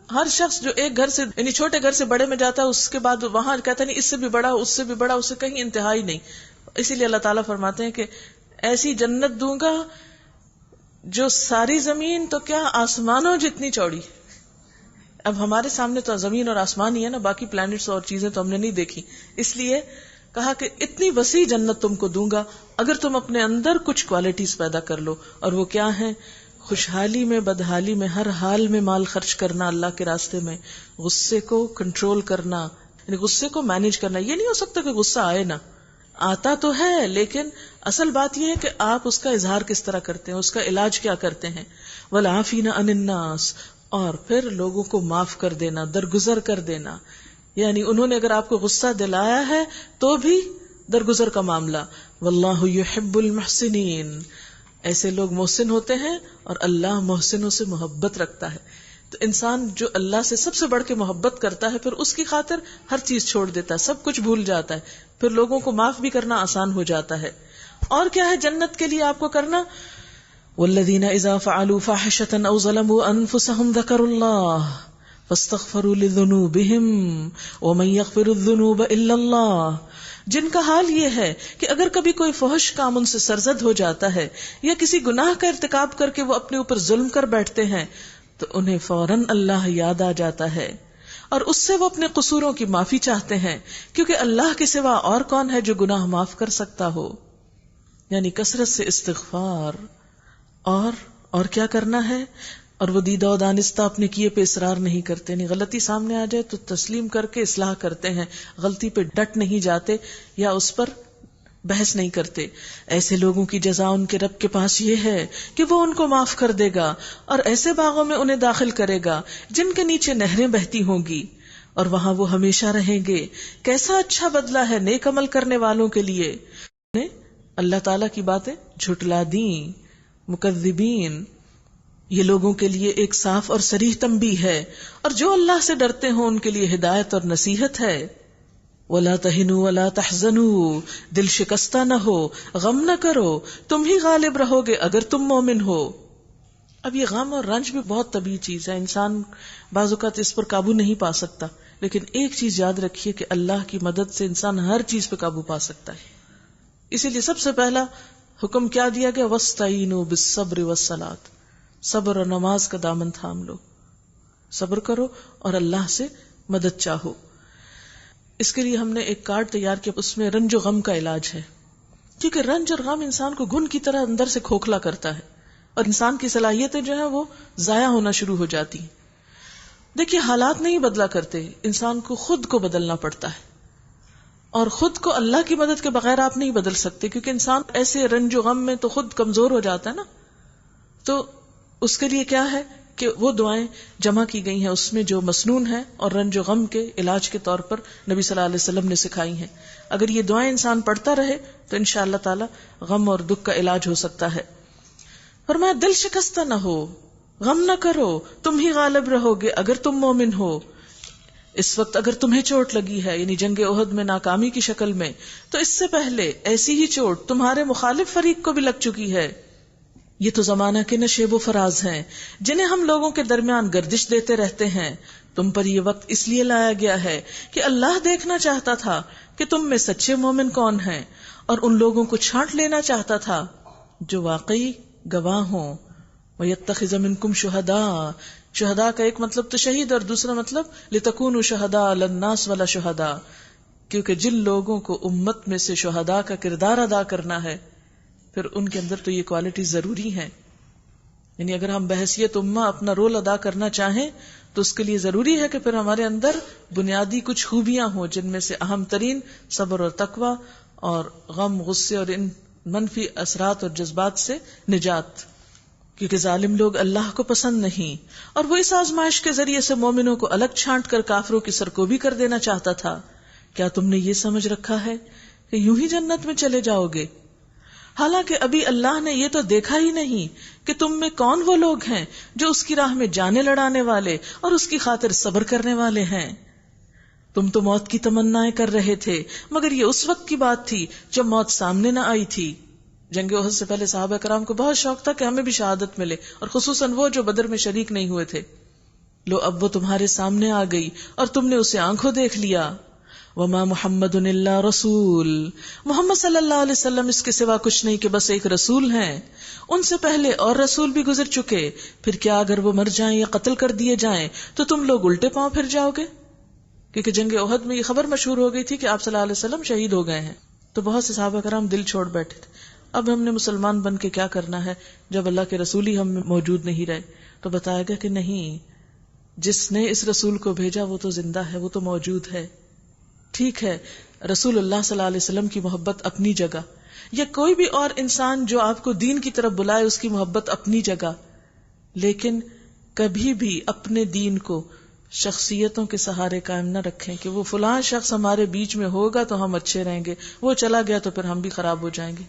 ہر شخص جو ایک گھر سے یعنی چھوٹے گھر سے بڑے میں جاتا ہے اس کے بعد وہاں کہتا نہیں اس سے بھی بڑا، اس سے بھی بڑا، اس سے کہیں انتہائی نہیں. اسی لیے اللہ تعالیٰ فرماتے ہیں کہ ایسی جنت دوں گا جو ساری زمین تو کیا آسمانوں جتنی چوڑی. اب ہمارے سامنے تو زمین اور آسمان ہی ہے نا، باقی پلانٹس اور چیزیں تو ہم نے نہیں دیکھی. اس لیے کہا کہ اتنی وسیع جنت تم کو دوں گا اگر تم اپنے اندر کچھ کوالٹیز پیدا کر لو. اور وہ کیا ہیں؟ خوشحالی میں، بدحالی میں، ہر حال میں مال خرچ کرنا اللہ کے راستے میں، غصے کو کنٹرول کرنا، یعنی غصے کو مینج کرنا. یہ نہیں ہو سکتا کہ غصہ آئے نہ، آتا تو ہے، لیکن اصل بات یہ ہے کہ آپ اس کا اظہار کس طرح کرتے ہیں، اس کا علاج کیا کرتے ہیں. والعافین عن الناس، اور پھر لوگوں کو معاف کر دینا، درگزر کر دینا. یعنی انہوں نے اگر آپ کو غصہ دلایا ہے تو بھی درگزر کا معاملہ. واللہ یحب المحسنین، ایسے لوگ محسن ہوتے ہیں اور اللہ محسنوں سے محبت رکھتا ہے. تو انسان جو اللہ سے سب سے بڑھ کے محبت کرتا ہے پھر اس کی خاطر ہر چیز چھوڑ دیتا ہے، سب کچھ بھول جاتا ہے، پھر لوگوں کو معاف بھی کرنا آسان ہو جاتا ہے. اور کیا ہے جنت کے لیے آپ کو کرنا؟ والذین اذا فعلوا فاحشة او ظلموا انفسهم ذکروا اللہ فاستغفروا لذنوبهم ومن يغفر الذنوب الا اللہ، جن کا حال یہ ہے کہ اگر کبھی کوئی فحش کام ان سے سرزد ہو جاتا ہے یا کسی گناہ کا ارتکاب کر کے وہ اپنے اوپر ظلم کر بیٹھتے ہیں تو انہیں فوراً اللہ یاد آ جاتا ہے اور اس سے وہ اپنے قصوروں کی معافی چاہتے ہیں، کیونکہ اللہ کے سوا اور کون ہے جو گناہ معاف کر سکتا ہو۔ یعنی کثرت سے استغفار اور کیا کرنا ہے، اور وہ دیدہ و دانستہ اپنے کیے پہ اصرار نہیں کرتے، نہیں غلطی سامنے آ جائے تو تسلیم کر کے اصلاح کرتے ہیں، غلطی پہ ڈٹ نہیں جاتے یا اس پر بحث نہیں کرتے۔ ایسے لوگوں کی جزا ان کے رب کے پاس یہ ہے کہ وہ ان کو معاف کر دے گا اور ایسے باغوں میں انہیں داخل کرے گا جن کے نیچے نہریں بہتی ہوں گی اور وہاں وہ ہمیشہ رہیں گے۔ کیسا اچھا بدلہ ہے نیک عمل کرنے والوں کے لیے۔ اللہ تعالیٰ کی باتیں جھٹلا دیں، مکذبین، یہ لوگوں کے لیے ایک صاف اور صریح تنبیہ ہے، اور جو اللہ سے ڈرتے ہوں ان کے لیے ہدایت اور نصیحت ہے۔ وَلَا تَهِنُوا وَلَا تَحْزَنُوا، دل شکستہ نہ ہو، غم نہ کرو، تم ہی غالب رہو گے اگر تم مومن ہو۔ اب یہ غم اور رنج بھی بہت طبیعی چیز ہے، انسان بعض اوقات اس پر قابو نہیں پا سکتا، لیکن ایک چیز یاد رکھیے کہ اللہ کی مدد سے انسان ہر چیز پہ قابو پا سکتا ہے۔ اسی لیے سب سے پہلا حکم کیا دیا گیا؟ وَاسْتَعِینُوا بِالصَّبْرِ وَالصَّلَاةِ، صبر اور نماز کا دامن تھام لو، صبر کرو اور اللہ سے مدد چاہو۔ اس کے لیے ہم نے ایک کارڈ تیار کیا، اس میں رنج و غم کا علاج ہے، کیونکہ رنج اور غم انسان کو گھن کی طرح اندر سے کھوکھلا کرتا ہے اور انسان کی صلاحیتیں جو ہیں وہ ضائع ہونا شروع ہو جاتی ہیں۔ دیکھیے حالات نہیں بدلا کرتے، انسان کو خود کو بدلنا پڑتا ہے، اور خود کو اللہ کی مدد کے بغیر آپ نہیں بدل سکتے، کیونکہ انسان ایسے رنج و غم میں تو خود کمزور ہو جاتا ہے نا۔ تو اس کے لیے کیا ہے کہ وہ دعائیں جمع کی گئی ہیں اس میں جو مسنون ہے اور رنج و غم کے علاج کے طور پر نبی صلی اللہ علیہ وسلم نے سکھائی ہیں۔ اگر یہ دعائیں انسان پڑھتا رہے تو انشاءاللہ تعالی غم اور دکھ کا علاج ہو سکتا ہے۔ فرمایا دل شکستہ نہ ہو، غم نہ کرو، تم ہی غالب رہو گے اگر تم مومن ہو۔ اس وقت اگر تمہیں چوٹ لگی ہے، یعنی جنگ احد میں ناکامی کی شکل میں، تو اس سے پہلے ایسی ہی چوٹ تمہارے مخالف فریق کو بھی لگ چکی ہے۔ یہ تو زمانہ کے نشیب و فراز ہیں جنہیں ہم لوگوں کے درمیان گردش دیتے رہتے ہیں۔ تم پر یہ وقت اس لیے لایا گیا ہے کہ اللہ دیکھنا چاہتا تھا کہ تم میں سچے مومن کون ہیں، اور ان لوگوں کو چھانٹ لینا چاہتا تھا جو واقعی گواہ ہوں۔ وَيَتَّخِذَ مِنْكُمْ شُهَدَاءَ، شہداء کا ایک مطلب تو شہید اور دوسرا مطلب لِتَكُونُوا شُهَدَاءَ عَلَى النَّاسِ وَلَا شُهَدَاءَ، کیونکہ جن لوگوں کو امت میں سے شہداء کا کردار ادا کرنا ہے پھر ان کے اندر تو یہ کوالٹی ضروری ہے۔ یعنی اگر ہم بحیثیت امہ اپنا رول ادا کرنا چاہیں تو اس کے لیے ضروری ہے کہ پھر ہمارے اندر بنیادی کچھ خوبیاں ہوں، جن میں سے اہم ترین صبر اور تقوی اور غم، غصے اور ان منفی اثرات اور جذبات سے نجات، کیونکہ ظالم لوگ اللہ کو پسند نہیں، اور وہ اس آزمائش کے ذریعے سے مومنوں کو الگ چھانٹ کر کافروں کی سرکوبی کر دینا چاہتا تھا۔ کیا تم نے یہ سمجھ رکھا ہے کہ یوں ہی جنت میں چلے جاؤ گے؟ حالانکہ ابھی اللہ نے یہ تو دیکھا ہی نہیں کہ تم میں کون وہ لوگ ہیں جو اس کی راہ میں جانیں لڑانے والے اور اس کی خاطر صبر کرنے والے ہیں۔ تم تو موت کی تمنائیں کر رہے تھے، مگر یہ اس وقت کی بات تھی جب موت سامنے نہ آئی تھی۔ جنگ احد سے پہلے صحابہ کرام کو بہت شوق تھا کہ ہمیں بھی شہادت ملے، اور خصوصاً وہ جو بدر میں شریک نہیں ہوئے تھے۔ لو اب وہ تمہارے سامنے آ گئی اور تم نے اسے آنکھوں دیکھ لیا۔ وما محمد الا رسول، محمد صلی اللہ علیہ وسلم اس کے سوا کچھ نہیں کہ بس ایک رسول ہیں، ان سے پہلے اور رسول بھی گزر چکے، پھر کیا اگر وہ مر جائیں یا قتل کر دیے جائیں تو تم لوگ الٹے پاؤں پھر جاؤ گے؟ کیونکہ جنگ احد میں یہ خبر مشہور ہو گئی تھی کہ آپ صلی اللہ علیہ وسلم شہید ہو گئے ہیں، تو بہت سے صحابہ کرام دل چھوڑ بیٹھے تھے۔ اب ہم نے مسلمان بن کے کیا کرنا ہے جب اللہ کے رسول ہی ہم میں موجود نہیں رہے؟ تو بتایا گیا کہ نہیں، جس نے اس رسول کو بھیجا وہ تو زندہ ہے، وہ تو موجود ہے۔ ٹھیک ہے، رسول اللہ صلی اللہ علیہ وسلم کی محبت اپنی جگہ، یا کوئی بھی اور انسان جو آپ کو دین کی طرف بلائے اس کی محبت اپنی جگہ، لیکن کبھی بھی اپنے دین کو شخصیتوں کے سہارے قائم نہ رکھیں کہ وہ فلاں شخص ہمارے بیچ میں ہوگا تو ہم اچھے رہیں گے، وہ چلا گیا تو پھر ہم بھی خراب ہو جائیں گے۔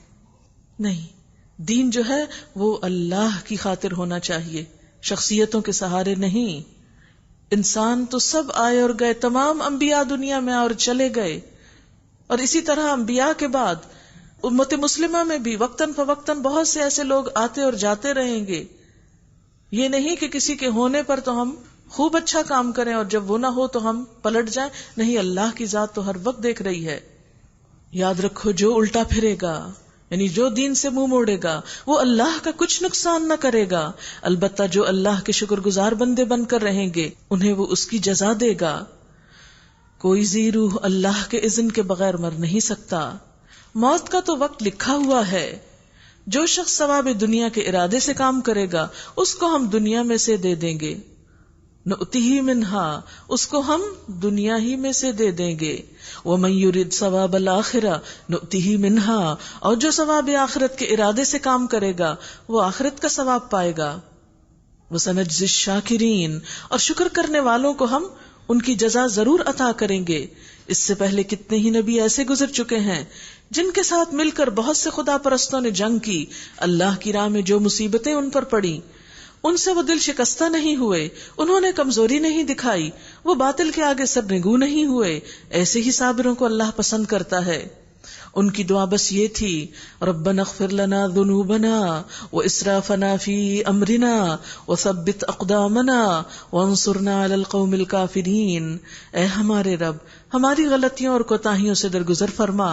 نہیں، دین جو ہے وہ اللہ کی خاطر ہونا چاہیے، شخصیتوں کے سہارے نہیں۔ انسان تو سب آئے اور گئے، تمام انبیاء دنیا میں اور چلے گئے، اور اسی طرح انبیاء کے بعد امت مسلمہ میں بھی وقتاً فوقتاً بہت سے ایسے لوگ آتے اور جاتے رہیں گے. یہ نہیں کہ کسی کے ہونے پر تو ہم خوب اچھا کام کریں اور جب وہ نہ ہو تو ہم پلٹ جائیں. نہیں، اللہ کی ذات تو ہر وقت دیکھ رہی ہے. یاد رکھو، جو الٹا پھرے گا یعنی جو دین سے منہ موڑے گا وہ اللہ کا کچھ نقصان نہ کرے گا. البتہ جو اللہ کے شکر گزار بندے بن کر رہیں گے انہیں وہ اس کی جزا دے گا. کوئی ذی روح اللہ کے اذن کے بغیر مر نہیں سکتا. موت کا تو وقت لکھا ہوا ہے. جو شخص ثواب دنیا کے ارادے سے کام کرے گا اس کو ہم دنیا میں سے دے دیں گے. نؤتیہ منہا، اس کو ہم دنیا ہی میں سے دے دیں گے. ومن یرد ثواب الآخرہ نؤتیہ منہا، اور جو ثواب آخرت کے ارادے سے کام کرے گا وہ آخرت کا ثواب پائے گا. وسنجزی الشاکرین، اور شکر کرنے والوں کو ہم ان کی جزا ضرور عطا کریں گے. اس سے پہلے کتنے ہی نبی ایسے گزر چکے ہیں جن کے ساتھ مل کر بہت سے خدا پرستوں نے جنگ کی. اللہ کی راہ میں جو مصیبتیں ان پر پڑی ان سے وہ دل شکستہ نہیں ہوئے، انہوں نے کمزوری نہیں دکھائی، وہ باطل کے آگے سرنگوں نہیں ہوئے. ایسے ہی صابروں کو اللہ پسند کرتا ہے. ان کی دعا بس یہ تھی، ربنا اغفر لنا ذنوبنا واسرافنا فی امرنا وثبت اقدامنا وانصرنا علی القوم الکافرین. اے ہمارے رب، ہماری غلطیوں اور کوتاہیوں سے درگزر فرما،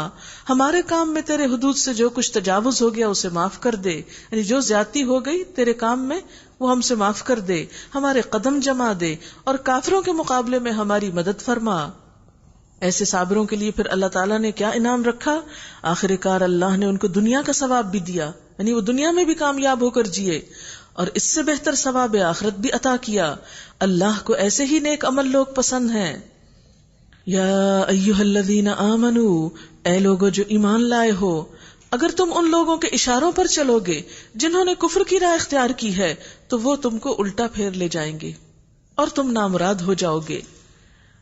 ہمارے کام میں تیرے حدود سے جو کچھ تجاوز ہو گیا اسے معاف کر دے، یعنی جو زیادتی ہو گئی تیرے کام میں وہ ہم سے معاف کر دے. ہمارے قدم جما دے اور کافروں کے مقابلے میں ہماری مدد فرما. ایسے صابروں کے لیے پھر اللہ تعالیٰ نے کیا انعام رکھا؟ آخر کار اللہ نے ان کو دنیا کا ثواب بھی دیا، یعنی وہ دنیا میں بھی کامیاب ہو کر جیے، اور اس سے بہتر ثواب آخرت بھی عطا کیا. اللہ کو ایسے ہی نیک عمل لوگ پسند ہیں. یا ایھا الذین آمنوا، اے لوگو جو ایمان لائے ہو، اگر تم ان لوگوں کے اشاروں پر چلو گے جنہوں نے کفر کی راہ اختیار کی ہے تو وہ تم کو الٹا پھیر لے جائیں گے اور تم نامراد ہو جاؤ گے.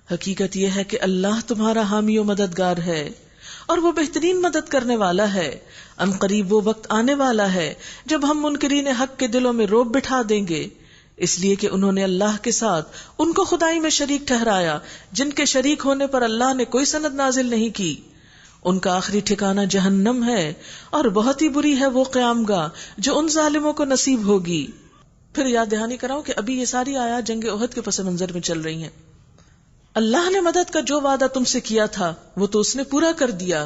حقیقت یہ ہے کہ اللہ تمہارا حامی و مددگار ہے اور وہ بہترین مدد کرنے والا ہے. ان قریب وہ وقت آنے والا ہے جب ہم منکرین حق کے دلوں میں روب بٹھا دیں گے، اس لیے کہ انہوں نے اللہ کے ساتھ ان کو خدائی میں شریک ٹھہرایا جن کے شریک ہونے پر اللہ نے کوئی سند نازل نہیں کی. ان کا آخری ٹھکانہ جہنم ہے اور بہت ہی بری ہے وہ قیام گاہ جو ان ظالموں کو نصیب ہوگی. پھر یاد دہانی کراؤں کہ ابھی یہ ساری آیات جنگ احد کے پس منظر میں چل رہی ہیں. اللہ نے مدد کا جو وعدہ تم سے کیا تھا وہ تو اس نے پورا کر دیا.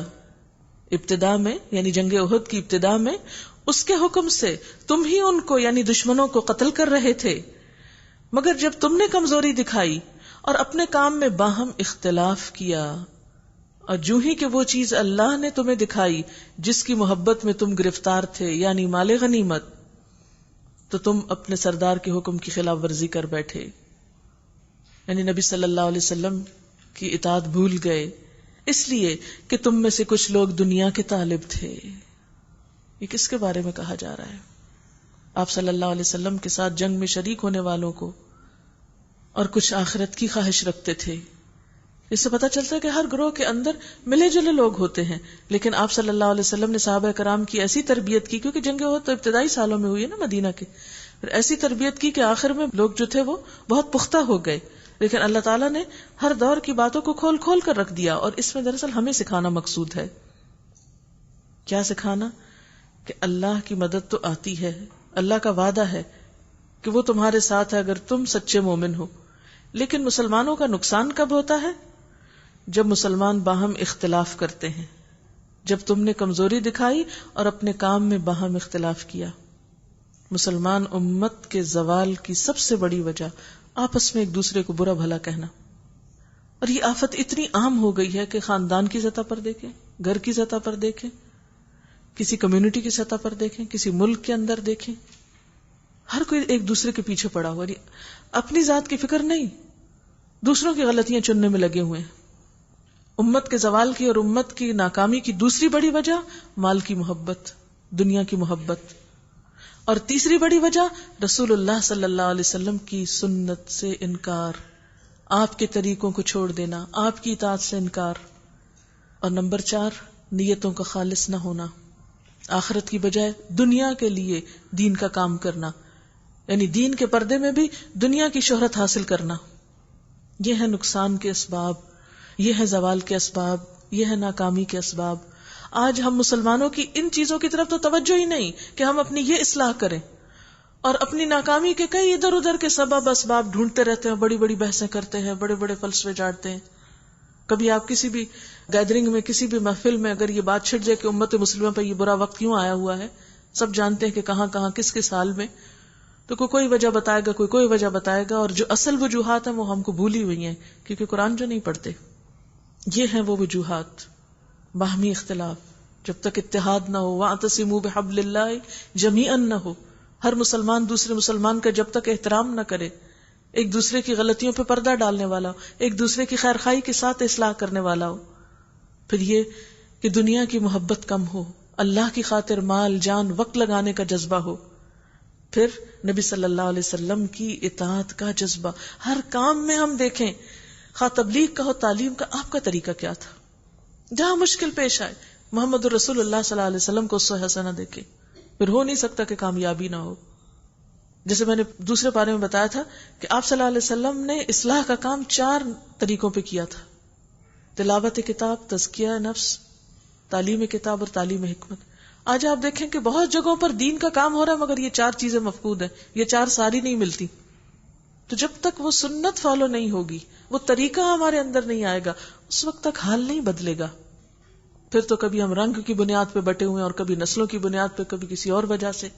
ابتدا میں یعنی جنگ احد کی ابتدا میں اس کے حکم سے تم ہی ان کو یعنی دشمنوں کو قتل کر رہے تھے، مگر جب تم نے کمزوری دکھائی اور اپنے کام میں باہم اختلاف کیا اور جو ہی کہ وہ چیز اللہ نے تمہیں دکھائی جس کی محبت میں تم گرفتار تھے یعنی مال غنیمت، تو تم اپنے سردار کے حکم کی خلاف ورزی کر بیٹھے، یعنی نبی صلی اللہ علیہ وسلم کی اطاعت بھول گئے اس لیے کہ تم میں سے کچھ لوگ دنیا کے طالب تھے. یہ کس کے بارے میں کہا جا رہا ہے؟ آپ صلی اللہ علیہ وسلم کے ساتھ جنگ میں شریک ہونے والوں کو، اور کچھ آخرت کی خواہش رکھتے تھے. اس سے پتہ چلتا ہے کہ ہر گروہ کے اندر ملے جلے لوگ ہوتے ہیں، لیکن آپ صلی اللہ علیہ وسلم نے صحابہ کرام کی ایسی تربیت کی، کیونکہ جنگ احد تو ابتدائی سالوں میں ہوئی ہے نا مدینہ کے، پھر ایسی تربیت کی کہ آخر میں لوگ جو تھے وہ بہت پختہ ہو گئے. لیکن اللہ تعالیٰ نے ہر دور کی باتوں کو کھول کھول کر رکھ دیا، اور اس میں دراصل ہمیں سکھانا مقصود ہے. کیا سکھانا؟ کہ اللہ کی مدد تو آتی ہے، اللہ کا وعدہ ہے کہ وہ تمہارے ساتھ ہے اگر تم سچے مومن ہو. لیکن مسلمانوں کا نقصان کب ہوتا ہے؟ جب مسلمان باہم اختلاف کرتے ہیں، جب تم نے کمزوری دکھائی اور اپنے کام میں باہم اختلاف کیا. مسلمان امت کے زوال کی سب سے بڑی وجہ آپس میں ایک دوسرے کو برا بھلا کہنا. اور یہ آفت اتنی عام ہو گئی ہے کہ خاندان کی سطح پر دیکھیں، گھر کی سطح پر دیکھیں، کسی کمیونٹی کی سطح پر دیکھیں، کسی ملک کے اندر دیکھیں، ہر کوئی ایک دوسرے کے پیچھے پڑا ہوا، اپنی ذات کی فکر نہیں، دوسروں کی غلطیاں چننے میں لگے ہوئے ہیں. امت کے زوال کی اور امت کی ناکامی کی دوسری بڑی وجہ مال کی محبت، دنیا کی محبت، اور تیسری بڑی وجہ رسول اللہ صلی اللہ علیہ وسلم کی سنت سے انکار، آپ کے طریقوں کو چھوڑ دینا، آپ کی اطاعت سے انکار. اور نمبر 4 نیتوں کا خالص نہ ہونا، آخرت کی بجائے دنیا کے لیے دین کا کام کرنا، یعنی دین کے پردے میں بھی دنیا کی شہرت حاصل کرنا. یہ ہے نقصان کے اسباب، یہ ہے زوال کے اسباب، یہ ہے ناکامی کے اسباب. آج ہم مسلمانوں کی ان چیزوں کی طرف تو توجہ ہی نہیں کہ ہم اپنی یہ اصلاح کریں، اور اپنی ناکامی کے کئی ادھر ادھر کے سبب اسباب ڈھونڈتے رہتے ہیں، بڑی بڑی بحثیں کرتے ہیں، بڑے بڑے فلسفے جاڑتے ہیں. کبھی آپ کسی بھی گیدرنگ میں، کسی بھی محفل میں اگر یہ بات چھٹ جائے کہ امت مسلمہ پہ یہ برا وقت کیوں آیا ہوا ہے، سب جانتے ہیں کہ کہاں کہاں کس کس حال میں، تو کوئی وجہ بتائے گا، کوئی وجہ بتائے گا، اور جو اصل وجوہات ہیں وہ ہم کو بھولی ہوئی ہیں کیونکہ قرآن جو نہیں پڑھتے. یہ ہیں وہ وجوہات. باہمی اختلاف، جب تک اتحاد نہ ہو، وَاعْتَصِمُوا بِحَبْلِ اللَّهِ جَمِيعًا نہ ہو، ہر مسلمان دوسرے مسلمان کا جب تک احترام نہ کرے، ایک دوسرے کی غلطیوں پہ پردہ ڈالنے والا ہو، ایک دوسرے کی خیر خواہی کے ساتھ اصلاح کرنے والا ہو، پھر یہ کہ دنیا کی محبت کم ہو، اللہ کی خاطر مال جان وقت لگانے کا جذبہ ہو، پھر نبی صلی اللہ علیہ وسلم کی اطاعت کا جذبہ. ہر کام میں ہم دیکھیں، خواہ تبلیغ کا ہو، تعلیم کا، آپ کا طریقہ کیا تھا؟ جہاں مشکل پیش آئے محمد رسول اللہ صلی اللہ علیہ وسلم کو اسوہ حسنہ دیکھیں. پھر ہو نہیں سکتا کہ کامیابی نہ ہو. جیسے میں نے دوسرے پارے میں بتایا تھا کہ آپ صلی اللہ علیہ وسلم نے اصلاح کا کام 4 طریقوں پہ کیا تھا: تلاوت کتاب، تزکیہ نفس، تعلیم کتاب اور تعلیم حکمت. آج آپ دیکھیں کہ بہت جگہوں پر دین کا کام ہو رہا ہے مگر یہ 4 چیزیں مفقود ہیں، یہ 4 ساری نہیں ملتی. تو جب تک وہ سنت فالو نہیں ہوگی، وہ طریقہ ہمارے اندر نہیں آئے گا، اس وقت تک حال نہیں بدلے گا. پھر تو کبھی ہم رنگ کی بنیاد پہ بٹے ہوئے ہیں، اور کبھی نسلوں کی بنیاد پہ، کبھی کسی اور وجہ سے.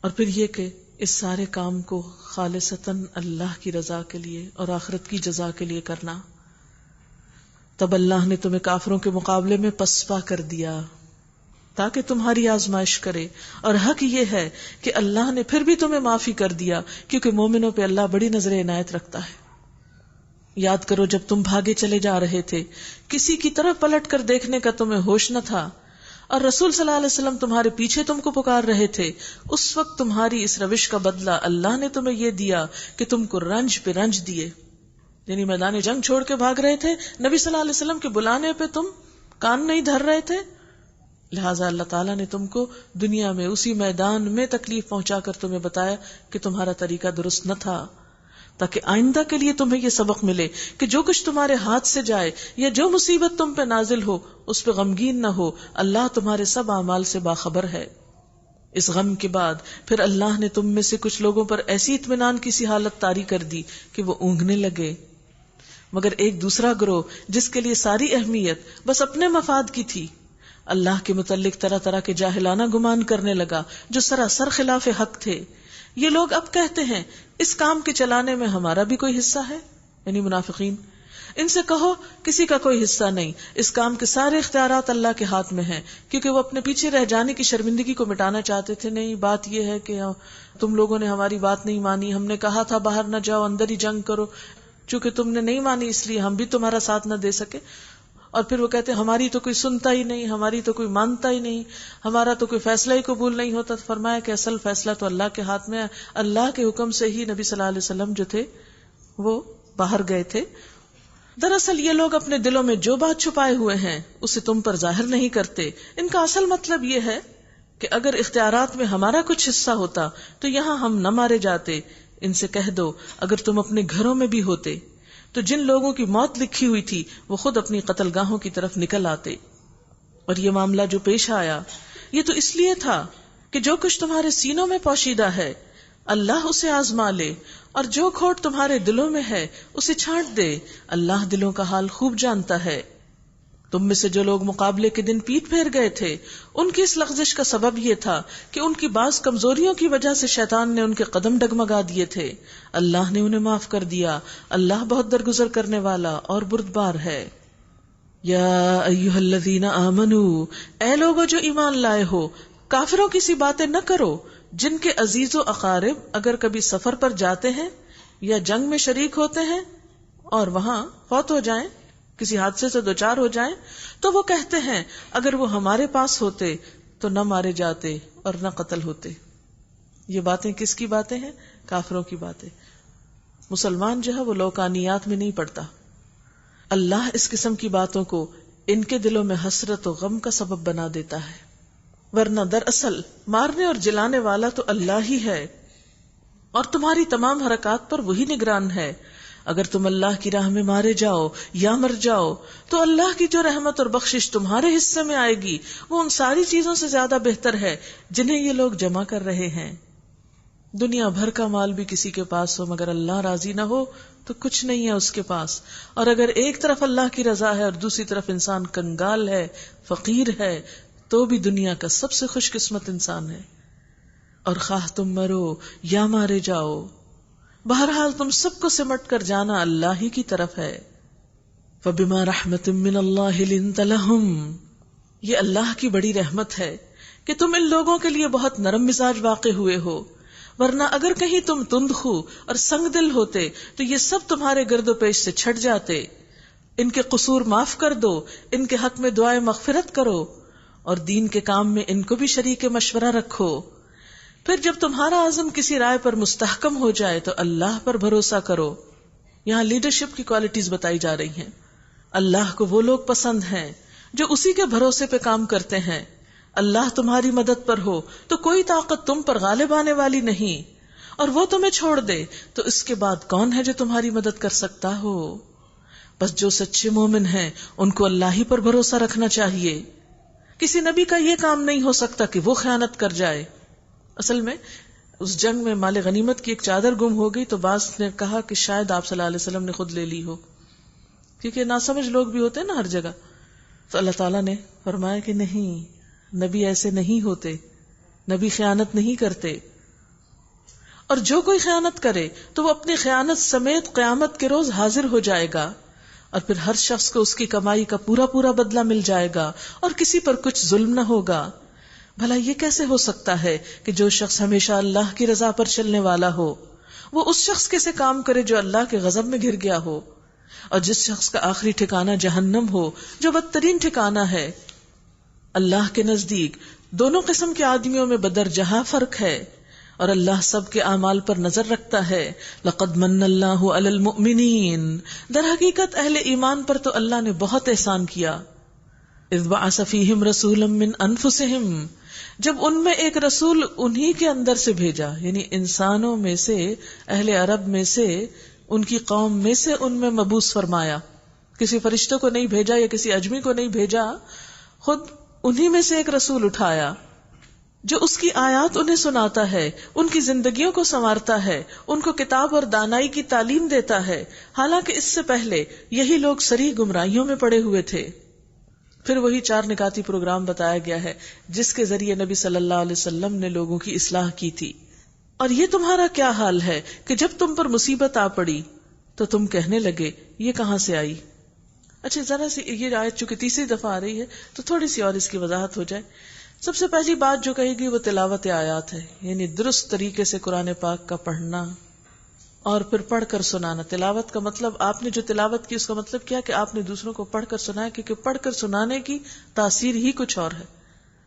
اور پھر یہ کہ اس سارے کام کو خالصتاً اللہ کی رضا کے لیے اور آخرت کی جزا کے لیے کرنا. تب اللہ نے تمہیں کافروں کے مقابلے میں پسپا کر دیا تاکہ تمہاری آزمائش کرے، اور حق یہ ہے کہ اللہ نے پھر بھی تمہیں معافی کر دیا کیونکہ مومنوں پہ اللہ بڑی نظر عنایت رکھتا ہے. یاد کرو جب تم بھاگے چلے جا رہے تھے، کسی کی طرف پلٹ کر دیکھنے کا تمہیں ہوش نہ تھا، اور رسول صلی اللہ علیہ وسلم تمہارے پیچھے تم کو پکار رہے تھے. اس وقت تمہاری اس روش کا بدلہ اللہ نے تمہیں یہ دیا کہ تم کو رنج پہ رنج دیے. یعنی میدان جنگ چھوڑ کے بھاگ رہے تھے، نبی صلی اللہ علیہ وسلم کے بلانے پہ تم کان نہیں دھر رہے تھے، لہٰذا اللہ تعالیٰ نے تم کو دنیا میں اسی میدان میں تکلیف پہنچا کر تمہیں بتایا کہ تمہارا طریقہ درست نہ تھا، تاکہ آئندہ کے لیے تمہیں یہ سبق ملے کہ جو کچھ تمہارے ہاتھ سے جائے یا جو مصیبت تم پہ نازل ہو اس پہ غمگین نہ ہو، اللہ تمہارے سب اعمال سے باخبر ہے. اس غم کے بعد پھر اللہ نے تم میں سے کچھ لوگوں پر ایسی اطمینان کی سی حالت طاری کر دی کہ وہ اونگنے لگے، مگر ایک دوسرا گروہ جس کے لیے ساری اہمیت بس اپنے مفاد کی تھی، اللہ کے متعلق طرح طرح کے جاہلانہ گمان کرنے لگا جو سراسر خلاف حق تھے. یہ لوگ اب کہتے ہیں اس کام کے چلانے میں ہمارا بھی کوئی حصہ ہے، یعنی منافقین. ان سے کہو کسی کا کوئی حصہ نہیں، اس کام کے سارے اختیارات اللہ کے ہاتھ میں ہیں، کیونکہ وہ اپنے پیچھے رہ جانے کی شرمندگی کو مٹانا چاہتے تھے. نہیں، بات یہ ہے کہ تم لوگوں نے ہماری بات نہیں مانی، ہم نے کہا تھا باہر نہ جاؤ، اندر ہی جنگ کرو، چونکہ تم نے نہیں مانی اس لیے ہم بھی تمہارا ساتھ نہ دے سکے. اور پھر وہ کہتے ہیں ہماری تو کوئی سنتا ہی نہیں، ہماری تو کوئی مانتا ہی نہیں، ہمارا تو کوئی فیصلہ ہی قبول نہیں ہوتا. فرمایا کہ اصل فیصلہ تو اللہ کے ہاتھ میں ہے. اللہ کے حکم سے ہی نبی صلی اللہ علیہ وسلم جو تھے وہ باہر گئے تھے. دراصل یہ لوگ اپنے دلوں میں جو بات چھپائے ہوئے ہیں اسے تم پر ظاہر نہیں کرتے. ان کا اصل مطلب یہ ہے کہ اگر اختیارات میں ہمارا کچھ حصہ ہوتا تو یہاں ہم نہ مارے جاتے. ان سے کہہ دو اگر تم اپنے گھروں میں بھی ہوتے تو جن لوگوں کی موت لکھی ہوئی تھی وہ خود اپنی قتل گاہوں کی طرف نکل آتے. اور یہ معاملہ جو پیش آیا یہ تو اس لیے تھا کہ جو کچھ تمہارے سینوں میں پوشیدہ ہے اللہ اسے آزما لے، اور جو کھوٹ تمہارے دلوں میں ہے اسے چھانٹ دے. اللہ دلوں کا حال خوب جانتا ہے. تم میں سے جو لوگ مقابلے کے دن پیٹ پھیر گئے تھے ان کی اس لغزش کا سبب یہ تھا کہ ان کی بعض کمزوریوں کی وجہ سے شیطان نے ان کے قدم ڈگمگا دیے تھے. اللہ نے انہیں معاف کر دیا. اللہ بہت درگزر کرنے والا اور بردبار ہے. یا ایھا الذین آمنو، اے لوگو جو ایمان لائے ہو، کافروں کی سی باتیں نہ کرو جن کے عزیز و اقارب اگر کبھی سفر پر جاتے ہیں یا جنگ میں شریک ہوتے ہیں اور وہاں فوت ہو جائیں، کسی حادثے سے دوچار ہو جائیں، تو وہ کہتے ہیں اگر وہ ہمارے پاس ہوتے تو نہ مارے جاتے اور نہ قتل ہوتے. یہ باتیں کس کی باتیں ہیں؟ کافروں کی باتیں. مسلمان جو ہے وہ لوکانیات میں نہیں پڑتا. اللہ اس قسم کی باتوں کو ان کے دلوں میں حسرت و غم کا سبب بنا دیتا ہے، ورنہ دراصل مارنے اور جلانے والا تو اللہ ہی ہے، اور تمہاری تمام حرکات پر وہی نگران ہے. اگر تم اللہ کی راہ میں مارے جاؤ یا مر جاؤ تو اللہ کی جو رحمت اور بخشش تمہارے حصے میں آئے گی وہ ان ساری چیزوں سے زیادہ بہتر ہے جنہیں یہ لوگ جمع کر رہے ہیں. دنیا بھر کا مال بھی کسی کے پاس ہو مگر اللہ راضی نہ ہو تو کچھ نہیں ہے اس کے پاس. اور اگر ایک طرف اللہ کی رضا ہے اور دوسری طرف انسان کنگال ہے، فقیر ہے، تو بھی دنیا کا سب سے خوش قسمت انسان ہے. اور خواہ تم مرو یا مارے جاؤ، بہرحال تم سب کو سمٹ کر جانا اللہ ہی کی طرف ہے. فَبِمَا رَحْمَةٍ مِّنَ اللَّهِ لِنتَ لَهُمْ، یہ اللہ کی بڑی رحمت ہے کہ تم ان لوگوں کے لیے بہت نرم مزاج واقع ہوئے ہو، ورنہ اگر کہیں تم تندخو اور سنگ دل ہوتے تو یہ سب تمہارے گرد و پیش سے چھٹ جاتے. ان کے قصور معاف کر دو، ان کے حق میں دعائے مغفرت کرو اور دین کے کام میں ان کو بھی شریک مشورہ رکھو. پھر جب تمہارا عزم کسی رائے پر مستحکم ہو جائے تو اللہ پر بھروسہ کرو. یہاں لیڈرشپ کی کوالٹیز بتائی جا رہی ہیں. اللہ کو وہ لوگ پسند ہیں جو اسی کے بھروسے پہ کام کرتے ہیں. اللہ تمہاری مدد پر ہو تو کوئی طاقت تم پر غالب آنے والی نہیں، اور وہ تمہیں چھوڑ دے تو اس کے بعد کون ہے جو تمہاری مدد کر سکتا ہو. بس جو سچے مومن ہیں ان کو اللہ ہی پر بھروسہ رکھنا چاہیے. کسی نبی کا یہ کام نہیں ہو سکتا کہ وہ خیانت کر جائے. اصل میں اس جنگ میں مال غنیمت کی ایک چادر گم ہو گئی تو بعض نے کہا کہ شاید آپ صلی اللہ علیہ وسلم نے خود لے لی ہو، کیونکہ ناسمجھ لوگ بھی ہوتے ہیں نا ہر جگہ. تو اللہ تعالیٰ نے فرمایا کہ نہیں، نبی ایسے نہیں ہوتے، نبی خیانت نہیں کرتے. اور جو کوئی خیانت کرے تو وہ اپنی خیانت سمیت قیامت کے روز حاضر ہو جائے گا، اور پھر ہر شخص کو اس کی کمائی کا پورا پورا بدلہ مل جائے گا اور کسی پر کچھ ظلم نہ ہوگا. بھلا یہ کیسے ہو سکتا ہے کہ جو شخص ہمیشہ اللہ کی رضا پر چلنے والا ہو وہ اس شخص کے سے کام کرے جو اللہ کے غضب میں گر گیا ہو، اور جس شخص کا آخری ٹھکانہ جہنم ہو جو بدترین ٹھکانہ ہے. اللہ کے نزدیک دونوں قسم کے آدمیوں میں بدرجہ فرق ہے، اور اللہ سب کے اعمال پر نظر رکھتا ہے. لقد من اللہ علی المؤمنین، در حقیقت اہل ایمان پر تو اللہ نے بہت احسان کیا. اذ بعث فیہم رسولا من انفسہم، جب ان میں ایک رسول انہی کے اندر سے بھیجا، یعنی انسانوں میں سے، اہل عرب میں سے، ان کی قوم میں سے ان میں مبعوث فرمایا. کسی فرشتوں کو نہیں بھیجا یا کسی اجمی کو نہیں بھیجا، خود انہی میں سے ایک رسول اٹھایا جو اس کی آیات انہیں سناتا ہے، ان کی زندگیوں کو سنوارتا ہے، ان کو کتاب اور دانائی کی تعلیم دیتا ہے، حالانکہ اس سے پہلے یہی لوگ صریح گمراہیوں میں پڑے ہوئے تھے. پھر وہی 4 نکاتی پروگرام بتایا گیا ہے جس کے ذریعے نبی صلی اللہ علیہ وسلم نے لوگوں کی اصلاح کی تھی. اور یہ تمہارا کیا حال ہے کہ جب تم پر مصیبت آ پڑی تو تم کہنے لگے یہ کہاں سے آئی. اچھا ذرا سی یہ آیت چونکہ تیسری دفعہ آ رہی ہے تو تھوڑی سی اور اس کی وضاحت ہو جائے. سب سے پہلی بات جو کہے گی وہ تلاوت آیات ہے، یعنی درست طریقے سے قرآن پاک کا پڑھنا اور پھر پڑھ کر سنانا. تلاوت کا مطلب آپ نے جو تلاوت کی اس کا مطلب کیا کہ آپ نے دوسروں کو پڑھ کر سنایا، کیونکہ پڑھ کر سنانے کی تاثیر ہی کچھ اور ہے.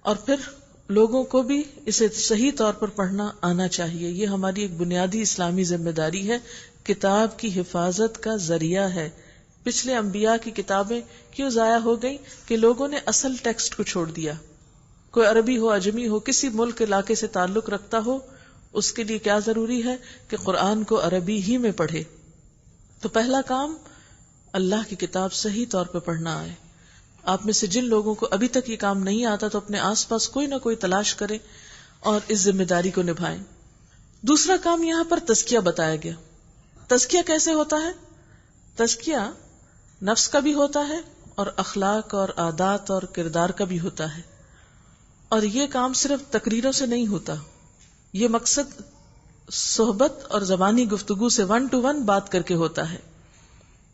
اور پھر لوگوں کو بھی اسے صحیح طور پر پڑھنا آنا چاہیے. یہ ہماری ایک بنیادی اسلامی ذمہ داری ہے. کتاب کی حفاظت کا ذریعہ ہے. پچھلے انبیاء کی کتابیں کیوں ضائع ہو گئی کہ لوگوں نے اصل ٹیکسٹ کو چھوڑ دیا. کوئی عربی ہو، اجمی ہو، کسی ملک علاقے سے تعلق رکھتا ہو، اس کے لیے کیا ضروری ہے کہ قرآن کو عربی ہی میں پڑھے. تو پہلا کام اللہ کی کتاب صحیح طور پہ پڑھنا آئے. آپ میں سے جن لوگوں کو ابھی تک یہ کام نہیں آتا تو اپنے آس پاس کوئی نہ کوئی تلاش کریں اور اس ذمہ داری کو نبھائیں. دوسرا کام یہاں پر تزکیہ بتایا گیا. تزکیہ کیسے ہوتا ہے؟ تزکیہ نفس کا بھی ہوتا ہے اور اخلاق اور عادات اور کردار کا بھی ہوتا ہے. اور یہ کام صرف تقریروں سے نہیں ہوتا. یہ مقصد صحبت اور زبانی گفتگو سے 1 to 1 بات کر کے ہوتا ہے.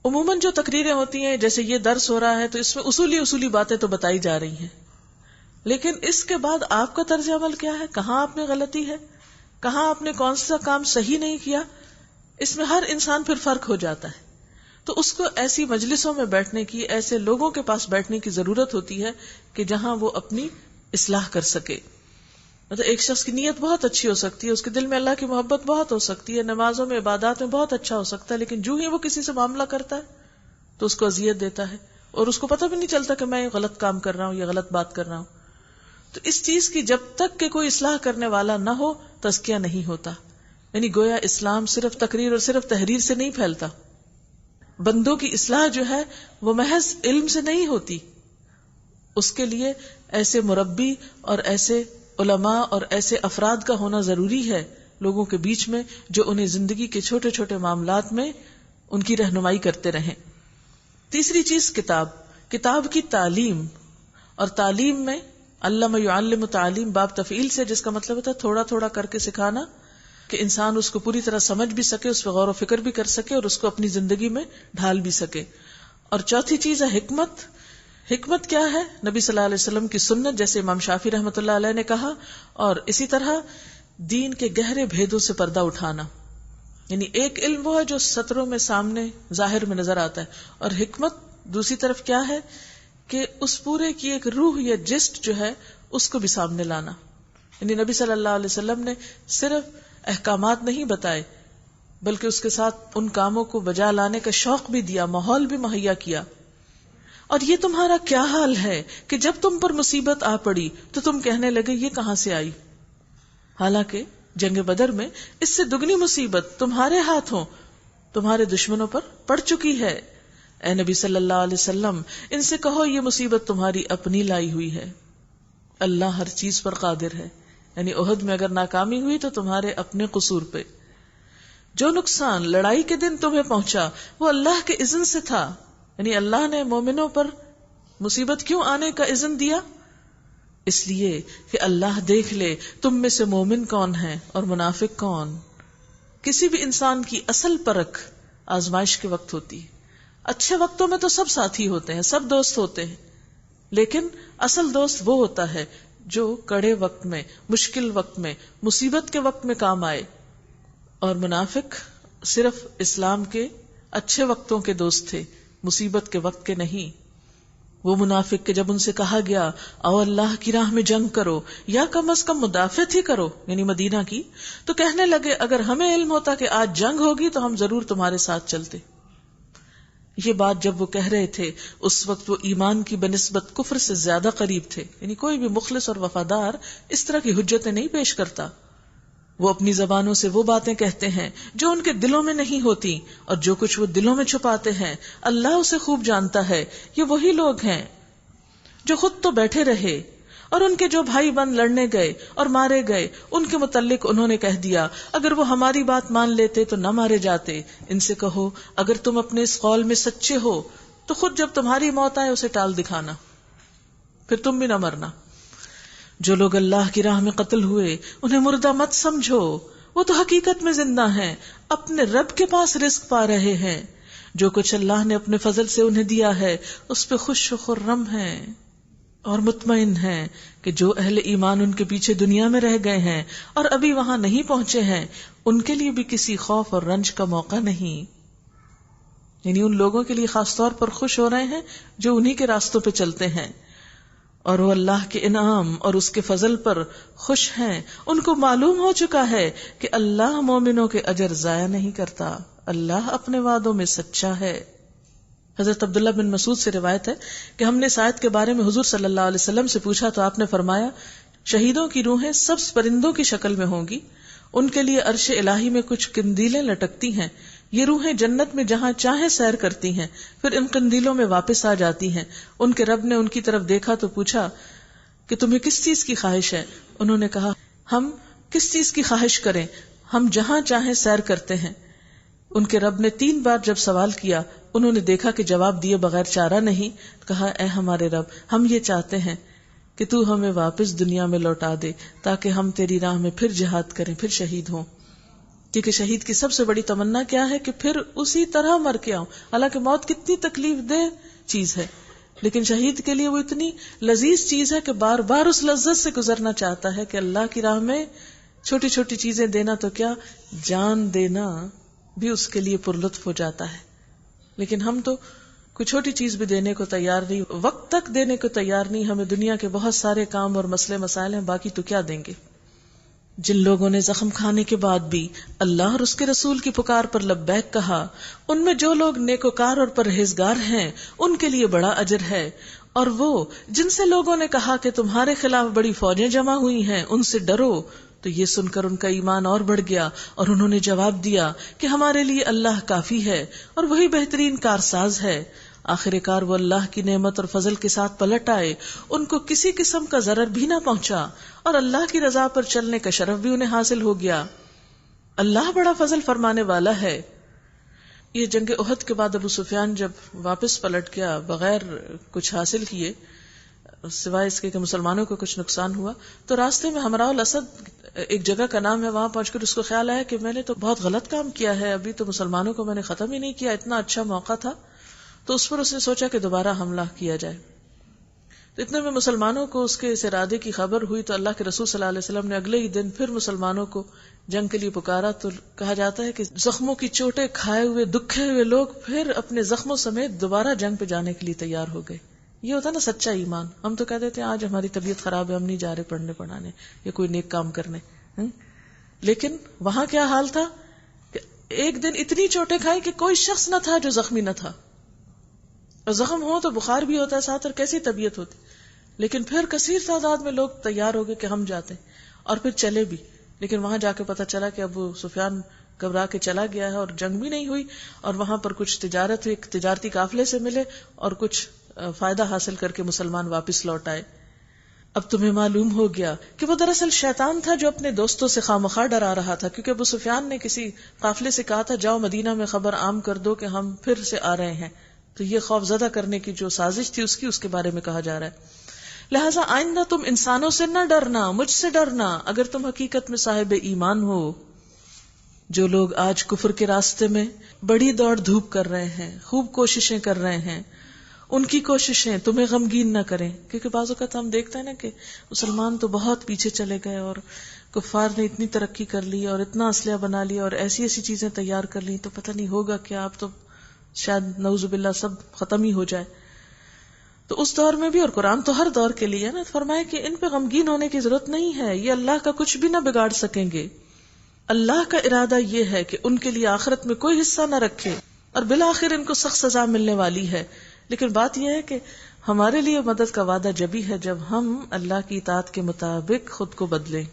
عموماً جو تقریریں ہوتی ہیں، جیسے یہ درس ہو رہا ہے تو اس میں اصولی باتیں تو بتائی جا رہی ہیں، لیکن اس کے بعد آپ کا طرز عمل کیا ہے، کہاں آپ نے غلطی ہے، کہاں آپ نے کون سا کام صحیح نہیں کیا، اس میں ہر انسان پھر فرق ہو جاتا ہے. تو اس کو ایسی مجلسوں میں بیٹھنے کی، ایسے لوگوں کے پاس بیٹھنے کی ضرورت ہوتی ہے کہ جہاں وہ اپنی اصلاح کر سکے. مطلب ایک شخص کی نیت بہت اچھی ہو سکتی ہے، اس کے دل میں اللہ کی محبت بہت ہو سکتی ہے، نمازوں میں، عبادات میں بہت اچھا ہو سکتا ہے، لیکن جو ہی وہ کسی سے معاملہ کرتا ہے تو اس کو اذیت دیتا ہے اور اس کو پتہ بھی نہیں چلتا کہ میں غلط کام کر رہا ہوں یا غلط بات کر رہا ہوں. تو اس چیز کی جب تک کہ کوئی اصلاح کرنے والا نہ ہو تزکیہ نہیں ہوتا. یعنی گویا اسلام صرف تقریر اور صرف تحریر سے نہیں پھیلتا. بندوں کی اصلاح جو ہے وہ محض علم سے نہیں ہوتی، اس کے لیے ایسے مربی اور ایسے علماء اور ایسے افراد کا ہونا ضروری ہے لوگوں کے بیچ میں جو انہیں زندگی کے چھوٹے چھوٹے معاملات میں ان کی رہنمائی کرتے رہیں۔ تیسری چیز کتاب کی تعلیم، اور تعلیم میں علم یعلم تعلیم باب تفعیل سے، جس کا مطلب ہوتا ہے تھوڑا تھوڑا کر کے سکھانا کہ انسان اس کو پوری طرح سمجھ بھی سکے، اس پہ غور و فکر بھی کر سکے اور اس کو اپنی زندگی میں ڈھال بھی سکے۔ اور چوتھی چیز ہے حکمت۔ حکمت کیا ہے؟ نبی صلی اللہ علیہ وسلم کی سنت، جیسے امام شافعی رحمۃ اللہ علیہ نے کہا، اور اسی طرح دین کے گہرے بھیدوں سے پردہ اٹھانا، یعنی ایک علم وہ ہے جو سطروں میں سامنے ظاہر میں نظر آتا ہے، اور حکمت دوسری طرف کیا ہے کہ اس پورے کی ایک روح یا جسٹ جو ہے اس کو بھی سامنے لانا۔ یعنی نبی صلی اللہ علیہ وسلم نے صرف احکامات نہیں بتائے بلکہ اس کے ساتھ ان کاموں کو بجا لانے کا شوق بھی دیا، ماحول بھی مہیا کیا۔ اور یہ تمہارا کیا حال ہے کہ جب تم پر مصیبت آ پڑی تو تم کہنے لگے یہ کہاں سے آئی، حالانکہ جنگ بدر میں اس سے دگنی مصیبت تمہارے ہاتھوں تمہارے دشمنوں پر پڑ چکی ہے۔ اے نبی صلی اللہ علیہ وسلم، ان سے کہو یہ مصیبت تمہاری اپنی لائی ہوئی ہے، اللہ ہر چیز پر قادر ہے۔ یعنی احد میں اگر ناکامی ہوئی تو تمہارے اپنے قصور پہ، جو نقصان لڑائی کے دن تمہیں پہنچا وہ اللہ کے اذن سے تھا۔ یعنی اللہ نے مومنوں پر مصیبت کیوں آنے کا اذن دیا؟ اس لیے کہ اللہ دیکھ لے تم میں سے مومن کون ہے اور منافق کون۔ کسی بھی انسان کی اصل پرکھ آزمائش کے وقت ہوتی ہے۔ اچھے وقتوں میں تو سب ساتھی ہوتے ہیں، سب دوست ہوتے ہیں، لیکن اصل دوست وہ ہوتا ہے جو کڑے وقت میں، مشکل وقت میں، مصیبت کے وقت میں کام آئے۔ اور منافق صرف اسلام کے اچھے وقتوں کے دوست تھے، مصیبت کے وقت کے نہیں۔ وہ منافق کہ جب ان سے کہا گیا او اللہ کی راہ میں جنگ کرو یا کم از کم مدافعت ہی کرو، یعنی مدینہ کی، تو کہنے لگے اگر ہمیں علم ہوتا کہ آج جنگ ہوگی تو ہم ضرور تمہارے ساتھ چلتے۔ یہ بات جب وہ کہہ رہے تھے اس وقت وہ ایمان کی بنسبت کفر سے زیادہ قریب تھے۔ یعنی کوئی بھی مخلص اور وفادار اس طرح کی حجتیں نہیں پیش کرتا۔ وہ اپنی زبانوں سے وہ باتیں کہتے ہیں جو ان کے دلوں میں نہیں ہوتی، اور جو کچھ وہ دلوں میں چھپاتے ہیں اللہ اسے خوب جانتا ہے۔ یہ وہی لوگ ہیں جو خود تو بیٹھے رہے اور ان کے جو بھائی بند لڑنے گئے اور مارے گئے ان کے متعلق انہوں نے کہہ دیا اگر وہ ہماری بات مان لیتے تو نہ مارے جاتے۔ ان سے کہو اگر تم اپنے اس قول میں سچے ہو تو خود جب تمہاری موت آئے اسے ٹال دکھانا، پھر تم بھی نہ مرنا۔ جو لوگ اللہ کی راہ میں قتل ہوئے انہیں مردہ مت سمجھو، وہ تو حقیقت میں زندہ ہیں، اپنے رب کے پاس رزق پا رہے ہیں۔ جو کچھ اللہ نے اپنے فضل سے انہیں دیا ہے اس پہ خوش و خرم ہیں اور مطمئن ہیں کہ جو اہل ایمان ان کے پیچھے دنیا میں رہ گئے ہیں اور ابھی وہاں نہیں پہنچے ہیں ان کے لیے بھی کسی خوف اور رنج کا موقع نہیں۔ یعنی ان لوگوں کے لیے خاص طور پر خوش ہو رہے ہیں جو انہی کے راستوں پہ چلتے ہیں، اور وہ اللہ کے انعام اور اس کے فضل پر خوش ہیں۔ ان کو معلوم ہو چکا ہے کہ اللہ مومنوں کے اجر ضائع نہیں کرتا، اللہ اپنے وعدوں میں سچا ہے۔ حضرت عبداللہ بن مسعود سے روایت ہے کہ ہم نے اس آیت کے بارے میں حضور صلی اللہ علیہ وسلم سے پوچھا تو آپ نے فرمایا شہیدوں کی روحیں سبز پرندوں کی شکل میں ہوں گی، ان کے لیے عرش الہی میں کچھ قندیلیں لٹکتی ہیں، یہ روحیں جنت میں جہاں چاہیں سیر کرتی ہیں، پھر ان قندیلوں میں واپس آ جاتی ہیں۔ ان کے رب نے ان کی طرف دیکھا تو پوچھا کہ تمہیں کس چیز کی خواہش ہے؟ انہوں نے کہا ہم کس چیز کی خواہش کریں، ہم جہاں چاہیں سیر کرتے ہیں۔ ان کے رب نے 3 بار جب سوال کیا انہوں نے دیکھا کہ جواب دیے بغیر چارہ نہیں، کہا اے ہمارے رب ہم یہ چاہتے ہیں کہ تو ہمیں واپس دنیا میں لوٹا دے تاکہ ہم تیری راہ میں پھر جہاد کریں، پھر شہید ہوں۔ کیونکہ شہید کی سب سے بڑی تمنا کیا ہے کہ پھر اسی طرح مر کے آؤں۔ حالانکہ موت کتنی تکلیف دہ چیز ہے لیکن شہید کے لیے وہ اتنی لذیذ چیز ہے کہ بار بار اس لذت سے گزرنا چاہتا ہے کہ اللہ کی راہ میں چھوٹی چھوٹی چیزیں دینا تو کیا، جان دینا بھی اس کے لیے پرلطف ہو جاتا ہے۔ لیکن ہم تو کوئی چھوٹی چیز بھی دینے کو تیار نہیں، وقت تک دینے کو تیار نہیں۔ ہمیں دنیا کے بہت سارے کام اور مسئلے مسائل ہیں، باقی تو کیا دیں گے۔ جن لوگوں نے زخم کھانے کے بعد بھی اللہ اور اس کے رسول کی پکار پر لبیک کہا، ان میں جو لوگ نیکوکار اور پرہیزگار ہیں ان کے لیے بڑا اجر ہے۔ اور وہ جن سے لوگوں نے کہا کہ تمہارے خلاف بڑی فوجیں جمع ہوئی ہیں ان سے ڈرو، تو یہ سن کر ان کا ایمان اور بڑھ گیا اور انہوں نے جواب دیا کہ ہمارے لیے اللہ کافی ہے اور وہی بہترین کارساز ہے۔ آخر کار وہ اللہ کی نعمت اور فضل کے ساتھ پلٹ آئے، ان کو کسی قسم کا ضرر بھی نہ پہنچا اور اللہ کی رضا پر چلنے کا شرف بھی انہیں حاصل ہو گیا۔ اللہ بڑا فضل فرمانے والا ہے۔ یہ جنگ احد کے بعد ابو سفیان جب واپس پلٹ گیا بغیر کچھ حاصل کیے سوائے اس کے کہ مسلمانوں کو کچھ نقصان ہوا، تو راستے میں ہمراہ الاسد ایک جگہ کا نام ہے، وہاں پہنچ کر اس کو خیال آیا کہ میں نے تو بہت غلط کام کیا ہے، ابھی تو مسلمانوں کو میں نے ختم ہی نہیں کیا، اتنا اچھا موقع تھا۔ تو اس پر اس نے سوچا کہ دوبارہ حملہ کیا جائے۔ تو اتنے میں مسلمانوں کو اس کے اس ارادے کی خبر ہوئی تو اللہ کے رسول صلی اللہ علیہ وسلم نے اگلے ہی دن پھر مسلمانوں کو جنگ کے لیے پکارا۔ تو کہا جاتا ہے کہ زخموں کی چوٹیں کھائے ہوئے دکھے ہوئے لوگ پھر اپنے زخموں سمیت دوبارہ جنگ پہ جانے کے لیے تیار ہو گئے۔ یہ ہوتا نا سچا ایمان۔ ہم تو کہہ دیتے ہیں آج ہماری طبیعت خراب ہے، ہم نہیں جا رہے پڑھنے پڑھانے یا کوئی نیک کام کرنے، لیکن وہاں کیا حال تھا کہ ایک دن اتنی چوٹیں کھائی کہ کوئی شخص نہ تھا جو زخمی نہ تھا، اور زخم ہو تو بخار بھی ہوتا ہے ساتھ اور کیسی طبیعت ہوتی، لیکن پھر کثیر تعداد میں لوگ تیار ہو گئے کہ ہم جاتے ہیں، اور پھر چلے بھی۔ لیکن وہاں جا کے پتا چلا کہ ابو سفیان گھبرا کے چلا گیا ہے اور جنگ بھی نہیں ہوئی، اور وہاں پر کچھ تجارت ہوئی، تجارتی قافلے سے ملے اور کچھ فائدہ حاصل کر کے مسلمان واپس لوٹ آئے۔ اب تمہیں معلوم ہو گیا کہ وہ دراصل شیطان تھا جو اپنے دوستوں سے خامخواہ ڈرا رہا تھا، کیونکہ ابو سفیان نے کسی قافلے سے کہا تھا جاؤ مدینہ میں خبر عام کر دو کہ ہم پھر سے آ رہے ہیں، تو یہ خوف زدہ کرنے کی جو سازش تھی اس کے بارے میں کہا جا رہا ہے۔ لہٰذا آئندہ تم انسانوں سے نہ ڈرنا، مجھ سے ڈرنا اگر تم حقیقت میں صاحب ایمان ہو۔ جو لوگ آج کفر کے راستے میں بڑی دوڑ دھوپ کر رہے ہیں، خوب کوششیں کر رہے ہیں، ان کی کوششیں تمہیں غمگین نہ کریں، کیونکہ بعض اوقات ہم دیکھتے ہیں نا کہ مسلمان تو بہت پیچھے چلے گئے اور کفار نے اتنی ترقی کر لی اور اتنا اسلحہ بنا لیا اور ایسی ایسی چیزیں تیار کر لی، تو پتہ نہیں ہوگا کیا، اب تو شاید نعوذ باللہ سب ختم ہی ہو جائے۔ تو اس دور میں بھی، اور قرآن تو ہر دور کے لیے نا، فرمائے کہ ان پہ غمگین ہونے کی ضرورت نہیں ہے، یہ اللہ کا کچھ بھی نہ بگاڑ سکیں گے۔ اللہ کا ارادہ یہ ہے کہ ان کے لیے آخرت میں کوئی حصہ نہ رکھے اور بالآخر ان کو سخت سزا ملنے والی ہے۔ لیکن بات یہ ہے کہ ہمارے لیے مدد کا وعدہ جبھی ہے جب ہم اللہ کی اطاعت کے مطابق خود کو بدلیں۔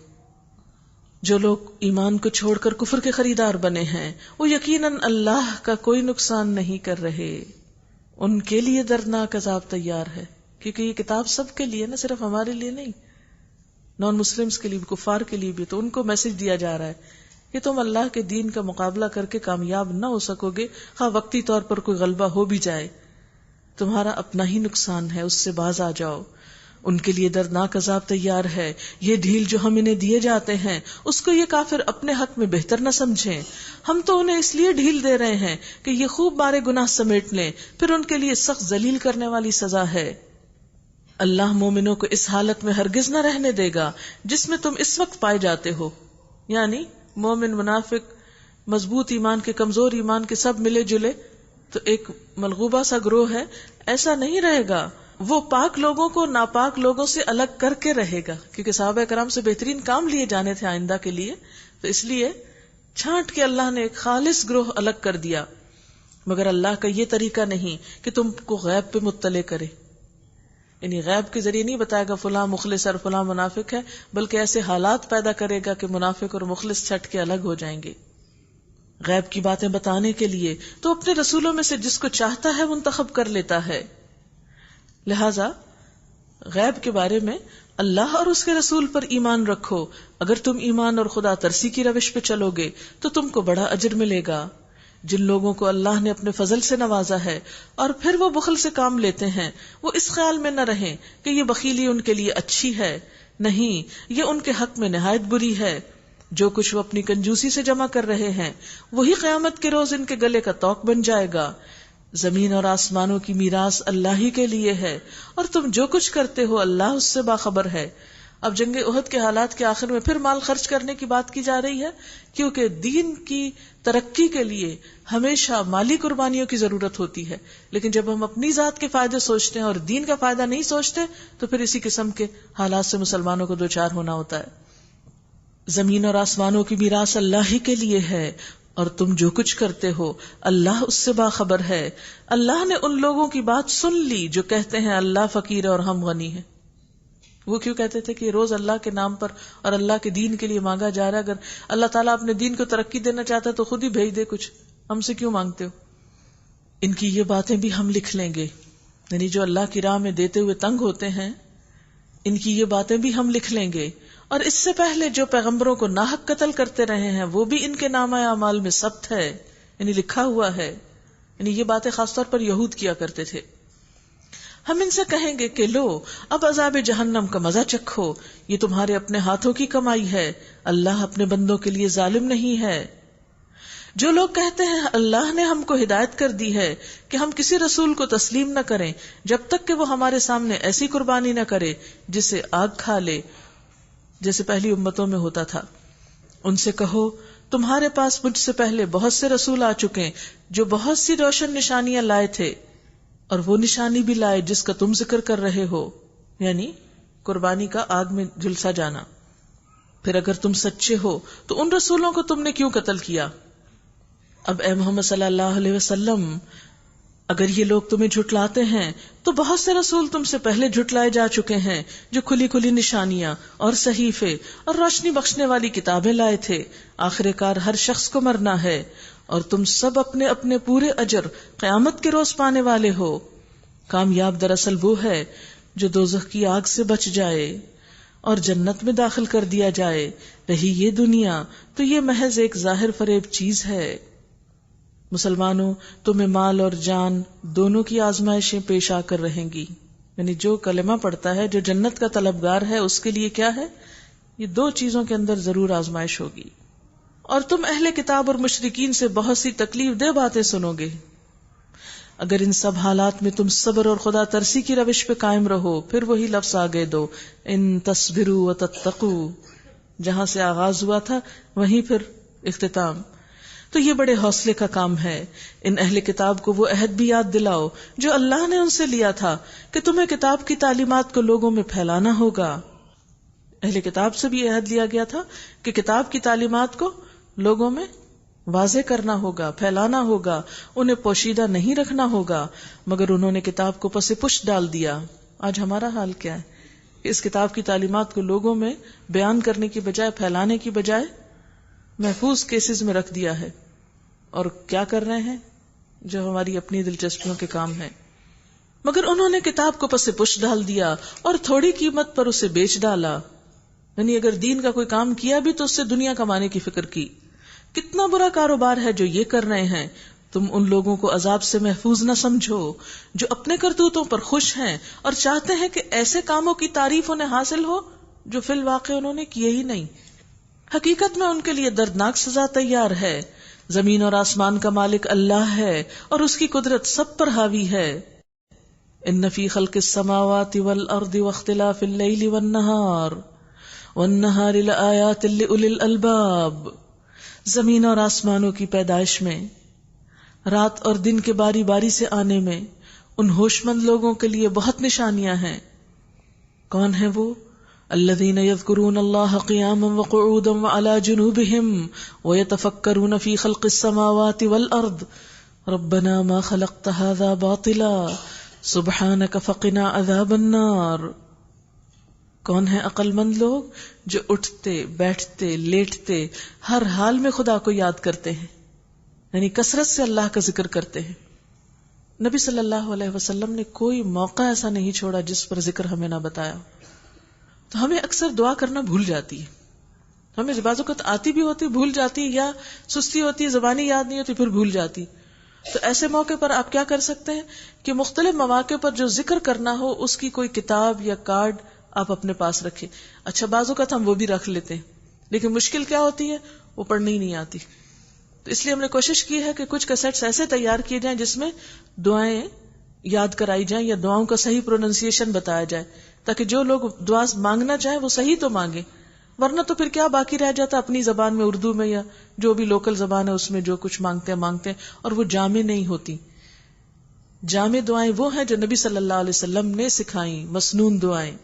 جو لوگ ایمان کو چھوڑ کر کفر کے خریدار بنے ہیں وہ یقیناً اللہ کا کوئی نقصان نہیں کر رہے، ان کے لیے دردناک عذاب تیار ہے، کیونکہ یہ کتاب سب کے لیے، نہ صرف ہمارے لیے نہیں، نان مسلمز کے لیے بھی، کفار کے لیے بھی۔ تو ان کو میسج دیا جا رہا ہے کہ تم اللہ کے دین کا مقابلہ کر کے کامیاب نہ ہو سکو گے، ہاں وقتی طور پر کوئی غلبہ ہو بھی جائے، تمہارا اپنا ہی نقصان ہے، اس سے باز آ جاؤ۔ ان کے لیے دردناک عذاب تیار ہے، یہ ڈھیل جو ہم انہیں دیے جاتے ہیں اس کو یہ کافر اپنے حق میں بہتر نہ سمجھیں، ہم تو انہیں اس لیے ڈھیل دے رہے ہیں کہ یہ خوب بارے گناہ سمیٹ لیں، پھر ان کے لیے سخت ذلیل کرنے والی سزا ہے۔ اللہ مومنوں کو اس حالت میں ہرگز نہ رہنے دے گا جس میں تم اس وقت پائے جاتے ہو، یعنی مومن، منافق، مضبوط ایمان کے، کمزور ایمان کے، سب ملے جلے تو ایک ملغوبہ سا گروہ ہے، ایسا نہیں رہے گا۔ وہ پاک لوگوں کو ناپاک لوگوں سے الگ کر کے رہے گا، کیونکہ صحابہ کرام سے بہترین کام لیے جانے تھے آئندہ کے لیے، تو اس لیے چھانٹ کے اللہ نے ایک خالص گروہ الگ کر دیا۔ مگر اللہ کا یہ طریقہ نہیں کہ تم کو غیب پہ مطلع کرے، یعنی غیب کے ذریعے نہیں بتائے گا فلاں مخلص اور فلاں منافق ہے، بلکہ ایسے حالات پیدا کرے گا کہ منافق اور مخلص چھٹ کے الگ ہو جائیں گے۔ غیب کی باتیں بتانے کے لیے تو اپنے رسولوں میں سے جس کو چاہتا ہے منتخب کر لیتا ہے۔ لہذا غیب کے بارے میں اللہ اور اس کے رسول پر ایمان رکھو، اگر تم ایمان اور خدا ترسی کی روش پہ چلو گے تو تم کو بڑا اجر ملے گا۔ جن لوگوں کو اللہ نے اپنے فضل سے نوازا ہے اور پھر وہ بخل سے کام لیتے ہیں، وہ اس خیال میں نہ رہیں کہ یہ بخیلی ان کے لیے اچھی ہے، نہیں، یہ ان کے حق میں نہایت بری ہے۔ جو کچھ وہ اپنی کنجوسی سے جمع کر رہے ہیں وہی قیامت کے روز ان کے گلے کا طوق بن جائے گا۔ زمین اور آسمانوں کی میراث اللہ ہی کے لیے ہے اور تم جو کچھ کرتے ہو اللہ اس سے باخبر ہے۔ اب جنگ احد کے حالات کے آخر میں پھر مال خرچ کرنے کی بات کی جا رہی ہے، کیونکہ دین کی ترقی کے لیے ہمیشہ مالی قربانیوں کی ضرورت ہوتی ہے، لیکن جب ہم اپنی ذات کے فائدے سوچتے ہیں اور دین کا فائدہ نہیں سوچتے تو پھر اسی قسم کے حالات سے مسلمانوں کو دوچار ہونا ہوتا ہے۔ زمین اور آسمانوں کی میراث اللہ ہی کے لیے ہے اور تم جو کچھ کرتے ہو اللہ اس سے باخبر ہے. اللہ نے ان لوگوں کی بات سن لی جو کہتے ہیں اللہ فقیر ہے اور ہم غنی ہیں. وہ کیوں کہتے تھے کہ روز اللہ کے نام پر اور اللہ کے دین کے لیے مانگا جا رہا ہے، اگر اللہ تعالیٰ اپنے دین کو ترقی دینا چاہتا ہے تو خود ہی بھیج دے کچھ، ہم سے کیوں مانگتے ہو. ان کی یہ باتیں بھی ہم لکھ لیں گے، یعنی جو اللہ کی راہ میں دیتے ہوئے تنگ ہوتے ہیں ان کی یہ باتیں بھی ہم لکھ لیں گے. اور اس سے پہلے جو پیغمبروں کو ناحق قتل کرتے رہے ہیں وہ بھی ان کے نامہ اعمال میں ثبت ہے، یعنی لکھا ہوا ہے. یعنی یہ باتیں خاص طور پر یہود کیا کرتے تھے. ہم ان سے کہیں گے کہ لو اب عذاب جہنم کا مزہ چکھو، یہ تمہارے اپنے ہاتھوں کی کمائی ہے، اللہ اپنے بندوں کے لیے ظالم نہیں ہے. جو لوگ کہتے ہیں اللہ نے ہم کو ہدایت کر دی ہے کہ ہم کسی رسول کو تسلیم نہ کریں جب تک کہ وہ ہمارے سامنے ایسی قربانی نہ کرے جسے آگ کھا لے جیسے پہلی امتوں میں ہوتا تھا، ان سے کہو تمہارے پاس مجھ سے پہلے بہت سے رسول آ چکے جو بہت سی روشن نشانیاں لائے تھے، اور وہ نشانی بھی لائے جس کا تم ذکر کر رہے ہو، یعنی قربانی کا آگ میں جھلسا جانا. پھر اگر تم سچے ہو تو ان رسولوں کو تم نے کیوں قتل کیا؟ اب اے محمد صلی اللہ علیہ وسلم، اگر یہ لوگ تمہیں جھٹلاتے ہیں تو بہت سے رسول تم سے پہلے جھٹلائے جا چکے ہیں جو کھلی کھلی نشانیاں اور صحیفے اور روشنی بخشنے والی کتابیں لائے تھے. آخر کار ہر شخص کو مرنا ہے اور تم سب اپنے اپنے پورے اجر قیامت کے روز پانے والے ہو. کامیاب دراصل وہ ہے جو دوزخ کی آگ سے بچ جائے اور جنت میں داخل کر دیا جائے. رہی یہ دنیا تو یہ محض ایک ظاہر فریب چیز ہے. مسلمانوں، تمہیں مال اور جان دونوں کی آزمائشیں پیش آ کر رہیں گی. یعنی جو کلمہ پڑھتا ہے، جو جنت کا طلبگار ہے، اس کے لیے کیا ہے؟ یہ دو چیزوں کے اندر ضرور آزمائش ہوگی. اور تم اہل کتاب اور مشرکین سے بہت سی تکلیف دہ باتیں سنو گے. اگر ان سب حالات میں تم صبر اور خدا ترسی کی روش پہ قائم رہو، پھر وہی لفظ آگے دو، ان تصبروا وتتقوا، جہاں سے آغاز ہوا تھا وہیں پھر اختتام. تو یہ بڑے حوصلے کا کام ہے. ان اہل کتاب کو وہ عہد بھی یاد دلاؤ جو اللہ نے ان سے لیا تھا کہ تمہیں کتاب کی تعلیمات کو لوگوں میں پھیلانا ہوگا. اہل کتاب سے بھی عہد لیا گیا تھا کہ کتاب کی تعلیمات کو لوگوں میں واضح کرنا ہوگا، پھیلانا ہوگا، انہیں پوشیدہ نہیں رکھنا ہوگا. مگر انہوں نے کتاب کو پس پش ڈال دیا. آج ہمارا حال کیا ہے کہ اس کتاب کی تعلیمات کو لوگوں میں بیان کرنے کی بجائے، پھیلانے کی بجائے محفوظ کیسز میں رکھ دیا ہے. اور کیا کر رہے ہیں؟ جو ہماری اپنی دلچسپیوں کے کام ہیں. مگر انہوں نے کتاب کو پس پش ڈال دیا اور تھوڑی قیمت پر اسے بیچ ڈالا. یعنی اگر دین کا کوئی کام کیا بھی تو اس سے دنیا کمانے کی فکر کی. کتنا برا کاروبار ہے جو یہ کر رہے ہیں. تم ان لوگوں کو عذاب سے محفوظ نہ سمجھو جو اپنے کرتوتوں پر خوش ہیں اور چاہتے ہیں کہ ایسے کاموں کی تعریف انہیں حاصل ہو جو فی الواقع انہوں نے کیے ہی نہیں. حقیقت میں ان کے لیے دردناک سزا تیار ہے. زمین اور آسمان کا مالک اللہ ہے اور اس کی قدرت سب پر حاوی ہے. ان فی خلق السماوات والارض واختلاف اللیل والنہار لآیات لأولی الالباب. زمین اور آسمانوں کی پیدائش میں، رات اور دن کے باری باری سے آنے میں ان ہوش مند لوگوں کے لیے بہت نشانیاں ہیں. کون ہیں وہ؟ الذين يذكرون الله قياما وقعودا وعلى جنوبهم ويتفكرون في خلق السماوات والأرض ربنا ما خلقت هذا باطلا سبحانك فقنا عذاب النار. کون ہیں عقل مند لوگ جو اٹھتے بیٹھتے لیٹتے ہر حال میں خدا کو یاد کرتے ہیں، یعنی کثرت سے اللہ کا ذکر کرتے ہیں. نبی صلی اللہ علیہ وسلم نے کوئی موقع ایسا نہیں چھوڑا جس پر ذکر ہمیں نہ بتایا. تو ہمیں اکثر دعا کرنا بھول جاتی ہے. ہمیں بعض اوقات آتی بھی ہوتی، بھول جاتی، یا سستی ہوتی، زبانی یاد نہیں ہوتی، پھر بھول جاتی. تو ایسے موقع پر آپ کیا کر سکتے ہیں کہ مختلف مواقع پر جو ذکر کرنا ہو اس کی کوئی کتاب یا کارڈ آپ اپنے پاس رکھیں. اچھا بعض اوقات ہم وہ بھی رکھ لیتے ہیں، لیکن مشکل کیا ہوتی ہے؟ وہ پڑھنی ہی نہیں آتی. تو اس لیے ہم نے کوشش کی ہے کہ کچھ کیسٹس ایسے تیار کیے جائیں جس میں دعائیں یاد کرائی جائیں یا دعاؤں کا صحیح پروننسیشن بتایا جائے، تاکہ جو لوگ دعا مانگنا چاہیں وہ صحیح تو مانگیں. ورنہ تو پھر کیا باقی رہ جاتا اپنی زبان میں، اردو میں یا جو بھی لوکل زبان ہے اس میں جو کچھ مانگتے ہیں اور وہ جامع نہیں ہوتی. جامع دعائیں وہ ہیں جو نبی صلی اللہ علیہ وسلم نے سکھائیں، مسنون دعائیں.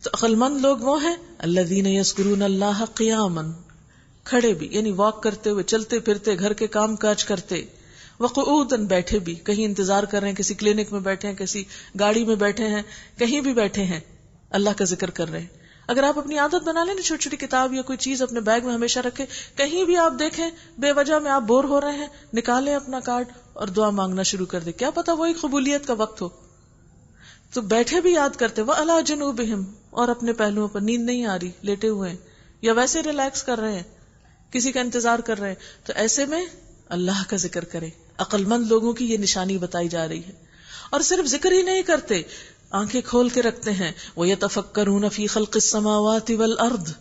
تو عقل مند لوگ وہ ہیں الذین یذکرون اللہ قیاما، کھڑے بھی یعنی واک کرتے ہوئے، چلتے پھرتے، گھر کے کام کاج کرتے، وقعوداً بیٹھے بھی، کہیں انتظار کر رہے ہیں، کسی کلینک میں بیٹھے ہیں، کسی گاڑی میں بیٹھے ہیں، کہیں بھی بیٹھے ہیں اللہ کا ذکر کر رہے ہیں. اگر آپ اپنی عادت بنا لیں نا، چھوٹی چھوٹی کتاب یا کوئی چیز اپنے بیگ میں ہمیشہ رکھے، کہیں بھی آپ دیکھیں بے وجہ میں آپ بور ہو رہے ہیں، نکالیں اپنا کارڈ اور دعا مانگنا شروع کر دیں، کیا پتا وہی قبولیت کا وقت ہو. تو بیٹھے بھی یاد کرتے، وَعَلَىٰ جُنُوبِهِمْ، اور اپنے پہلوؤں پر، نیند نہیں آ رہی، لیٹے ہوئے ہیں یا ویسے ریلیکس کر رہے ہیں، کسی کا انتظار کر رہے ہیں، تو ایسے میں اللہ کا ذکر کریں. عقل مند لوگوں کی یہ نشانی بتائی جا رہی ہے. اور صرف ذکر ہی نہیں کرتے، آنکھیں کھول کے رکھتے ہیں. وَيَتَفَكَّرُونَ فِي خَلْقِ السَّمَاوَاتِ وَالْأَرْضِ،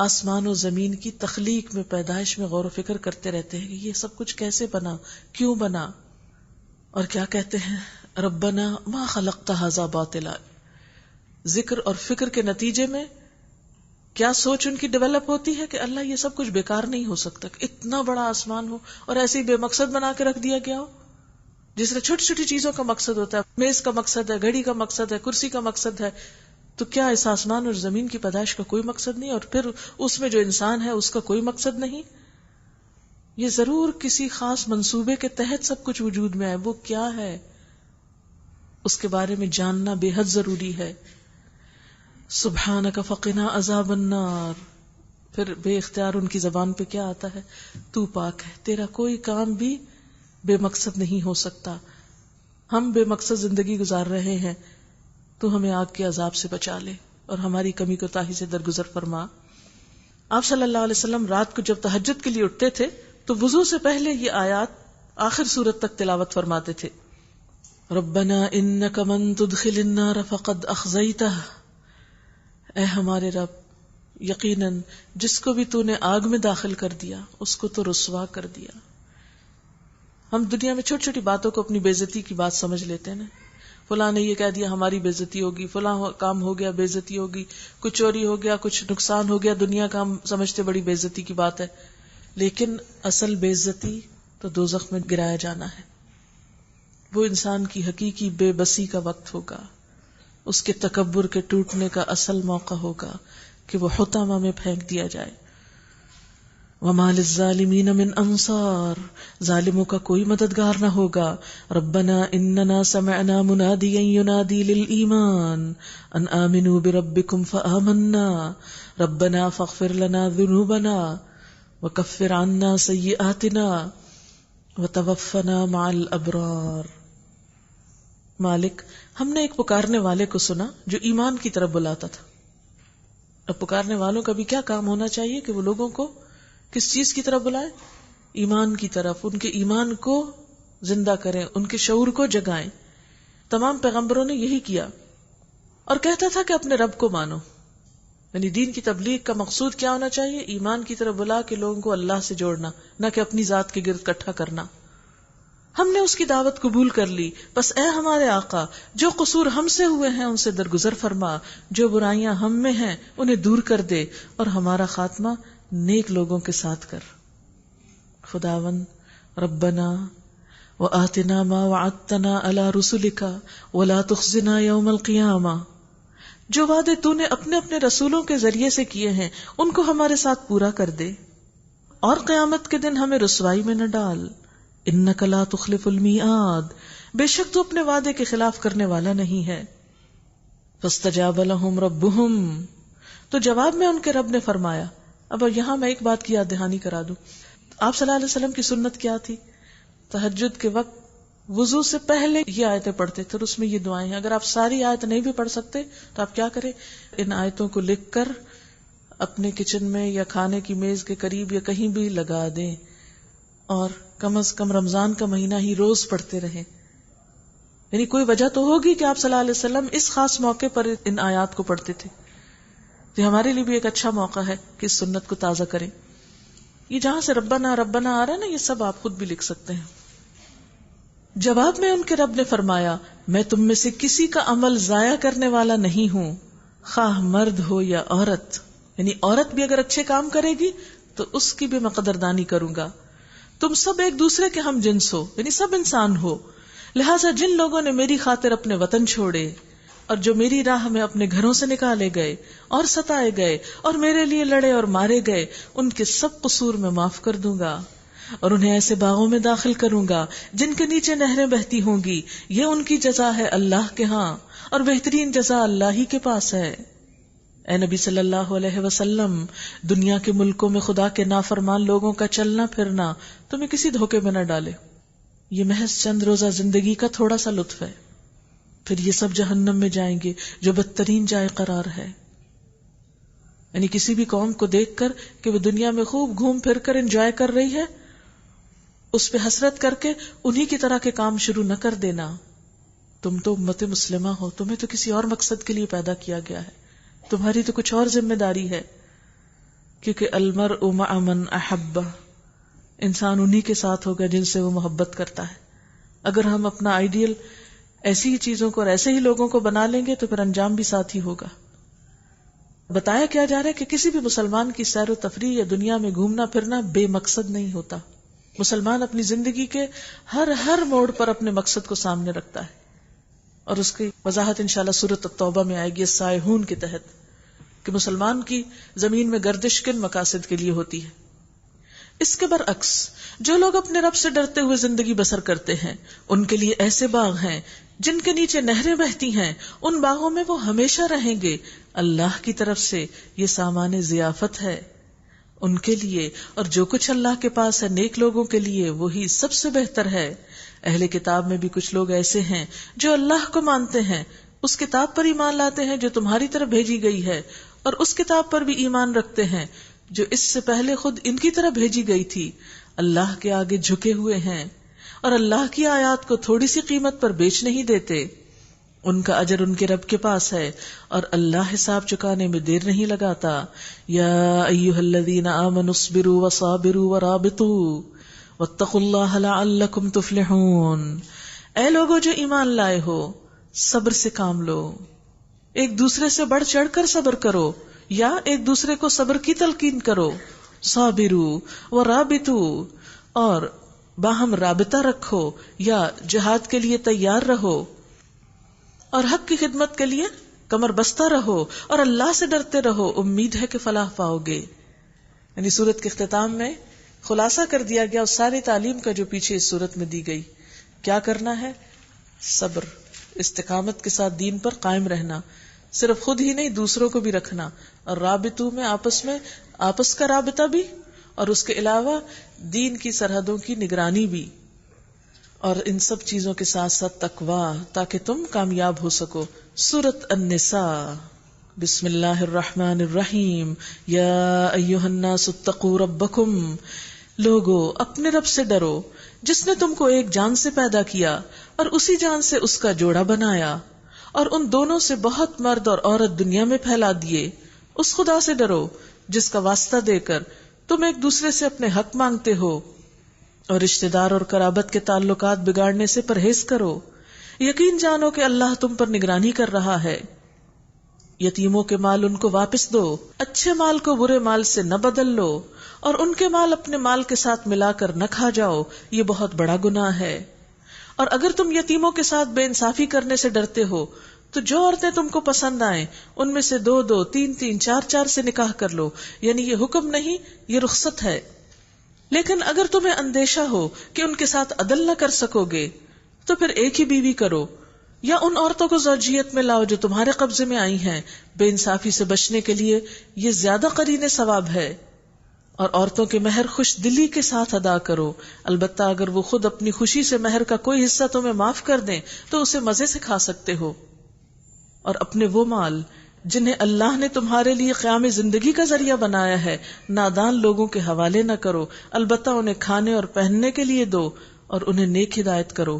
آسمان و زمین کی تخلیق میں، پیدائش میں غور و فکر کرتے رہتے ہیں کہ یہ سب کچھ کیسے بنا، کیوں بنا. اور کیا کہتے ہیں، ربنا ما خلقت ھذا باطلا. ذکر اور فکر کے نتیجے میں کیا سوچ ان کی ڈیولپ ہوتی ہے کہ اللہ یہ سب کچھ بیکار نہیں ہو سکتا، اتنا بڑا آسمان ہو اور ایسے ہی بے مقصد بنا کے رکھ دیا گیا ہو. جس طرح چھوٹی چھوٹی چیزوں کا مقصد ہوتا ہے، میز کا مقصد ہے، گھڑی کا مقصد ہے، کرسی کا مقصد ہے، تو کیا اس آسمان اور زمین کی پیدائش کا کوئی مقصد نہیں، اور پھر اس میں جو انسان ہے اس کا کوئی مقصد نہیں. یہ ضرور کسی خاص منصوبے کے تحت سب کچھ وجود میں ہے. وہ کیا ہے اس کے بارے میں جاننا بے حد ضروری ہے. سبحانک فقنا عذاب النار. پھر بے اختیار ان کی زبان پہ کیا آتا ہے، تو پاک ہے، تیرا کوئی کام بھی بے مقصد نہیں ہو سکتا. ہم بے مقصد زندگی گزار رہے ہیں، تو ہمیں آگ کے عذاب سے بچا لے اور ہماری کمی کوتاہی سے درگزر فرما. آپ صلی اللہ علیہ وسلم رات کو جب تہجد کے لیے اٹھتے تھے تو وضو سے پہلے یہ آیات آخر سورت تک تلاوت فرماتے تھے. ربنا انک من تدخل النار فقد اخزیتہ، اے ہمارے رب، یقیناً جس کو بھی تو نے آگ میں داخل کر دیا اس کو تو رسوا کر دیا. ہم دنیا میں چھوٹی چھوٹی باتوں کو اپنی بے عزتی کی بات سمجھ لیتے ہیں نا، فلاں نے یہ کہہ دیا ہماری بے عزتی ہوگی، فلاں کام ہو گیا بے عزتی ہوگی، کچھ چوری ہو گیا، کچھ نقصان ہو گیا، دنیا کا ہم سمجھتے بڑی بے عزتی کی بات ہے. لیکن اصل بے عزتی تو دوزخ میں گرایا جانا ہے. وہ انسان کی حقیقی بے بسی کا وقت ہوگا، اس کے تکبر کے ٹوٹنے کا اصل موقع ہوگا کہ وہ حطامہ میں پھینک دیا جائے. وَمَا لِلظَّالِمِينَ مِنْ أَنصَارٍ، ظالموں کا کوئی مددگار نہ ہوگا. ربنا اننا سمعنا منادیا ينادي للإيمان ان آمنوا بربكم فآمنا ربنا فاغفر لنا ذنوبنا وكفر عنا سيئاتنا وتوفنا مع الأبرار. مالک، ہم نے ایک پکارنے والے کو سنا جو ایمان کی طرف بلاتا تھا. اب پکارنے والوں کا بھی کیا کام ہونا چاہیے کہ وہ لوگوں کو کس چیز کی طرف بلائیں؟ ایمان کی طرف، ان کے ایمان کو زندہ کریں، ان کے شعور کو جگائیں. تمام پیغمبروں نے یہی کیا اور کہتا تھا کہ اپنے رب کو مانو. یعنی دین کی تبلیغ کا مقصود کیا ہونا چاہیے؟ ایمان کی طرف بلا کے لوگوں کو اللہ سے جوڑنا، نہ کہ اپنی ذات کے گرد اکٹھا کرنا. ہم نے اس کی دعوت قبول کر لی، بس اے ہمارے آقا، جو قصور ہم سے ہوئے ہیں ان سے درگزر فرما، جو برائیاں ہم میں ہیں انہیں دور کر دے، اور ہمارا خاتمہ نیک لوگوں کے ساتھ کر. خداون ربنا وآتنا ما وعدتنا علی رسلک ولا تخزنا یوم القیامہ، جو وعدے تو نے اپنے اپنے رسولوں کے ذریعے سے کیے ہیں ان کو ہمارے ساتھ پورا کر دے، اور قیامت کے دن ہمیں رسوائی میں نہ ڈال. انک لا تخلف المیعاد، بے شک تو اپنے وعدے کے خلاف کرنے والا نہیں ہے. فاستجاب لهم ربهم، تو جواب میں ان کے رب نے فرمایا. اب یہاں میں ایک بات کی یاد دہانی کرا دوں. آپ صلی اللہ علیہ وسلم کی سنت کیا تھی؟ تہجد کے وقت وضو سے پہلے یہ آیتیں پڑھتے تھے اور اس میں یہ دعائیں ہیں. اگر آپ ساری آیت نہیں بھی پڑھ سکتے تو آپ کیا کریں، ان آیتوں کو لکھ کر اپنے کچن میں یا کھانے کی میز کے قریب یا کہیں بھی لگا دیں، اور کم از کم رمضان کا مہینہ ہی روز پڑھتے رہیں. یعنی کوئی وجہ تو ہوگی کہ آپ صلی اللہ علیہ وسلم اس خاص موقع پر ان آیات کو پڑھتے تھے. یہ ہمارے لیے بھی ایک اچھا موقع ہے کہ اس سنت کو تازہ کریں. یہ جہاں سے ربنا ربنا آ رہا ہے نا، یہ سب آپ خود بھی لکھ سکتے ہیں. جواب میں ان کے رب نے فرمایا، میں تم میں سے کسی کا عمل ضائع کرنے والا نہیں ہوں، خواہ مرد ہو یا عورت. یعنی عورت بھی اگر اچھے کام کرے گی تو اس کی بھی میں قدردانی کروں گا. تم سب ایک دوسرے کے ہم جنس ہو، یعنی سب انسان ہو. لہٰذا جن لوگوں نے میری خاطر اپنے وطن چھوڑے، اور جو میری راہ میں اپنے گھروں سے نکالے گئے اور ستائے گئے اور میرے لیے لڑے اور مارے گئے، ان کے سب قصور میں معاف کر دوں گا، اور انہیں ایسے باغوں میں داخل کروں گا جن کے نیچے نہریں بہتی ہوں گی، یہ ان کی جزا ہے اللہ کے ہاں، اور بہترین جزا اللہ ہی کے پاس ہے۔ اے نبی صلی اللہ علیہ وسلم، دنیا کے ملکوں میں خدا کے نافرمان لوگوں کا چلنا پھرنا تمہیں کسی دھوکے میں نہ ڈالے، یہ محض چند روزہ زندگی کا تھوڑا سا لطف ہے، پھر یہ سب جہنم میں جائیں گے جو بدترین جائے قرار ہے۔ یعنی کسی بھی قوم کو دیکھ کر کہ وہ دنیا میں خوب گھوم پھر کر انجوائے کر رہی ہے، اس پہ حسرت کر کے انہی کی طرح کے کام شروع نہ کر دینا۔ تم تو امت مسلمہ ہو، تمہیں تو کسی اور مقصد کے لیے پیدا کیا گیا ہے، تمہاری تو کچھ اور ذمہ داری ہے، کیونکہ المرء مع من احب، انسان انہی کے ساتھ ہوگا جن سے وہ محبت کرتا ہے۔ اگر ہم اپنا آئیڈیل ایسی ہی چیزوں کو اور ایسے ہی لوگوں کو بنا لیں گے تو پھر انجام بھی ساتھ ہی ہوگا۔ بتایا کیا جا رہا ہے کہ کسی بھی مسلمان کی سیر و تفریح یا دنیا میں گھومنا پھرنا بے مقصد نہیں ہوتا۔ مسلمان اپنی زندگی کے ہر موڑ پر اپنے مقصد کو سامنے رکھتا ہے، اور اس کی وضاحت انشاءاللہ سورۃ التوبہ میں آئے گی السائحون کے تحت، کہ مسلمان کی زمین میں گردش کن مقاصد کے لیے ہوتی ہے۔ اس کے برعکس جو لوگ اپنے رب سے ڈرتے ہوئے زندگی بسر کرتے ہیں، ان کے لیے ایسے باغ ہیں جن کے نیچے نہریں بہتی ہیں، ان باغوں میں وہ ہمیشہ رہیں گے، اللہ کی طرف سے یہ سامان ضیافت ہے ان کے لیے، اور جو کچھ اللہ کے پاس ہے نیک لوگوں کے لیے وہی سب سے بہتر ہے۔ اہل کتاب میں بھی کچھ لوگ ایسے ہیں جو اللہ کو مانتے ہیں، اس کتاب پر ایمان لاتے ہیں جو تمہاری طرف بھیجی گئی ہے، اور اس کتاب پر بھی ایمان رکھتے ہیں جو اس سے پہلے خود ان کی طرف بھیجی گئی تھی، اللہ کے آگے جھکے ہوئے ہیں اور اللہ کی آیات کو تھوڑی سی قیمت پر بیچ نہیں دیتے، ان کا اجر ان کے رب کے پاس ہے، اور اللہ حساب چکانے میں دیر نہیں لگاتا۔ یا ایھا الذین آمنوا اصبروا وصابروا ورابطوا واتقوا اللہ لعلکم تفلحون، اے لوگو جو ایمان لائے ہو، صبر سے کام لو، ایک دوسرے سے بڑھ چڑھ کر صبر کرو، یا ایک دوسرے کو صبر کی تلقین کرو، صابروا ورابطوا، اور باہم رابطہ رکھو یا جہاد کے لیے تیار رہو، اور حق کی خدمت کے لیے کمر بستہ رہو، اور اللہ سے ڈرتے رہو، امید ہے کہ فلاح پاؤ گے۔ یعنی سورت کے اختتام میں خلاصہ کر دیا گیا اس ساری تعلیم کا جو پیچھے اس سورت میں دی گئی۔ کیا کرنا ہے؟ صبر، استقامت کے ساتھ دین پر قائم رہنا، صرف خود ہی نہیں دوسروں کو بھی رکھنا، اور رابطوں میں آپس کا رابطہ بھی، اور اس کے علاوہ دین کی سرحدوں کی نگرانی بھی، اور ان سب چیزوں کے ساتھ ساتھ تقوی، تاکہ تم کامیاب ہو سکو۔ سورۃ النساء، بسم اللہ الرحمن الرحیم، یا ایھا الناس اتقوا ربکم، لوگو اپنے رب سے ڈرو جس نے تم کو ایک جان سے پیدا کیا اور اسی جان سے اس کا جوڑا بنایا، اور ان دونوں سے بہت مرد اور عورت دنیا میں پھیلا دیے۔ اس خدا سے ڈرو جس کا واسطہ دے کر تم ایک دوسرے سے اپنے حق مانگتے ہو، اور رشتہ دار اور قرابت کے تعلقات بگاڑنے سے پرہیز کرو۔ یقین جانو کہ اللہ تم پر نگرانی کر رہا ہے۔ یتیموں کے مال ان کو واپس دو، اچھے مال کو برے مال سے نہ بدل لو، اور ان کے مال اپنے مال کے ساتھ ملا کر نہ کھا جاؤ، یہ بہت بڑا گناہ ہے۔ اور اگر تم یتیموں کے ساتھ بے انصافی کرنے سے ڈرتے ہو تو جو عورتیں تم کو پسند آئیں ان میں سے 2-2، 3-3، 4-4 سے نکاح کر لو، یعنی یہ حکم نہیں، یہ رخصت ہے۔ لیکن اگر تمہیں اندیشہ ہو کہ ان کے ساتھ عدل نہ کر سکو گے تو پھر ایک ہی بیوی کرو، یا ان عورتوں کو زوجیت میں لاؤ جو تمہارے قبضے میں آئی ہیں۔ بے انصافی سے بچنے کے لیے یہ زیادہ قرین ثواب ہے۔ اور عورتوں کے مہر خوش دلی کے ساتھ ادا کرو، البتہ اگر وہ خود اپنی خوشی سے مہر کا کوئی حصہ تمہیں معاف کر دیں تو اسے مزے سے کھا سکتے ہو۔ اور اپنے وہ مال جنہیں اللہ نے تمہارے لیے قیام زندگی کا ذریعہ بنایا ہے نادان لوگوں کے حوالے نہ کرو، البتہ انہیں کھانے اور پہننے کے لیے دو، اور انہیں نیک ہدایت کرو۔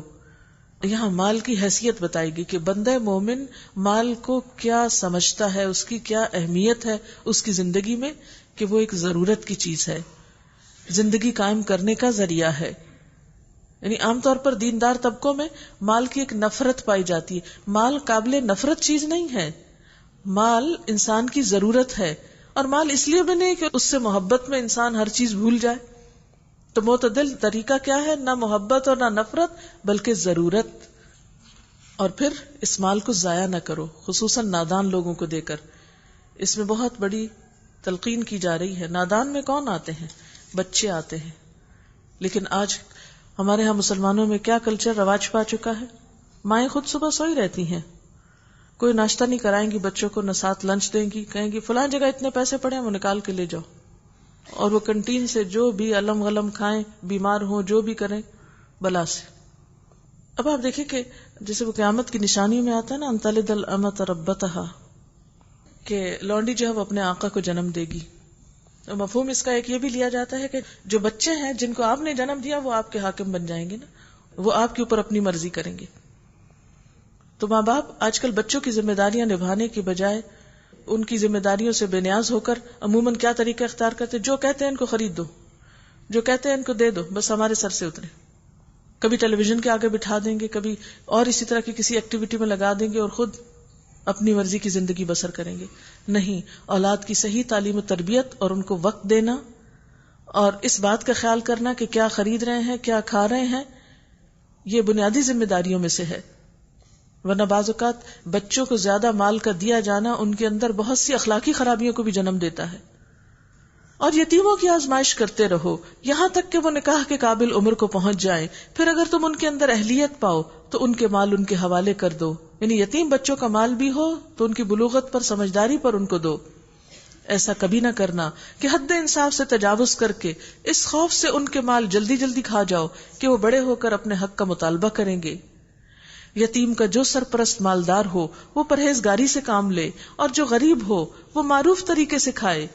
یہاں مال کی حیثیت بتائی گئی کہ بندہ مومن مال کو کیا سمجھتا ہے، اس کی کیا اہمیت ہے اس کی زندگی میں، کہ وہ ایک ضرورت کی چیز ہے، زندگی قائم کرنے کا ذریعہ ہے۔ یعنی عام طور پر دیندار طبقوں میں مال کی ایک نفرت پائی جاتی ہے۔ مال قابل نفرت چیز نہیں ہے، مال انسان کی ضرورت ہے، اور مال اس لیے بھی نہیں کہ اس سے محبت میں انسان ہر چیز بھول جائے۔ تو معتدل طریقہ کیا ہے؟ نہ محبت اور نہ نفرت، بلکہ ضرورت۔ اور پھر اس مال کو ضائع نہ کرو، خصوصاً نادان لوگوں کو دے کر. اس میں بہت بڑی تلقین کی جا رہی ہے. نادان میں کون آتے ہیں؟ بچے آتے ہیں. لیکن آج ہمارے ہاں مسلمانوں میں کیا کلچر رواج پا چکا ہے، مائیں خود صبح سوئی رہتی ہیں، کوئی ناشتہ نہیں کرائیں گی بچوں کو، نہ ساتھ لنچ دیں گی، کہیں گی فلاں جگہ اتنے پیسے پڑے ہیں وہ نکال کے لے جاؤ، اور وہ کنٹین سے جو بھی علم غلم کھائیں، بیمار ہوں، جو بھی کریں بلا سے. اب آپ دیکھیں کہ جیسے وہ قیامت کی نشانی میں آتا ہے نا، انتلد الامۃ ربتہا، کہ لونڈی جو ہے وہ اپنے آقا کو جنم دے گی. تو مفہوم اس کا ایک یہ بھی لیا جاتا ہے کہ جو بچے ہیں جن کو آپ نے جنم دیا وہ آپ کے حاکم بن جائیں گے نا، وہ آپ کے اوپر اپنی مرضی کریں گے. تو ماں باپ آج کل بچوں کی ذمہ داریاں نبھانے کی بجائے ان کی ذمہ داریوں سے بے نیاز ہو کر عموماً کیا طریقہ اختیار کرتے، جو کہتے ہیں ان کو خرید دو، جو کہتے ہیں ان کو دے دو، بس ہمارے سر سے اترے. کبھی ٹیلی ویژن کے آگے بٹھا دیں گے، کبھی اور اسی طرح کی کسی ایکٹیویٹی میں لگا دیں گے اور خود اپنی مرضی کی زندگی بسر کریں گے. نہیں، اولاد کی صحیح تعلیم و تربیت اور ان کو وقت دینا اور اس بات کا خیال کرنا کہ کیا خرید رہے ہیں، کیا کھا رہے ہیں، یہ بنیادی ذمہ داریوں میں سے ہے. ورنہ بعض اوقات بچوں کو زیادہ مال کا دیا جانا ان کے اندر بہت سی اخلاقی خرابیوں کو بھی جنم دیتا ہے. اور یتیموں کی آزمائش کرتے رہو یہاں تک کہ وہ نکاح کے قابل عمر کو پہنچ جائیں. پھر اگر تم ان کے اندر اہلیت پاؤ تو ان کے مال ان کے حوالے کر دو. یعنی یتیم بچوں کا مال بھی ہو تو ان کی بلوغت پر، سمجھداری پر ان کو دو. ایسا کبھی نہ کرنا کہ حد انصاف سے تجاوز کر کے اس خوف سے ان کے مال جلدی جلدی کھا جاؤ کہ وہ بڑے ہو کر اپنے حق کا مطالبہ کریں گے. یتیم کا جو سرپرست مالدار ہو وہ پرہیزگاری سے کام لے، اور جو غریب ہو وہ معروف طریقے سے کھائے.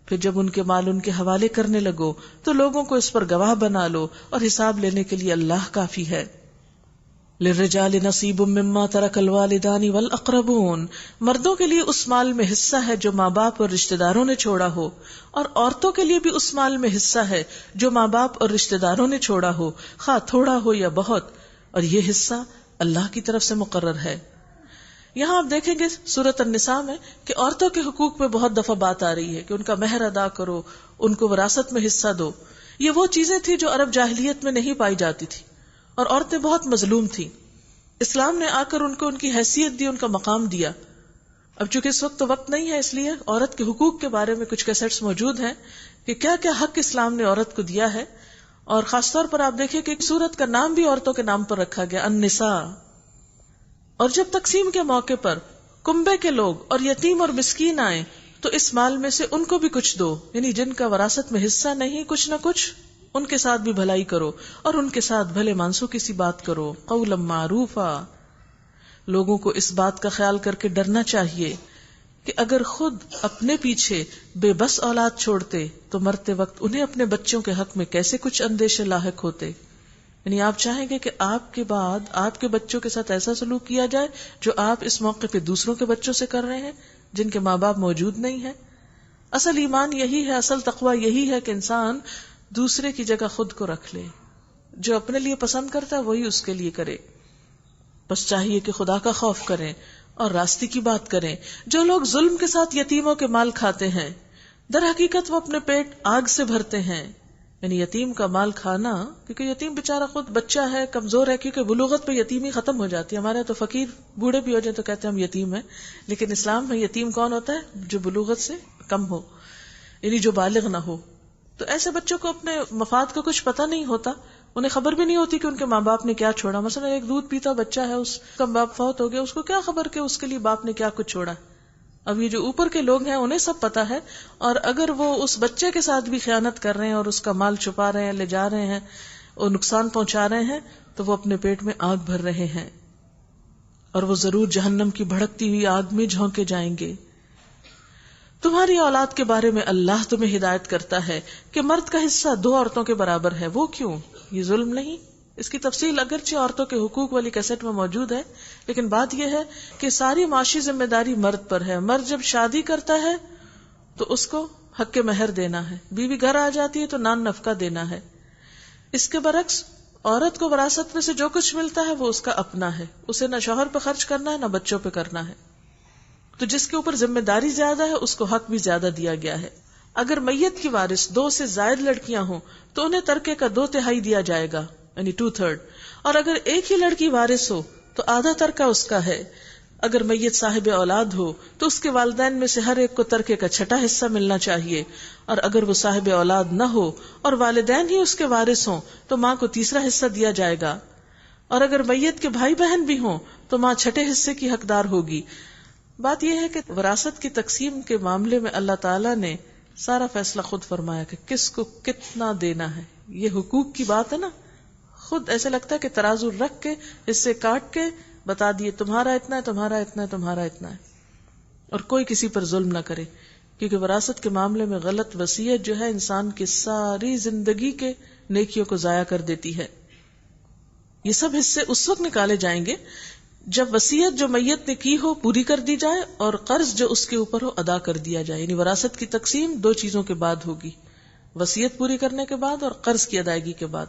پھر جب ان کے مال ان کے حوالے کرنے لگو تو لوگوں کو اس پر گواہ بنا لو، اور حساب لینے کے لیے اللہ کافی ہے. للرجال نصیب مما ترک الوالدان والاقربون، مردوں کے لیے اس مال میں حصہ ہے جو ماں باپ اور رشتہ داروں نے چھوڑا ہو، اور عورتوں کے لیے بھی اس مال میں حصہ ہے جو ماں باپ اور رشتہ داروں نے چھوڑا ہو، خواہ تھوڑا ہو یا بہت، اور یہ حصہ اللہ کی طرف سے مقرر ہے. یہاں آپ دیکھیں گے سورۃ النساء میں کہ عورتوں کے حقوق پہ بہت دفعہ بات آ رہی ہے کہ ان کا مہر ادا کرو، ان کو وراثت میں حصہ دو. یہ وہ چیزیں تھی جو عرب جاہلیت میں نہیں پائی جاتی تھی، اور عورتیں بہت مظلوم تھیں. اسلام نے آ کر ان کو ان کی حیثیت دی، ان کا مقام دیا. اب چونکہ اس وقت تو وقت نہیں ہے، اس لیے عورت کے حقوق کے بارے میں کچھ کیسٹس موجود ہیں کہ کیا کیا حق اسلام نے عورت کو دیا ہے. اور خاص طور پر آپ دیکھیں کہ سورت کا نام بھی عورتوں کے نام پر رکھا گیا، النساء. اور جب تقسیم کے موقع پر کنبے کے لوگ اور یتیم اور مسکین آئیں تو اس مال میں سے ان کو بھی کچھ دو، یعنی جن کا وراثت میں حصہ نہیں، کچھ نہ کچھ ان کے ساتھ بھی بھلائی کرو، اور ان کے ساتھ بھلے مانسو کی سی بات کرو. قولا معروفا، لوگوں کو اس بات کا خیال کر کے ڈرنا چاہیے کہ اگر خود اپنے پیچھے بے بس اولاد چھوڑتے تو مرتے وقت انہیں اپنے بچوں کے حق میں کیسے کچھ اندیشے لاحق ہوتے. یعنی آپ چاہیں گے کہ آپ کے بعد آپ کے بچوں کے ساتھ ایسا سلوک کیا جائے جو آپ اس موقع پہ دوسروں کے بچوں سے کر رہے ہیں جن کے ماں باپ موجود نہیں ہیں. اصل ایمان یہی ہے، اصل تقوی یہی ہے کہ انسان دوسرے کی جگہ خود کو رکھ لے، جو اپنے لیے پسند کرتا ہے وہی اس کے لیے کرے. بس چاہیے کہ خدا کا خوف کریں اور راستے کی بات کریں. جو لوگ ظلم کے ساتھ یتیموں کے مال کھاتے ہیں در حقیقت وہ اپنے پیٹ آگ سے بھرتے ہیں. یعنی یتیم کا مال کھانا، کیونکہ یتیم بیچارہ خود بچہ ہے، کمزور ہے، کیونکہ بلوغت پہ یتیمی ختم ہو جاتی ہے. ہمارے تو فقیر بوڑھے بھی ہو جائیں تو کہتے ہیں ہم یتیم ہیں، لیکن اسلام میں یتیم کون ہوتا ہے؟ جو بلوغت سے کم ہو، یعنی جو بالغ نہ ہو. تو ایسے بچوں کو اپنے مفاد کا کچھ پتہ نہیں ہوتا، انہیں خبر بھی نہیں ہوتی کہ ان کے ماں باپ نے کیا چھوڑا. مثلا ایک دودھ پیتا بچہ ہے، اس کا باپ فوت ہو گیا، اس کو کیا خبر کہ اس کے لیے باپ نے کیا کچھ چھوڑا. اب یہ جو اوپر کے لوگ ہیں انہیں سب پتا ہے، اور اگر وہ اس بچے کے ساتھ بھی خیانت کر رہے ہیں اور اس کا مال چھپا رہے ہیں، لے جا رہے ہیں اور نقصان پہنچا رہے ہیں تو وہ اپنے پیٹ میں آگ بھر رہے ہیں، اور وہ ضرور جہنم کی بھڑکتی ہوئی آگ میں جھونکے جائیں گے. تمہاری اولاد کے بارے میں اللہ تمہیں ہدایت کرتا ہے کہ مرد کا حصہ 2 عورتوں کے برابر ہے. وہ کیوں؟ یہ ظلم نہیں. اس کی تفصیل اگرچہ عورتوں کے حقوق والی کیسٹ میں موجود ہے، لیکن بات یہ ہے کہ ساری معاشی ذمہ داری مرد پر ہے. مرد جب شادی کرتا ہے تو اس کو حق کے مہر دینا ہے، بیوی گھر آ جاتی ہے تو نان نفقہ دینا ہے. اس کے برعکس عورت کو وراثت میں سے جو کچھ ملتا ہے وہ اس کا اپنا ہے، اسے نہ شوہر پہ خرچ کرنا ہے نہ بچوں پہ کرنا ہے. تو جس کے اوپر ذمہ داری زیادہ ہے اس کو حق بھی زیادہ دیا گیا ہے. اگر میت کی وارث 2 سے زائد لڑکیاں ہوں تو انہیں ترکے کا 2/3 دیا جائے گا، یعنی 2/3. اور اگر ایک ہی لڑکی وارث ہو تو آدھا ترکہ اس کا ہے. اگر میت صاحب اولاد ہو تو اس کے والدین میں سے ہر ایک کو ترکے کا چھٹا حصہ ملنا چاہیے، اور اگر وہ صاحب اولاد نہ ہو اور والدین ہی اس کے وارث ہوں تو ماں کو تیسرا حصہ دیا جائے گا، اور اگر میت کے بھائی بہن بھی ہوں تو ماں چھٹے حصے کی حقدار ہوگی. بات یہ ہے کہ وراثت کی تقسیم کے معاملے میں اللہ تعالیٰ نے سارا فیصلہ خود فرمایا کہ کس کو کتنا دینا ہے. یہ حقوق کی بات ہے نا، خود ایسے لگتا ہے کہ ترازو رکھ کے حصے کاٹ کے بتا دیے تمہارا اتنا ہے، تمہارا اتنا ہے، تمہارا اتنا ہے، اور کوئی کسی پر ظلم نہ کرے. کیونکہ وراثت کے معاملے میں غلط وصیت جو ہے انسان کی ساری زندگی کے نیکیوں کو ضائع کر دیتی ہے. یہ سب حصے اس وقت نکالے جائیں گے جب وصیت جو میت نے کی ہو پوری کر دی جائے اور قرض جو اس کے اوپر ہو ادا کر دیا جائے. یعنی وراثت کی تقسیم دو چیزوں کے بعد ہوگی، وصیت پوری کرنے کے بعد اور قرض کی ادائیگی کے بعد.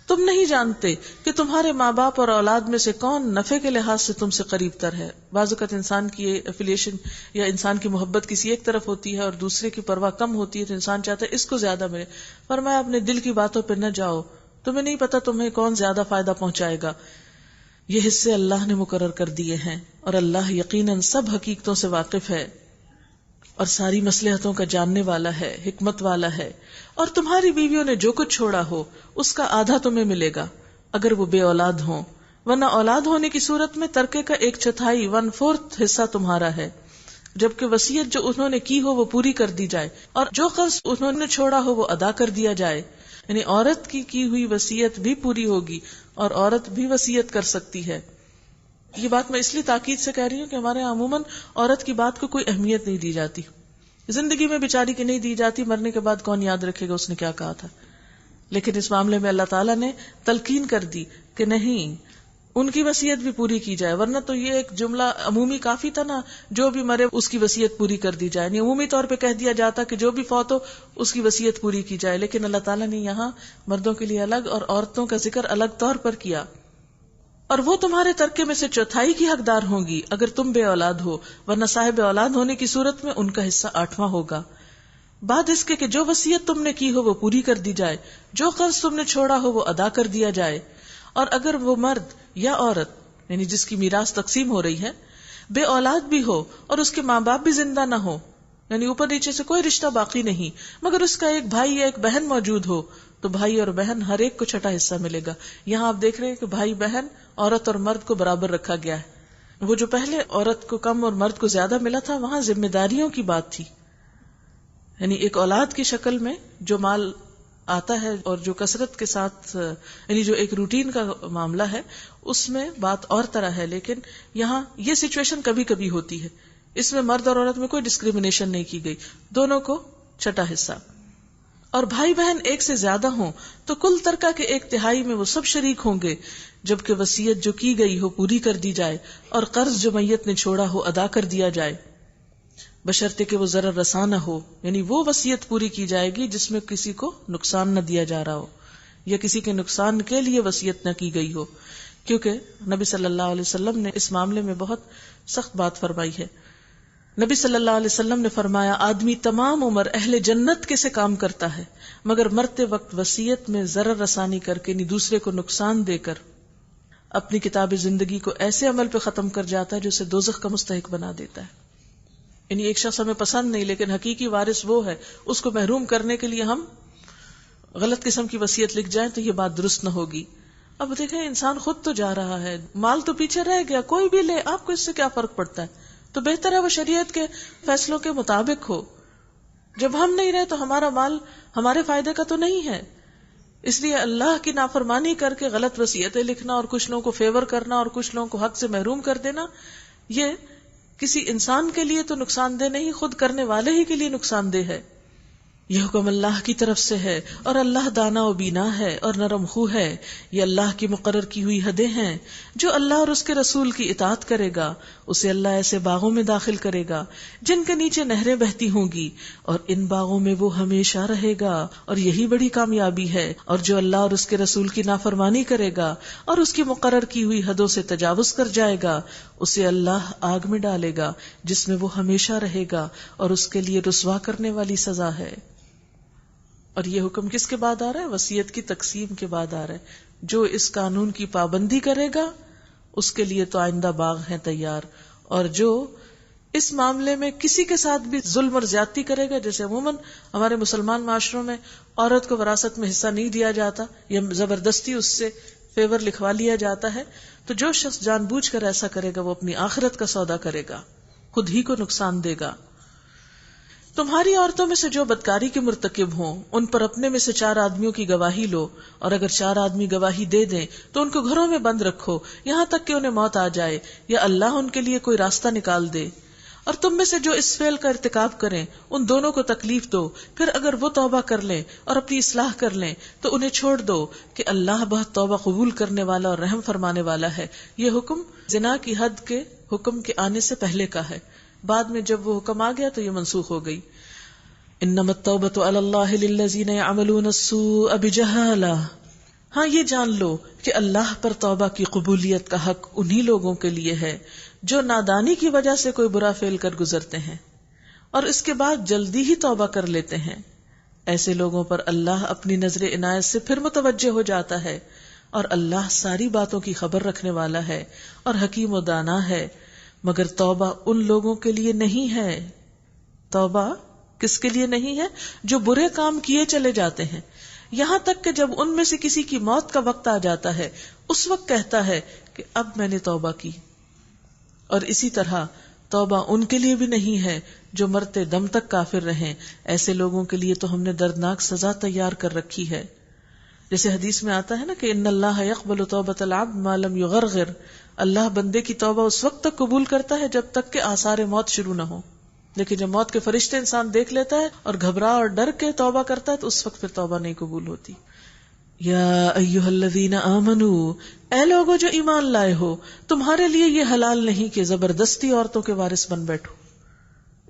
تم نہیں جانتے کہ تمہارے ماں باپ اور اولاد میں سے کون نفع کے لحاظ سے تم سے قریب تر ہے. بعض اوقات انسان کی ایفیلیشن یا انسان کی محبت کسی ایک طرف ہوتی ہے اور دوسرے کی پرواہ کم ہوتی ہے، تو انسان چاہتا ہے اس کو زیادہ ملے. فرمایا اپنے دل کی باتوں پہ نہ جاؤ، تمہیں نہیں پتا تمہیں کون زیادہ فائدہ پہنچائے گا. یہ حصے اللہ نے مقرر کر دیے ہیں، اور اللہ یقیناً سب حقیقتوں سے واقف ہے اور ساری مصلحتوں کا جاننے والا ہے، حکمت والا ہے. اور تمہاری بیویوں نے جو کچھ چھوڑا ہو اس کا آدھا تمہیں ملے گا اگر وہ بے اولاد ہوں، ورنہ اولاد ہونے کی صورت میں ترکے کا 1/4 1/4 حصہ تمہارا ہے، جبکہ وصیت جو انہوں نے کی ہو وہ پوری کر دی جائے اور جو قرض انہوں نے چھوڑا ہو وہ ادا کر دیا جائے. یعنی عورت کی ہوئی وصیت بھی پوری ہوگی اور عورت بھی وصیت کر سکتی ہے. یہ بات میں اس لیے تاکید سے کہہ رہی ہوں کہ ہمارے یہاں عموماً عورت کی بات کو کوئی اہمیت نہیں دی جاتی، زندگی میں بیچاری کی نہیں دی جاتی، مرنے کے بعد کون یاد رکھے گا اس نے کیا کہا تھا. لیکن اس معاملے میں اللہ تعالیٰ نے تلقین کر دی کہ نہیں، ان کی وصیت بھی پوری کی جائے. ورنہ تو یہ ایک جملہ عمومی کافی تھا نا، جو بھی مرے اس کی وصیت پوری کر دی جائے. یعنی عمومی طور پہ کہہ دیا جاتا کہ جو بھی فوت ہو اس کی وصیت پوری کی جائے. لیکن اللہ تعالیٰ نے یہاں مردوں کے لیے الگ اور عورتوں کا ذکر الگ طور پر کیا. اور وہ تمہارے ترکے میں سے 1/4 کی حقدار ہوں گی اگر تم بے اولاد ہو، ورنہ صاحب اولاد ہونے کی صورت میں ان کا حصہ 8واں ہوگا. بعد اس کے کہ جو وصیت تم نے کی ہو وہ پوری کر دی جائے، جو قرض تم نے چھوڑا ہو وہ ادا کر دیا جائے. اور اگر وہ مرد یا عورت یعنی جس کی میراث تقسیم ہو رہی ہے بے اولاد بھی ہو اور اس کے ماں باپ بھی زندہ نہ ہو، یعنی اوپر نیچے سے کوئی رشتہ باقی نہیں، مگر اس کا ایک بھائی یا ایک بہن موجود ہو، تو بھائی اور بہن ہر ایک کو چھٹا حصہ ملے گا. یہاں آپ دیکھ رہے ہیں کہ بھائی بہن عورت اور مرد کو برابر رکھا گیا ہے. وہ جو پہلے عورت کو کم اور مرد کو زیادہ ملا تھا وہاں ذمہ داریوں کی بات تھی، یعنی ایک اولاد کی شکل میں جو مال آتا ہے اور جو کثرت کے ساتھ یعنی جو ایک روٹین کا معاملہ ہے اس میں بات اور طرح ہے. لیکن یہاں یہ سچویشن کبھی کبھی ہوتی ہے، اس میں مرد اور عورت میں کوئی ڈسکریمنیشن نہیں کی گئی، دونوں کو چھٹا حصہ. اور بھائی بہن ایک سے زیادہ ہوں تو کل ترکہ کے 1/3 میں وہ سب شریک ہوں گے، جبکہ وصیت جو کی گئی ہو پوری کر دی جائے اور قرض جو میت نے چھوڑا ہو ادا کر دیا جائے، بشرطے کہ وہ ضرر رساں نہ ہو. یعنی وہ وصیت پوری کی جائے گی جس میں کسی کو نقصان نہ دیا جا رہا ہو یا کسی کے نقصان کے لیے وصیت نہ کی گئی ہو. کیونکہ نبی صلی اللہ علیہ وسلم نے اس معاملے میں بہت سخت بات فرمائی ہے. نبی صلی اللہ علیہ وسلم نے فرمایا آدمی تمام عمر اہل جنت کے سے کام کرتا ہے مگر مرتے وقت وصیت میں ضرر رسانی کر کے یعنی دوسرے کو نقصان دے کر اپنی کتاب زندگی کو ایسے عمل پہ ختم کر جاتا ہے جو اسے دوزخ کا مستحق بنا دیتا ہے. یعنی ایک شخص ہمیں پسند نہیں لیکن حقیقی وارث وہ ہے، اس کو محروم کرنے کے لیے ہم غلط قسم کی وصیت لکھ جائیں تو یہ بات درست نہ ہوگی. اب دیکھیں انسان خود تو جا رہا ہے، مال تو پیچھے رہ گیا، کوئی بھی لے، آپ کو اس سے کیا فرق پڑتا ہے؟ تو بہتر ہے وہ شریعت کے فیصلوں کے مطابق ہو. جب ہم نہیں رہے تو ہمارا مال ہمارے فائدے کا تو نہیں ہے. اس لیے اللہ کی نافرمانی کر کے غلط وصیتیں لکھنا اور کچھ لوگوں کو فیور کرنا اور کچھ لوگوں کو حق سے محروم کر دینا، یہ کسی انسان کے لیے تو نقصان دہ نہیں، خود کرنے والے ہی کے لیے نقصان دہ ہے. یہ حکم اللہ کی طرف سے ہے اور اللہ دانا و بینا ہے اور نرم خو ہے. یہ اللہ کی مقرر کی ہوئی حدیں ہیں. جو اللہ اور اس کے رسول کی اطاعت کرے گا اسے اللہ ایسے باغوں میں داخل کرے گا جن کے نیچے نہریں بہتی ہوں گی اور ان باغوں میں وہ ہمیشہ رہے گا اور یہی بڑی کامیابی ہے. اور جو اللہ اور اس کے رسول کی نافرمانی کرے گا اور اس کی مقرر کی ہوئی حدوں سے تجاوز کر جائے گا اسے اللہ آگ میں ڈالے گا جس میں وہ ہمیشہ رہے گا اور اس کے لیے رسوا کرنے والی سزا ہے. اور یہ حکم کس کے بعد آ رہا ہے؟ وصیت کی تقسیم کے بعد آ رہا ہے. جو اس قانون کی پابندی کرے گا اس کے لیے تو آئندہ باغ ہیں تیار. اور جو اس معاملے میں کسی کے ساتھ بھی ظلم اور زیادتی کرے گا، جیسے عموماً ہمارے مسلمان معاشروں میں عورت کو وراثت میں حصہ نہیں دیا جاتا یا زبردستی اس سے فیور لکھوا لیا جاتا ہے، تو جو شخص جان بوجھ کر ایسا کرے گا وہ اپنی آخرت کا سودا کرے گا، خود ہی کو نقصان دے گا. تمہاری عورتوں میں سے جو بدکاری کے مرتکب ہوں ان پر اپنے میں سے 4 آدمیوں کی گواہی لو، اور اگر 4 آدمی گواہی دے دیں تو ان کو گھروں میں بند رکھو یہاں تک کہ انہیں موت آ جائے یا اللہ ان کے لیے کوئی راستہ نکال دے. اور تم میں سے جو اس فعل کا ارتکاب کریں ان دونوں کو تکلیف دو، پھر اگر وہ توبہ کر لیں اور اپنی اصلاح کر لیں تو انہیں چھوڑ دو کہ اللہ بہت توبہ قبول کرنے والا اور رحم فرمانے والا ہے. یہ حکم زنا کی حد کے حکم کے آنے سے پہلے کا ہے، بعد میں جب وہ حکم آ گیا تو یہ منسوخ ہو گئی. انما التوبة علی اللہ للذین یعملون السوء بجہالہ. ہاں یہ جان لو کہ اللہ پر توبہ کی قبولیت کا حق انہی لوگوں کے لیے ہے جو نادانی کی وجہ سے کوئی برا فعل کر گزرتے ہیں اور اس کے بعد جلدی ہی توبہ کر لیتے ہیں. ایسے لوگوں پر اللہ اپنی نظر عنایت سے پھر متوجہ ہو جاتا ہے، اور اللہ ساری باتوں کی خبر رکھنے والا ہے اور حکیم و دانا ہے. مگر توبہ ان لوگوں کے لیے نہیں ہے. توبہ کس کے لیے نہیں ہے؟ جو برے کام کیے چلے جاتے ہیں، یہاں تک کہ جب ان میں سے کسی کی موت کا وقت آ جاتا ہے اس وقت کہتا ہے کہ اب میں نے توبہ کی. اور اسی طرح توبہ ان کے لیے بھی نہیں ہے جو مرتے دم تک کافر رہیں. ایسے لوگوں کے لیے تو ہم نے دردناک سزا تیار کر رکھی ہے. جیسے حدیث میں آتا ہے نا کہ ان اللہ یقبل توبۃ العبد ما لم یغرغر. اللہ بندے کی توبہ اس وقت تک قبول کرتا ہے جب تک کہ آثار موت شروع نہ ہو، لیکن جب موت کے فرشتے انسان دیکھ لیتا ہے اور گھبرا اور ڈر کے توبہ کرتا ہے تو اس وقت پھر توبہ نہیں قبول ہوتی. یا ایھا الذین آمنو، اے لوگو جو ایمان لائے ہو، تمہارے لیے یہ حلال نہیں کہ زبردستی عورتوں کے وارث بن بیٹھو.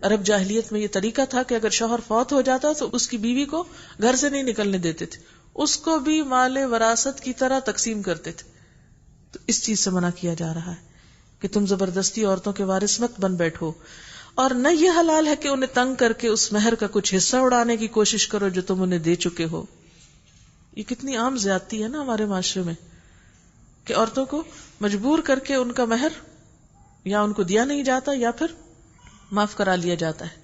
عرب جاہلیت میں یہ طریقہ تھا کہ اگر شوہر فوت ہو جاتا تو اس کی بیوی کو گھر سے نہیں نکلنے دیتے تھے، اس کو بھی مال وراثت کی طرح تقسیم کرتے تھے. تو اس چیز سے منع کیا جا رہا ہے کہ تم زبردستی عورتوں کے وارث مت بن بیٹھو. اور نہ یہ حلال ہے کہ انہیں تنگ کر کے اس مہر کا کچھ حصہ اڑانے کی کوشش کرو جو تم انہیں دے چکے ہو. یہ کتنی عام زیادتی ہے نا ہمارے معاشرے میں کہ عورتوں کو مجبور کر کے ان کا مہر یا ان کو دیا نہیں جاتا یا پھر معاف کرا لیا جاتا ہے.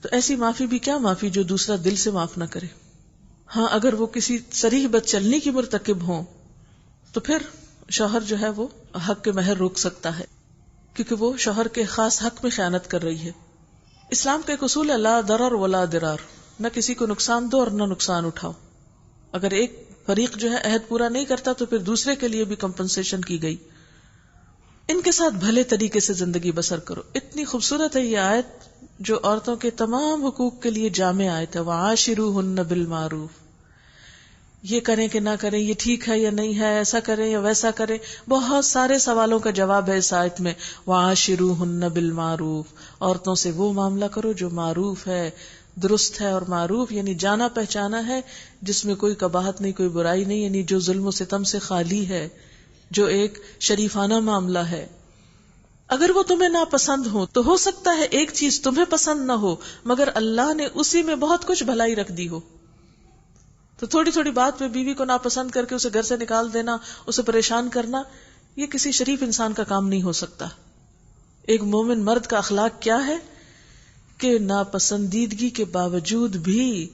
تو ایسی معافی بھی کیا معافی جو دوسرا دل سے معاف نہ کرے. ہاں اگر وہ کسی صریح بد چلنی کی مرتکب ہوں تو پھر شوہر جو ہے وہ حق کے مہر روک سکتا ہے کیونکہ وہ شوہر کے خاص حق میں خیانت کر رہی ہے. اسلام کا ایک اصول ہے لا ضرر ولا ضرار، نہ کسی کو نقصان دو اور نہ نقصان اٹھاؤ. اگر ایک فریق جو ہے عہد پورا نہیں کرتا تو پھر دوسرے کے لیے بھی کمپنسیشن کی گئی. ان کے ساتھ بھلے طریقے سے زندگی بسر کرو. اتنی خوبصورت ہے یہ آیت جو عورتوں کے تمام حقوق کے لیے جامع آیت ہے. وعاشروہن بالمعروف. یہ کریں کہ نہ کریں، یہ ٹھیک ہے یا نہیں ہے، ایسا کریں یا ویسا کریں، بہت سارے سوالوں کا جواب ہے اس آیت میں. وعاشروہن بالمعروف. عورتوں سے وہ معاملہ کرو جو معروف ہے، درست ہے. اور معروف یعنی جانا پہچانا ہے، جس میں کوئی قباحت نہیں، کوئی برائی نہیں، یعنی جو ظلم و ستم سے خالی ہے، جو ایک شریفانہ معاملہ ہے. اگر وہ تمہیں ناپسند ہو تو ہو سکتا ہے ایک چیز تمہیں پسند نہ ہو مگر اللہ نے اسی میں بہت کچھ بھلائی رکھ دی ہو. تو تھوڑی تھوڑی بات پہ بیوی کو ناپسند کر کے اسے گھر سے نکال دینا، اسے پریشان کرنا، یہ کسی شریف انسان کا کام نہیں ہو سکتا. ایک مومن مرد کا اخلاق کیا ہے کہ ناپسندیدگی کے باوجود بھی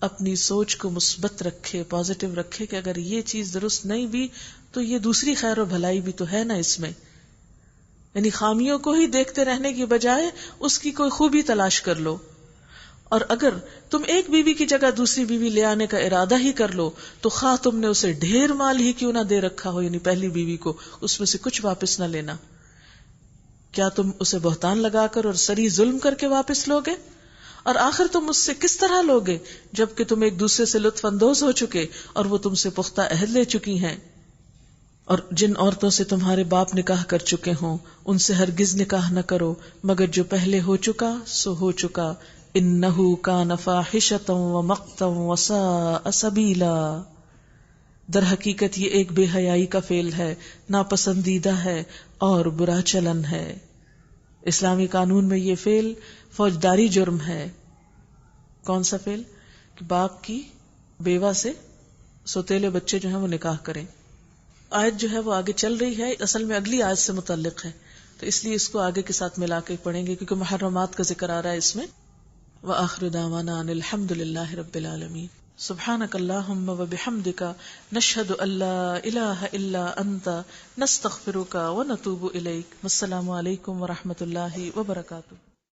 اپنی سوچ کو مثبت رکھے، پازیٹو رکھے کہ اگر یہ چیز درست نہیں بھی تو یہ دوسری خیر و بھلائی بھی تو ہے نا اس میں. یعنی خامیوں کو ہی دیکھتے رہنے کی بجائے اس کی کوئی خوبی تلاش کر لو. اور اگر تم ایک بیوی کی جگہ دوسری بیوی لے آنے کا ارادہ ہی کر لو تو خواہ تم نے اسے ڈھیر مال ہی کیوں نہ دے رکھا ہو، یعنی پہلی بیوی کو اس میں سے کچھ واپس نہ لینا. کیا تم اسے بہتان لگا کر اور سری ظلم کر کے واپس لوگے؟ اور آخر تم اس سے کس طرح لوگے جبکہ تم ایک دوسرے سے لطف اندوز ہو چکے اور وہ تم سے پختہ عہد لے چکی ہیں. اور جن عورتوں سے تمہارے باپ نکاح کر چکے ہوں ان سے ہرگز نکاح نہ کرو مگر جو پہلے ہو چکا سو ہو چکا. انہ کان فاحشۃ ومقتا وساء سبیلا. در حقیقت یہ ایک بے حیائی کا فعل ہے، ناپسندیدہ ہے اور برا چلن ہے. اسلامی قانون میں یہ فعل فوجداری جرم ہے. کون سا فعل؟ کہ باپ کی بیوہ سے سوتیلے بچے جو ہیں وہ نکاح کریں. آیت جو ہے وہ آگے چل رہی ہے، اصل میں اگلی آیت سے متعلق ہے، تو اس لیے اس کو آگے کے ساتھ ملا کے پڑھیں گے کیونکہ محرمات کا ذکر آ رہا ہے اس میں. وآخر دعوانا ان الحمد للہ رب العالمین. سبحانک اللہم وبحمدک نشہد ان لا الہ الا انت نستغفرک ونتوب الیک. والسلام علیکم ورحمۃ اللہ وبرکاتہ.